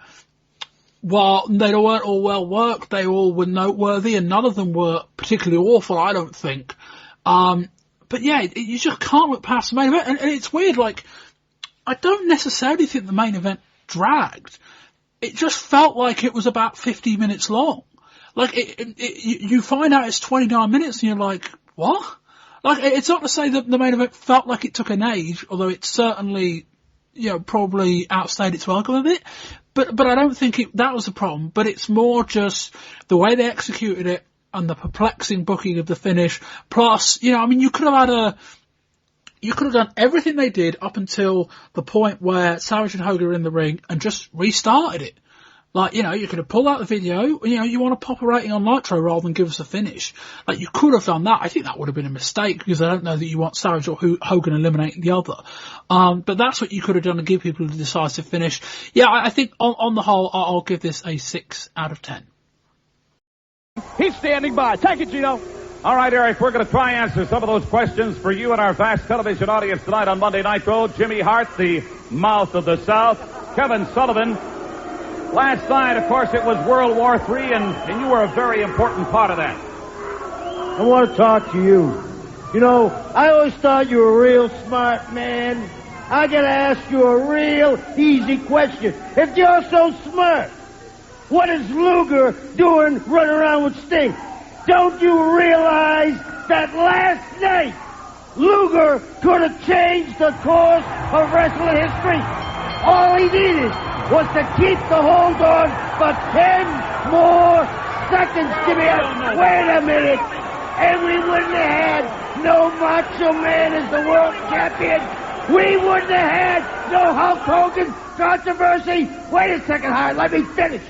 while they weren't all well worked, they all were noteworthy, and none of them were particularly awful, I don't think. But yeah, you just can't look past the main event, and it's weird, I don't necessarily think the main event dragged. It just felt like it was about 50 minutes long. You find out it's 29 minutes and you're like, what? It's not to say that the main event felt like it took an age, although it certainly, probably outstayed its welcome a bit. But I don't think that was the problem. But it's more just the way they executed it and the perplexing booking of the finish. Plus, you could have done everything they did up until the point where Savage and Hogan were in the ring and just restarted it. You could have pulled out the video, you want to pop a rating on Nitro rather than give us a finish. You could have done that. I think that would have been a mistake, because I don't know that you want Savage or Hogan eliminating the other. But that's what you could have done to give people the decisive finish. Yeah, I think on the whole, I'll give this a 6 out of 10. He's standing by. Take it, Gino. All right, Eric, we're going to try and answer some of those questions for you and our vast television audience tonight on Monday Nitro. Jimmy Hart, the mouth of the South. Kevin Sullivan. Last night, of course, it was World War III, and you were a very important part of that. I want to talk to you. I always thought you were a real smart man. I got to ask you a real easy question. If you're so smart, what is Luger doing running around with Sting? Don't you realize that last night Luger could have changed the course of wrestling history? All he needed was to keep the hold on for 10 more seconds, Jimmy. Wait a minute. And we wouldn't have had no Macho Man as the world champion. we wouldn't have had no Hulk Hogan controversy. Wait a second, Howard, let me finish.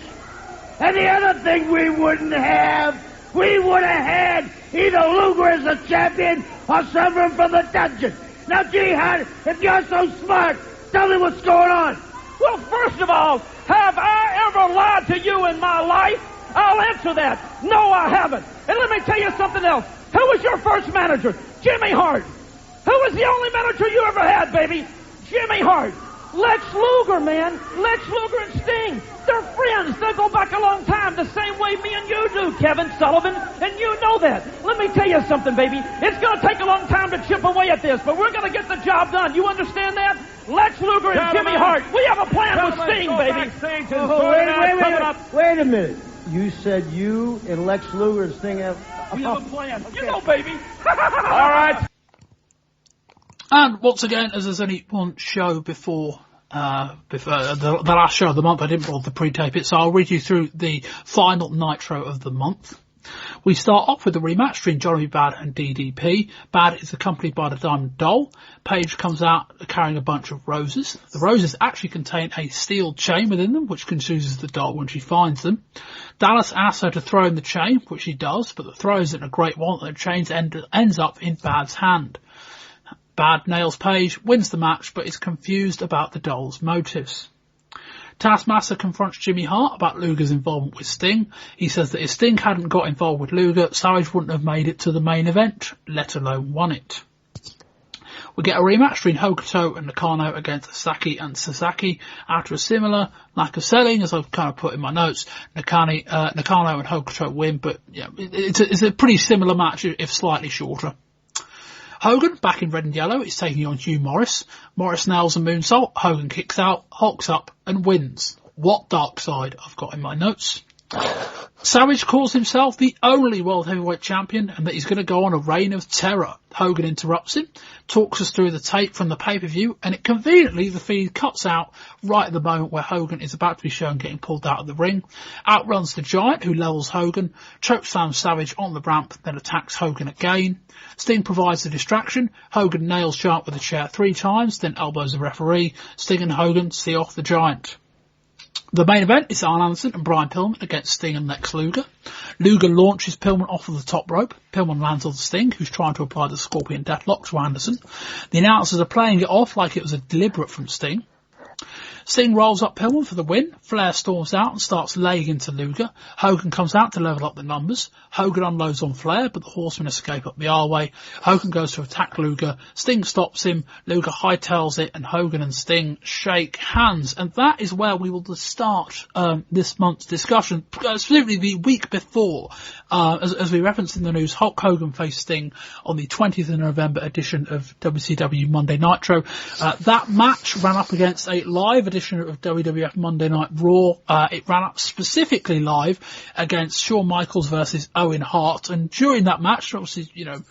And the other thing we would have had either Luger as a champion or someone from the dungeon. Now, Jimmy Hart, if you're so smart, tell me what's going on. Well, first of all, have I ever lied to you in my life? I'll answer that. No, I haven't. And let me tell you something else. Who was your first manager? Jimmy Hart. Who was the only manager you ever had, baby? Jimmy Hart. Lex Luger, man. Lex Luger and Sting. They're friends. They go back a long time, the same way me and you do, Kevin Sullivan. And you know that. Let me tell you something, baby. It's going to take a long time to chip away at this, but we're going to get the job done. You understand that? Lex Luger and Jimmy Hart. We have a plan with Sting, baby. Wait a minute. You said you and Lex Luger and Sting have... We have a plan. Okay. You know, baby. All right. And once again, as there's only one show before the last show of the month, I didn't bother to pre-tape it, so I'll read you through the final Nitro of the month. We start off with the rematch between Johnny Bad and DDP. Bad is accompanied by the Diamond Doll. Paige comes out carrying a bunch of roses. The roses actually contain a steel chain within them, which confuses the doll when she finds them. Dallas asks her to throw in the chain, which she does, but the throw isn't a great one, and the chain ends up in Bad's hand. Bad nails Paige, wins the match, but is confused about the doll's motives. Taskmaster confronts Jimmy Hart about Luger's involvement with Sting. He says that if Sting hadn't got involved with Luger, Savage wouldn't have made it to the main event, let alone won it. We get a rematch between Hokuto and Nakano against Sasaki and Sasaki. After a similar lack of selling, as I've kind of put in my notes, Nakano and Hokuto win, but yeah, it's a pretty similar match, if slightly shorter. Hogan, back in red and yellow, is taking on Hugh Morris. Morris nails a moonsault, Hogan kicks out, hulks up, and wins. What dark side I've got in my notes. Savage calls himself the only World Heavyweight Champion and that he's going to go on a reign of terror. Hogan interrupts him, talks us through the tape from the pay-per-view, and it conveniently, the feed cuts out right at the moment where Hogan is about to be shown getting pulled out of the ring. Outruns the Giant, who levels Hogan, chokeslams Savage on the ramp, then attacks Hogan again. Sting provides the distraction. Hogan nails Giant with a chair 3 times, then elbows the referee. Sting and Hogan see off the Giant. The main event is Arn Anderson and Brian Pillman against Sting and Lex Luger. Luger launches Pillman off of the top rope. Pillman lands on Sting, who's trying to apply the Scorpion Deathlock to Anderson. The announcers are playing it off like it was a deliberate from Sting. Sting rolls up Pillman for the win. Flair storms out and starts laying into Luger. Hogan comes out to level up the numbers. Hogan unloads on Flair, but the Horsemen escape up the R-way. Hogan goes to attack Luger. Sting stops him. Luger hightails it, and Hogan and Sting shake hands. And that is where we will start this month's discussion. Specifically the week before, as we referenced in the news, Hulk Hogan faced Sting on the 20th of November edition of WCW Monday Nitro. That match ran up against a live edition of WWF Monday Night Raw. It ran up specifically live against Shawn Michaels versus Owen Hart, and during that match, obviously, you know,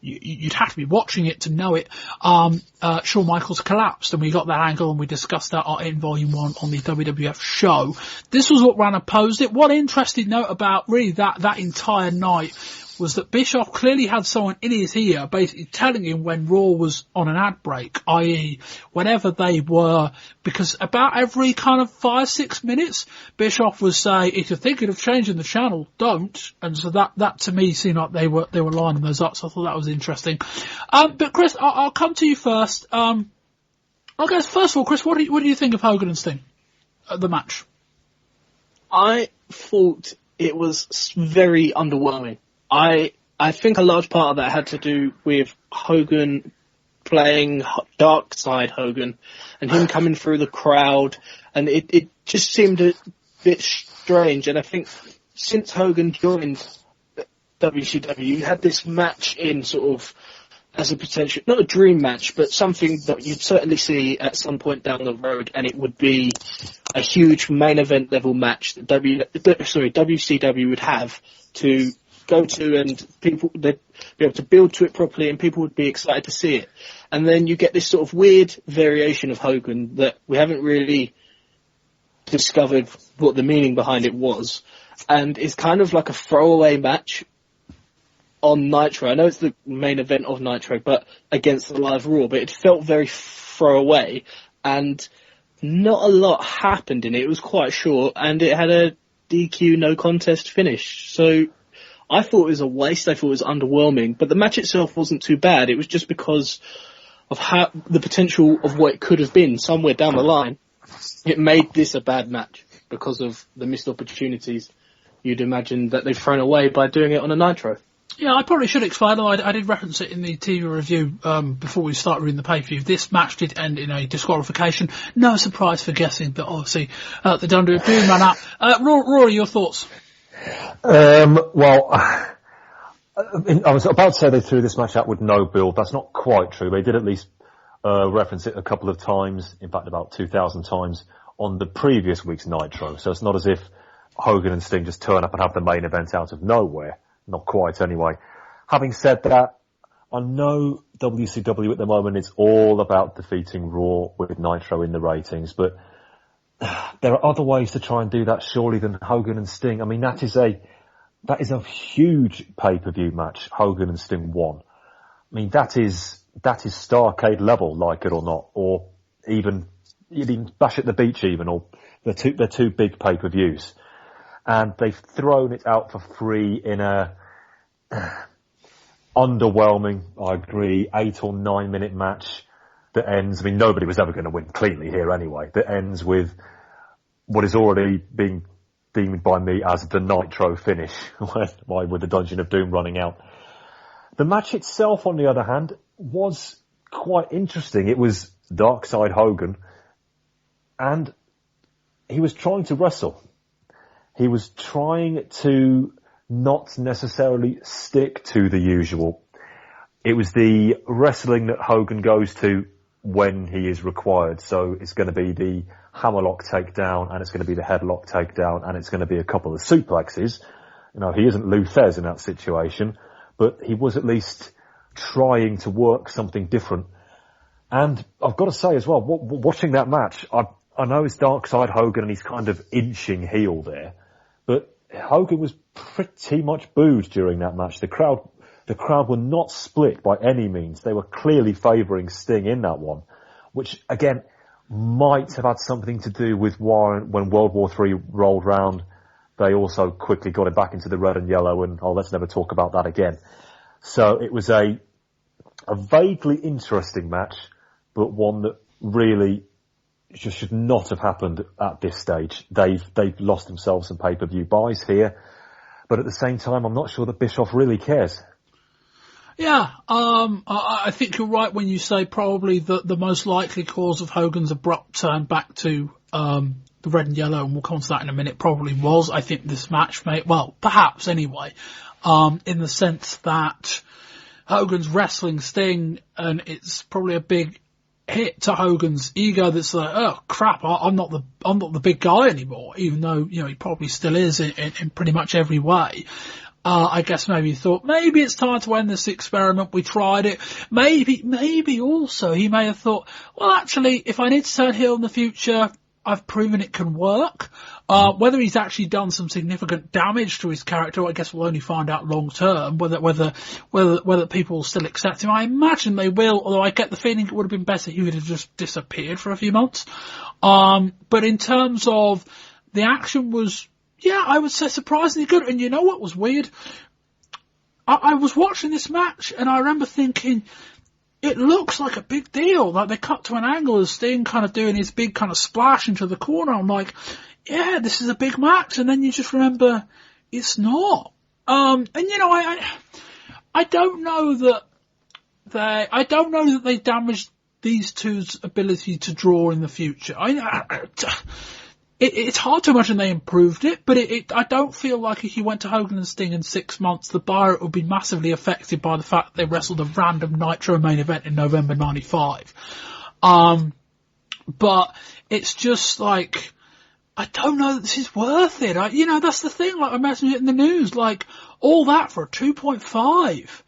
you'd have to be watching it to know it, Shawn Michaels collapsed, and we got that angle and we discussed that in Volume 1 on the WWF show. This was what ran opposed it. One interesting note about really that entire night was that Bischoff clearly had someone in his ear basically telling him when Raw was on an ad break, i.e. whenever they were, because about every kind of 5-6 minutes, Bischoff would say, if you're thinking of changing the channel, don't. And so that to me seemed like they were lining those up, so I thought that was interesting. But Chris, I'll come to you first. I guess first of all, Chris, what do you think of Hogan and Sting at the match? I thought it was very underwhelming. I think a large part of that had to do with Hogan playing Dark Side Hogan and him coming through the crowd, and it just seemed a bit strange. And I think since Hogan joined WCW, you had this match in sort of as a potential, not a dream match, but something that you'd certainly see at some point down the road, and it would be a huge main event level match that WCW would have to go to, and people, they'd be able to build to it properly and people would be excited to see it. And then you get this sort of weird variation of Hogan that we haven't really discovered what the meaning behind it was, and it's kind of like a throwaway match. on Nitro. I know it's the main event of Nitro, but against the live Raw, but it felt very throwaway, and not a lot happened in it. It was quite short, and it had a DQ no contest finish. So I thought it was a waste. I thought it was underwhelming, but the match itself wasn't too bad. It was just because of how the potential of what it could have been somewhere down the line. It made this a bad match because of the missed opportunities you'd imagine that they've thrown away by doing it on a Nitro. Yeah, I probably should explain. I did reference it in the TV review before we started reading the pay-per-view. This match did end in a disqualification. No surprise for guessing, but obviously the WWE ran out. Rory, your thoughts? Well, I was about to say they threw this match out with no build. That's not quite true. They did at least reference it a couple of times, in fact about 2,000 times, on the previous week's Nitro. So it's not as if Hogan and Sting just turn up and have the main event out of nowhere. Not quite, anyway. Having said that, I know WCW at the moment is all about defeating Raw with Nitro in the ratings, but there are other ways to try and do that, surely, than Hogan and Sting. I mean, that is a huge pay-per-view match, Hogan and Sting won. I mean, that is Starrcade level, like it or not, or even Bash at the Beach even, or they're two big pay-per-views. And they've thrown it out for free in a underwhelming, I agree, 8 or 9 minute match that ends, I mean, nobody was ever going to win cleanly here anyway, that ends with what is already being deemed by me as the Nitro finish, with the Dungeon of Doom running out. The match itself, on the other hand, was quite interesting. It was Dark Side Hogan, and he was trying to wrestle. He was trying to not necessarily stick to the usual. It was the wrestling that Hogan goes to when he is required. So it's going to be the hammerlock takedown, and it's going to be the headlock takedown, and it's going to be a couple of suplexes. You know, he isn't Lou Thez in that situation, but he was at least trying to work something different. And I've got to say as well, watching that match, I know it's Dark Side Hogan and he's kind of inching heel there, but Hogan was pretty much booed during that match. The crowd were not split by any means. They were clearly favouring Sting in that one, which again might have had something to do with when World War III rolled round. They also quickly got it back into the red and yellow, and let's never talk about that again. So it was a vaguely interesting match, but one that really just should not have happened at this stage. They've lost themselves some pay-per-view buys here, but at the same time, I'm not sure that Bischoff really cares. Yeah, I think you're right when you say probably the most likely cause of Hogan's abrupt turn back to the red and yellow, and we'll come to that in a minute, probably was, I think, this match, perhaps anyway, in the sense that Hogan's wrestling Sting, and it's probably a big hit to Hogan's ego that's like, oh crap, I'm not the big guy anymore, even though, he probably still is in pretty much every way. I guess maybe he thought, maybe it's time to end this experiment. We tried it. Maybe also he may have thought, well, actually, if I need to turn heel in the future, I've proven it can work. Whether he's actually done some significant damage to his character, I guess we'll only find out long term. Whether people will still accept him, I imagine they will. Although I get the feeling it would have been better he would have just disappeared for a few months. But in terms of the action was, yeah, I would say surprisingly good. And you know what was weird? I was watching this match and I remember thinking, it looks like a big deal. Like they cut to an angle of Sting kind of doing his big kind of splash into the corner. I'm like, yeah, this is a big match. And then you just remember it's not. And I don't know that they damaged these two's ability to draw in the future. It's hard to imagine they improved it, but I don't feel like if you went to Hogan and Sting in 6 months, the buyer would be massively affected by the fact that they wrestled a random Nitro main event in November 95. But it's just like, I don't know that this is worth it. That's the thing, like I mentioned it in the news, like all that for a 2.5.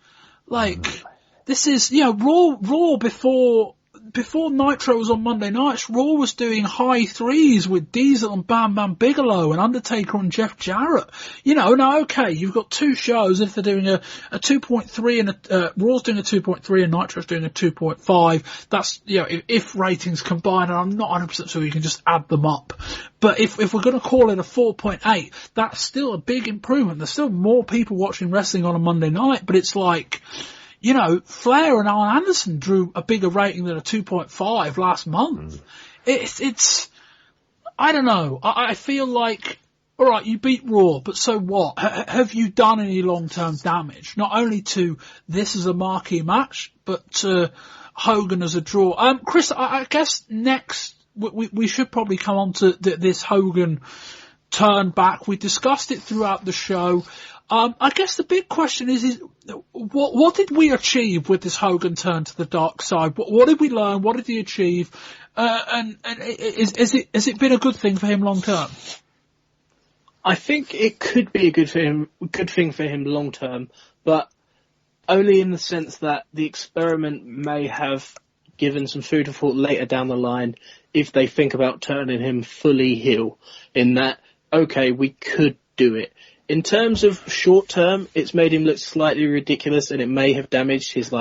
Like, this is, Raw before before Nitro was on Monday nights, Raw was doing high threes with Diesel and Bam Bam Bigelow and Undertaker and Jeff Jarrett. You know, now okay, you've got two shows. If they're doing a 2.3 and Raw's doing a 2.3 and Nitro's doing a 2.5, that's, you know, if ratings combine, and I'm not 100% sure you can just add them up. But if we're going to call it a 4.8, that's still a big improvement. There's still more people watching wrestling on a Monday night, but it's like, you know, Flair and Arn Anderson drew a bigger rating than a 2.5 last month. It's, I don't know. I feel like, all right, you beat Raw, but so what? Have you done any long-term damage? Not only to this as a marquee match, but to Hogan as a draw. Chris, I guess next we should probably come on to this Hogan turn back. We discussed it throughout the show. I guess the big question is what did we achieve with this Hogan turn to the dark side? What did we learn? What did he achieve? And has it been a good thing for him long term? I think it could be a good thing for him long term, but only in the sense that the experiment may have given some food for thought later down the line if they think about turning him fully heel, in that, okay, we could do it. In terms of short term, it's made him look slightly ridiculous, and it may have damaged his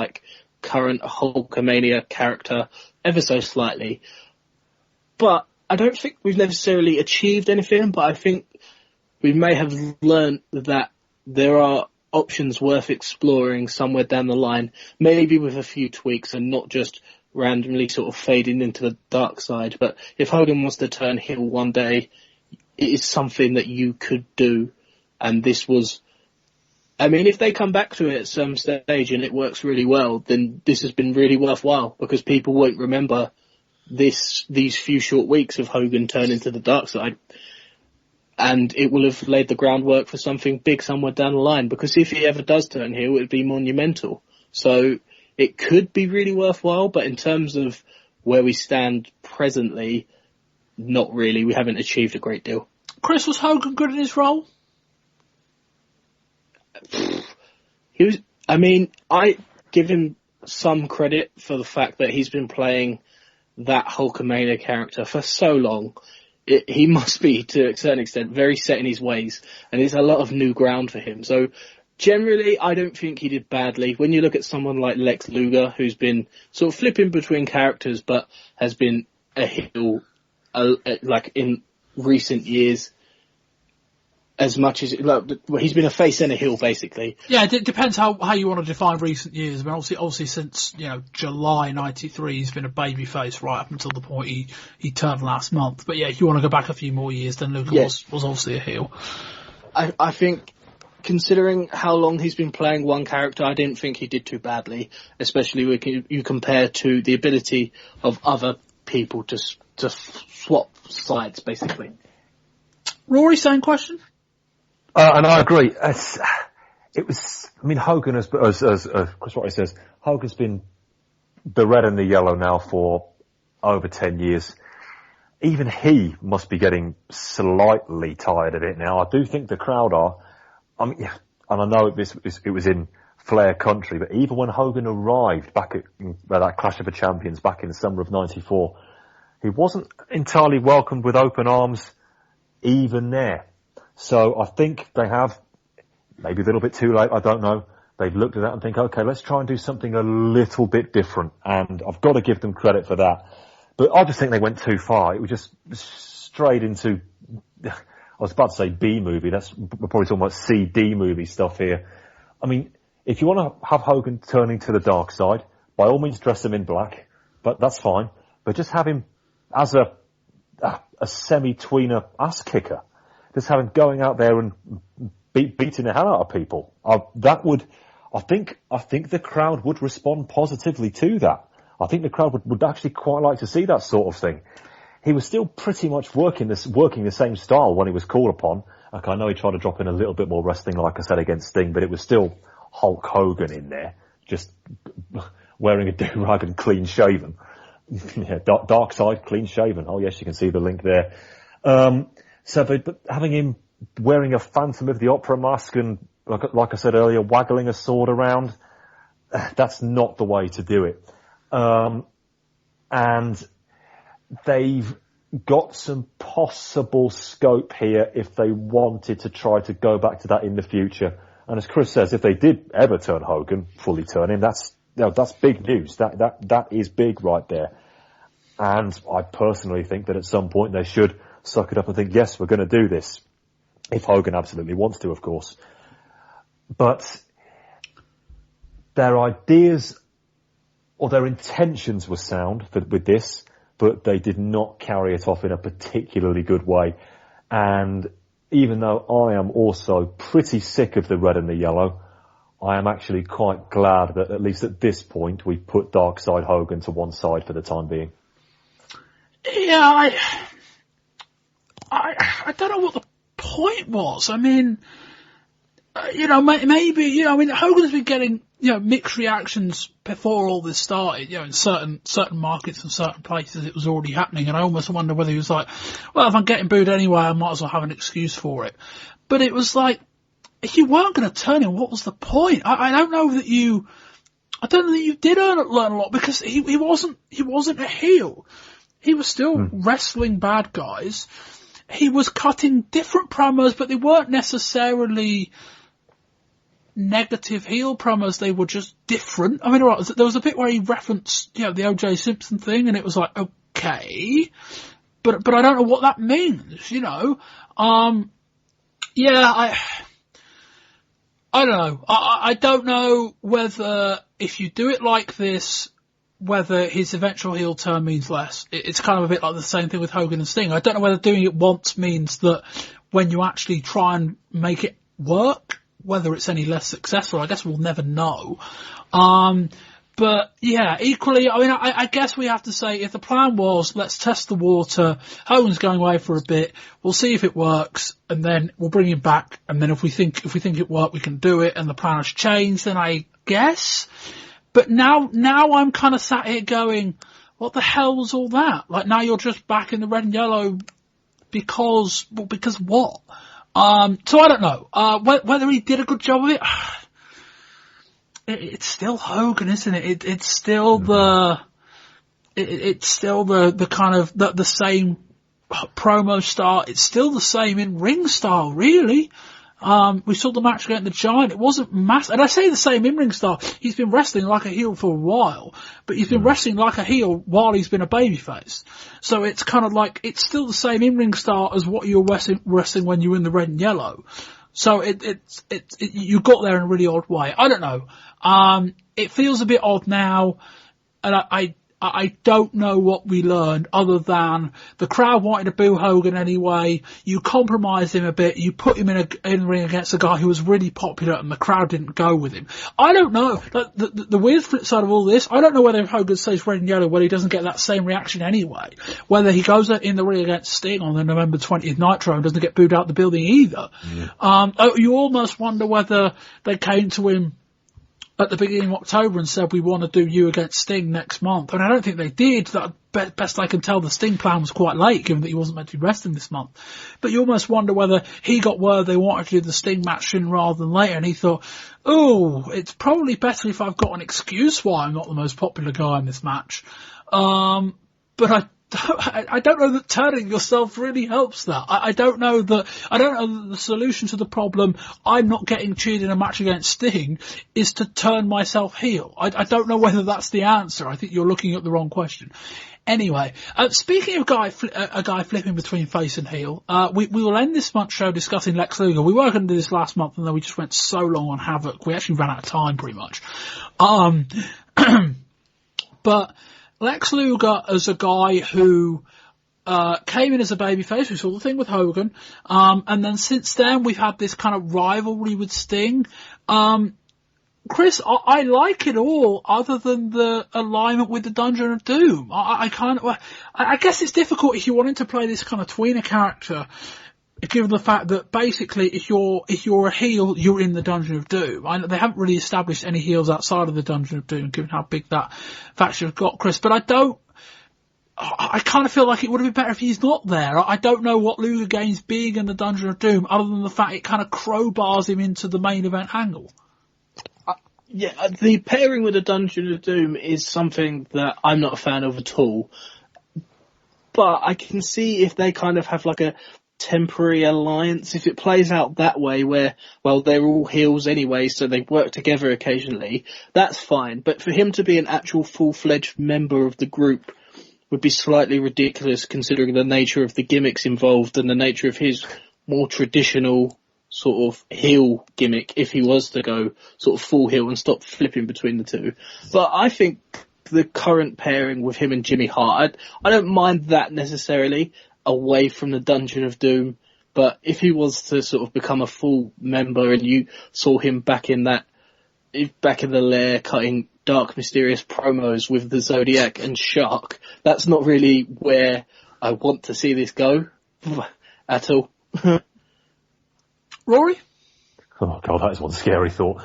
current Hulkamania character ever so slightly. But I don't think we've necessarily achieved anything, but I think we may have learned that there are options worth exploring somewhere down the line, maybe with a few tweaks and not just randomly sort of fading into the dark side. But if Hogan wants to turn heel one day, it is something that you could do. And this was, I mean, if they come back to it at some stage and it works really well, then this has been really worthwhile, because people won't remember these few short weeks of Hogan turning to the dark side. And it will have laid the groundwork for something big somewhere down the line, because if he ever does turn heel, it would be monumental. So it could be really worthwhile, but in terms of where we stand presently, not really. We haven't achieved a great deal. Chris, was Hogan good in his role? He was. I mean, I give him some credit for the fact that he's been playing that Hulkamania character for so long. He must be, to a certain extent, very set in his ways, and it's a lot of new ground for him. So generally, I don't think he did badly. When you look at someone like Lex Luger, who's been sort of flipping between characters, but has been a heel, in recent years, as much as he's been a face and a heel, basically. Yeah, it depends how you want to define recent years. I mean, obviously since July '93, he's been a baby face right up until the point he turned last month. But yeah, if you want to go back a few more years, then Luger was obviously a heel. I think, considering how long he's been playing one character, I didn't think he did too badly, especially when you compare to the ability of other people to swap sides, basically. Rory, same question? And I agree. Hogan, as Chris Rory says, Hogan's been the red and the yellow now for over 10 years. Even he must be getting slightly tired of it now. I do think the crowd are. And I know it was in Flair country, but even when Hogan arrived back at that Clash of the Champions back in the summer of '94, he wasn't entirely welcomed with open arms even there. So I think they have, maybe a little bit too late, I don't know. They've looked at that and think, okay, let's try and do something a little bit different. And I've got to give them credit for that. But I just think they went too far. It was just straight into, I was about to say B movie. We're probably talking about CD movie stuff here. I mean, if you want to have Hogan turning to the dark side, by all means dress him in black, but that's fine. But just have him as a semi-tweener ass kicker. Just have him going out there and beating the hell out of people. I think the crowd would respond positively to that. I think the crowd would actually quite like to see that sort of thing. He was still pretty much working the same style when he was called upon. Like, I know he tried to drop in a little bit more wrestling, like I said, against Sting, but it was still Hulk Hogan in there, just wearing a do-rag and clean shaven. Yeah, dark side, clean shaven. Oh yes, you can see the link there. But having him wearing a Phantom of the Opera mask and, like I said earlier, waggling a sword around, that's not the way to do it. And they've got some possible scope here if they wanted to try to go back to that in the future. And as Chris says, if they did ever turn Hogan, fully turn him, that's big news. That is big right there. And I personally think that at some point they should suck it up and think, yes, we're going to do this. If Hogan absolutely wants to, of course. But their ideas or their intentions were sound with this, but they did not carry it off in a particularly good way. And even though I am also pretty sick of the red and the yellow, I am actually quite glad that at least at this point we've put Dark Side Hogan to one side for the time being. Yeah, I don't know what the point was. I mean, maybe, Hogan's been getting, mixed reactions before all this started, in certain markets and certain places it was already happening, and I almost wonder whether he was like, well, if I'm getting booed anyway, I might as well have an excuse for it. But it was like, if you weren't going to turn him, what was the point? I don't know that you did learn a lot, because he wasn't a heel. He was still wrestling bad guys. He was cutting different promos, but they weren't necessarily negative heel promos. They were just different. I mean, all right, there was a bit where he referenced, the O.J. Simpson thing, and it was like, okay, but I don't know what that means, I don't know. I don't know whether if you do it like this, whether his eventual heel turn means less. It's kind of a bit like the same thing with Hogan and Sting. I don't know whether doing it once means that when you actually try and make it work, whether it's any less successful. I guess we'll never know. But yeah, equally, I mean, I guess we have to say if the plan was, let's test the water, Hogan's going away for a bit, we'll see if it works, and then we'll bring him back, and then if we think it worked, we can do it, and the plan has changed, then I guess. But now I'm kind of sat here going, what the hell was all that? Like, now you're just back in the red and yellow because what? So I don't know. Whether he did a good job of it, it's still Hogan, isn't it? It's still the kind of the same promo style. It's still the same in-ring style, really. We saw the match against the Giant. It wasn't massive. And I say the same in-ring style. He's been wrestling like a heel for a while, but he's been wrestling like a heel while he's been a babyface. So it's kind of like, it's still the same in-ring style as what you were wrestling when you were in the red and yellow. So you got there in a really odd way. I don't know. It feels a bit odd now, and I don't know what we learned other than the crowd wanted to boo Hogan anyway. You compromised him a bit. You put him in a ring against a guy who was really popular and the crowd didn't go with him. I don't know. The weird flip side of all this, I don't know whether if Hogan stays red and yellow, whether he doesn't get that same reaction anyway. Whether he goes in the ring against Sting on the November 20th Nitro and doesn't get booed out the building either. Yeah. You almost wonder whether they came to him at the beginning of October and said, we want to do you against Sting next month. And I don't think they did. Best I can tell, the Sting plan was quite late, given that he wasn't meant to be wrestling this month. But you almost wonder whether he got word they wanted to do the Sting match sooner rather than later, and he thought, oh, it's probably better if I've got an excuse why I'm not the most popular guy in this match. But I don't know that turning yourself really helps that. I don't know that the solution to the problem, I'm not getting cheered in a match against Sting, is to turn myself heel. I don't know whether that's the answer. I think you're looking at the wrong question. Anyway, speaking of a guy flipping between face and heel, we will end this month's show discussing Lex Luger. We were going to do this last month, and then we just went so long on Havoc, we actually ran out of time pretty much. But Lex Luger as a guy who came in as a babyface. We saw the thing with Hogan. And then since then, we've had this kind of rivalry with Sting. Chris, I like it all other than the alignment with the Dungeon of Doom. I guess it's difficult if you wanted to play this kind of tweener character, given the fact that basically if you're a heel, you're in the Dungeon of Doom. They haven't really established any heels outside of the Dungeon of Doom, given how big that faction has got, Chris. But I kind of feel like it would have been better if he's not there. I don't know what Luger gains being in the Dungeon of Doom, other than the fact it kind of crowbars him into the main event angle. Yeah, the pairing with the Dungeon of Doom is something that I'm not a fan of at all. But I can see if they kind of have like a temporary alliance, if it plays out that way where, well, they're all heels anyway, so they work together occasionally, that's fine. But for him to be an actual full-fledged member of the group would be slightly ridiculous considering the nature of the gimmicks involved and the nature of his more traditional sort of heel gimmick if he was to go sort of full heel and stop flipping between the two. But I think the current pairing with him and Jimmy Hart, I don't mind that necessarily away from the Dungeon of Doom, but if he was to sort of become a full member and you saw him back in the lair cutting dark, mysterious promos with the Zodiac and Shark, that's not really where I want to see this go at all. Rory? Oh God, that is one scary thought.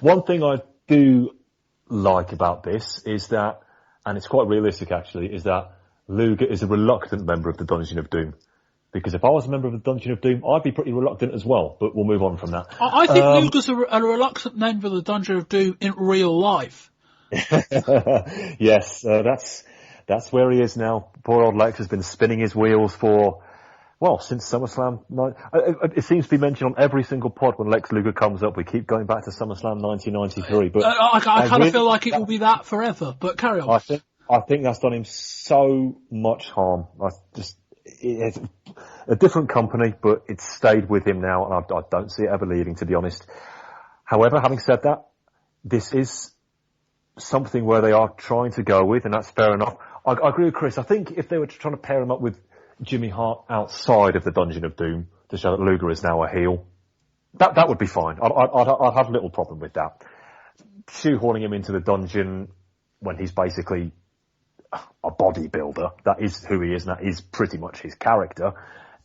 One thing I do like about this is that, and it's quite realistic actually, is that Luger is a reluctant member of the Dungeon of Doom. Because if I was a member of the Dungeon of Doom, I'd be pretty reluctant as well, but we'll move on from that. I think Luger's a reluctant member of the Dungeon of Doom in real life. Yes, that's where he is now. Poor old Lex has been spinning his wheels since SummerSlam. It seems to be mentioned on every single pod when Lex Luger comes up. We keep going back to SummerSlam 1993. But I kind of feel like it will be that forever, but carry on. I think that's done him so much harm. It's a different company, but it's stayed with him now, and I don't see it ever leaving, to be honest. However, having said that, this is something where they are trying to go with, and that's fair enough. I agree with Chris. I think if they were trying to pair him up with Jimmy Hart outside of the Dungeon of Doom to show that Luger is now a heel, that would be fine. I'd have little problem with that. Shoehorning him into the dungeon when he's basically a bodybuilder, that is who he is, and that is pretty much his character.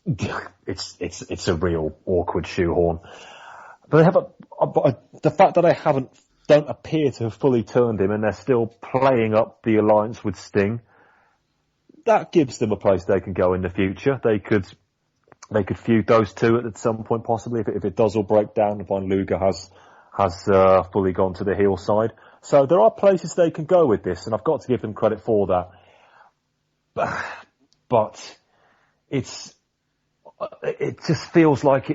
It's a real awkward shoehorn. But they have the fact that they don't appear to have fully turned him, and they're still playing up the alliance with Sting. That gives them a place they can go in the future. They could feud those two at some point, possibly, if it does all break down and find Luger has fully gone to the heel side. So there are places they can go with this, and I've got to give them credit for that. But it just feels like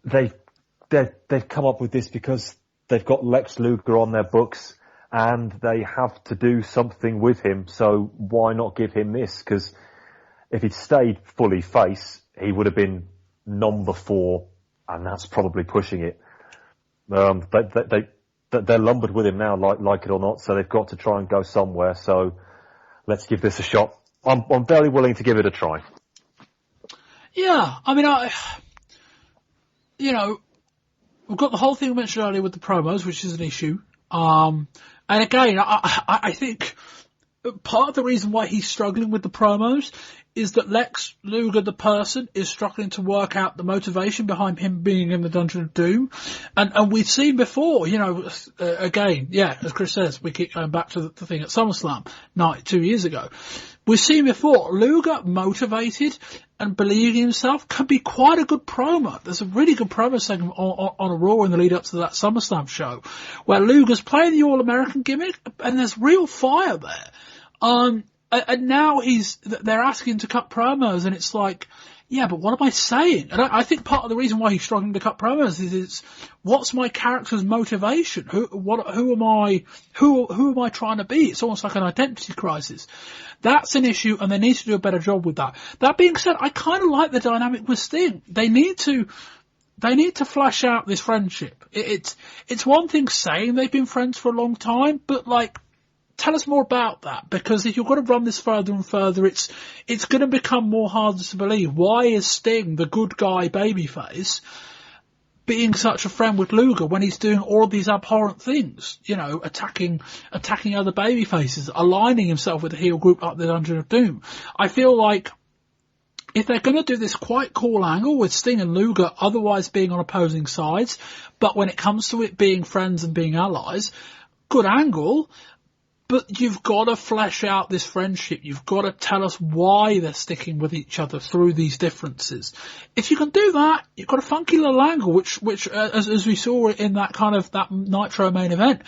they've come up with this because they've got Lex Luger on their books and they have to do something with him. So why not give him this? Because if he'd stayed fully face, he would have been number 4, and that's probably pushing it. They're lumbered with him now, like it or not, so they've got to try and go somewhere. So let's give this a shot. I'm very willing to give it a try. Yeah, I mean, we've got the whole thing we mentioned earlier with the promos, which is an issue. And again, I think part of the reason why he's struggling with the promos is that Lex Luger, the person, is struggling to work out the motivation behind him being in the Dungeon of Doom. And we've seen before, again, yeah, as Chris says, we keep going back to the thing at SummerSlam 2 years ago. We've seen before, Luger, motivated and believing in himself, can be quite a good promo. There's a really good promo segment on a Raw in the lead up to that SummerSlam show, where Luger's playing the All-American gimmick, and there's real fire there. And now they're asking him to cut promos, and it's like, yeah, but what am I saying? And I think part of the reason why he's struggling to cut promos is what's my character's motivation? Who am I trying to be? It's almost like an identity crisis. That's an issue, and they need to do a better job with that. That being said, I kind of like the dynamic with Sting. They need to flesh out this friendship. It's one thing saying they've been friends for a long time, but tell us more about that, because if you're going to run this further and further, it's going to become more harder to believe. Why is Sting, the good guy babyface, being such a friend with Luger when he's doing all of these abhorrent things? Attacking other babyfaces, aligning himself with the heel group up the Dungeon of Doom. I feel like if they're going to do this quite cool angle with Sting and Luger otherwise being on opposing sides, but when it comes to it being friends and being allies, good angle. But you've got to flesh out this friendship. You've got to tell us why they're sticking with each other through these differences. If you can do that, you've got a funky little angle, which as we saw in that kind of that Nitro main event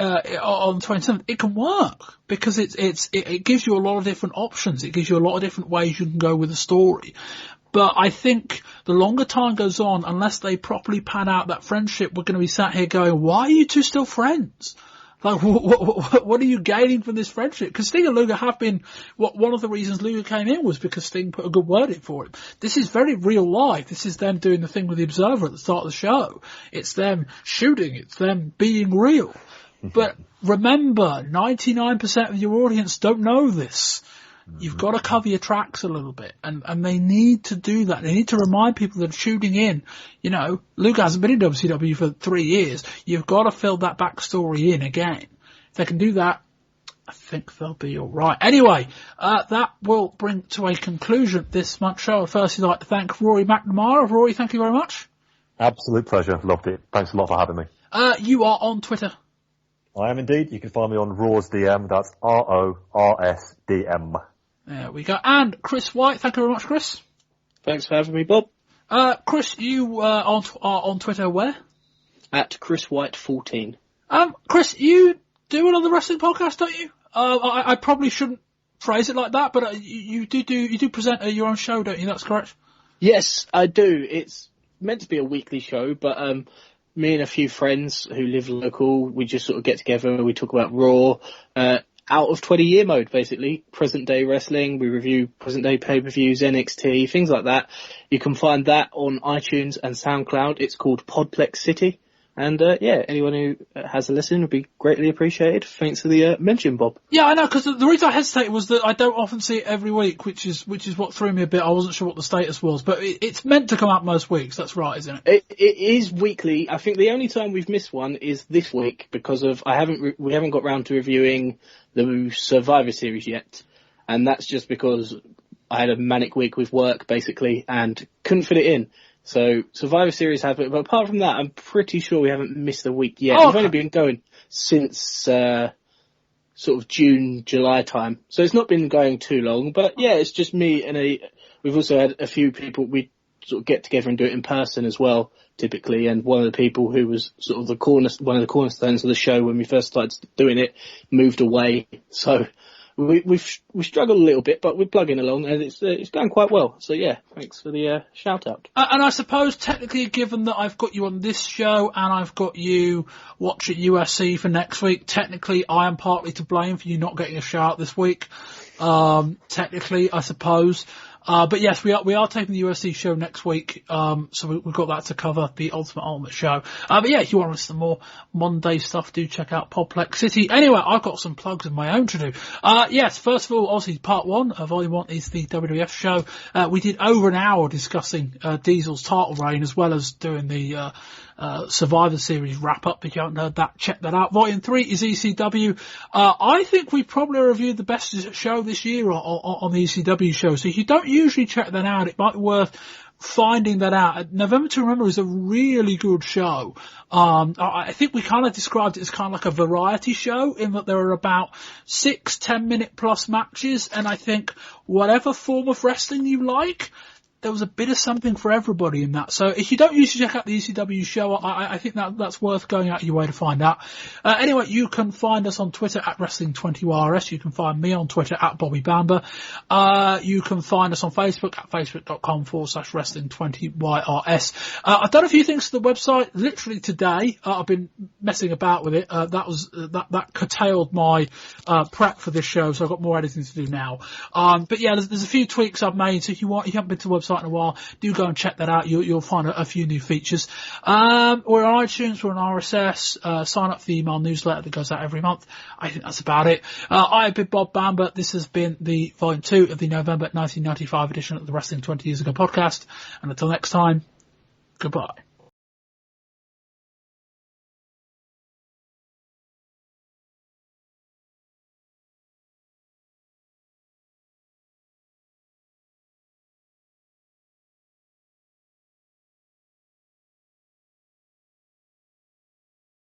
on 27th, it can work because it gives you a lot of different options. It gives you a lot of different ways you can go with the story. But I think the longer time goes on, unless they properly pan out that friendship, we're going to be sat here going, why are you two still friends? Like, what are you gaining from this friendship? Because Sting and Luger have been, one of the reasons Luger came in was because Sting put a good word in for him. This is very real life. This is them doing the thing with the Observer at the start of the show. It's them shooting. It's them being real. But remember, 99% of your audience don't know this. You've got to cover your tracks a little bit, and they need to do that. They need to remind people that are tuning in, you know, Luke hasn't been in WCW for 3 years. You've got to fill that backstory in again. If they can do that, I think they'll be alright. Anyway, that will bring to a conclusion this month's show. First, I'd like to thank Rory McNamara. Rory, thank you very much. Absolute pleasure. Loved it. Thanks a lot for having me. You are on Twitter. I am indeed. You can find me on Raw's DM. That's RORSDM. There we go. And Chris White, thank you very much, Chris. Thanks for having me, Bob. Chris, you are on Twitter where? At Chris White 14. Chris, you do another wrestling podcast, don't you? I probably shouldn't phrase it like that, but you do present your own show, don't you? That's correct. Yes, I do. It's meant to be a weekly show, but me and a few friends who live local, we just sort of get together and we talk about Raw. Out of 20-year mode, basically. Present-day wrestling. We review present-day pay-per-views, NXT, things like that. You can find that on iTunes and SoundCloud. It's called Podplex City. And, anyone who has a listen would be greatly appreciated. Thanks for the mention, Bob. Yeah, I know, because the reason I hesitated was that I don't often see it every week, which is what threw me a bit. I wasn't sure what the status was, but it's meant to come out most weeks. That's right, isn't it? It is weekly. I think the only time we've missed one is this week because of we haven't got round to reviewing the Survivor Series yet, and that's just because I had a manic week with work basically and couldn't fit it in. So Survivor Series have it, but apart from that, I'm pretty sure we haven't missed a week yet. We've only been going since sort of June, July time, so it's not been going too long. But yeah, it's just me and we've also had a few people. We sort of get together and do it in person as well, typically. And one of the people who was sort of one of the cornerstones of the show when we first started doing it moved away, so we've struggled a little bit, but we're plugging along and it's going quite well. So yeah, thanks for the shout out. And I suppose technically, given that I've got you on this show and I've got you watching USC for next week, technically I am partly to blame for you not getting a shout out this week. Technically, I suppose. But yes, we are taking the USC show next week. So we've got that to cover, the Ultimate show. But yeah, if you want to listen to more Monday stuff, do check out Podplex City. Anyway, I've got some plugs of my own to do. Yes, first of all, obviously part 1 of Volume 1 is the WWF show. We did over an hour discussing, Diesel's title reign as well as doing the, Survivor Series wrap up. If you haven't heard that, check that out. Volume 3 is ECW. I think we probably reviewed the best show this year on the ECW show. So if you don't usually check that out, it might be worth finding that out. November to Remember is a really good show. I think we kind of described it as kind of like a variety show in that there are about 6 10-minute plus matches, and I think whatever form of wrestling you like, there was a bit of something for everybody in that. So if you don't usually check out the ECW show, I think that's worth going out of your way to find out. Anyway, you can find us on Twitter at Wrestling20YRS. You can find me on Twitter at Bobby Bamber. You can find us on Facebook at facebook.com/Wrestling20YRS. I've done a few things to the website literally today. I've been messing about with it. That curtailed my prep for this show, so I've got more editing to do now. But yeah, there's a few tweaks I've made. So if you haven't been to the website in a while, do go and check that out. You'll find a few new features. We're on iTunes, we're on RSS. Sign up for the email newsletter that goes out every month. I think that's about it. I've been Bob Bamber. This has been the Volume 2 of the November 1995 edition of the Wrestling 20 Years Ago podcast. And until next time, goodbye.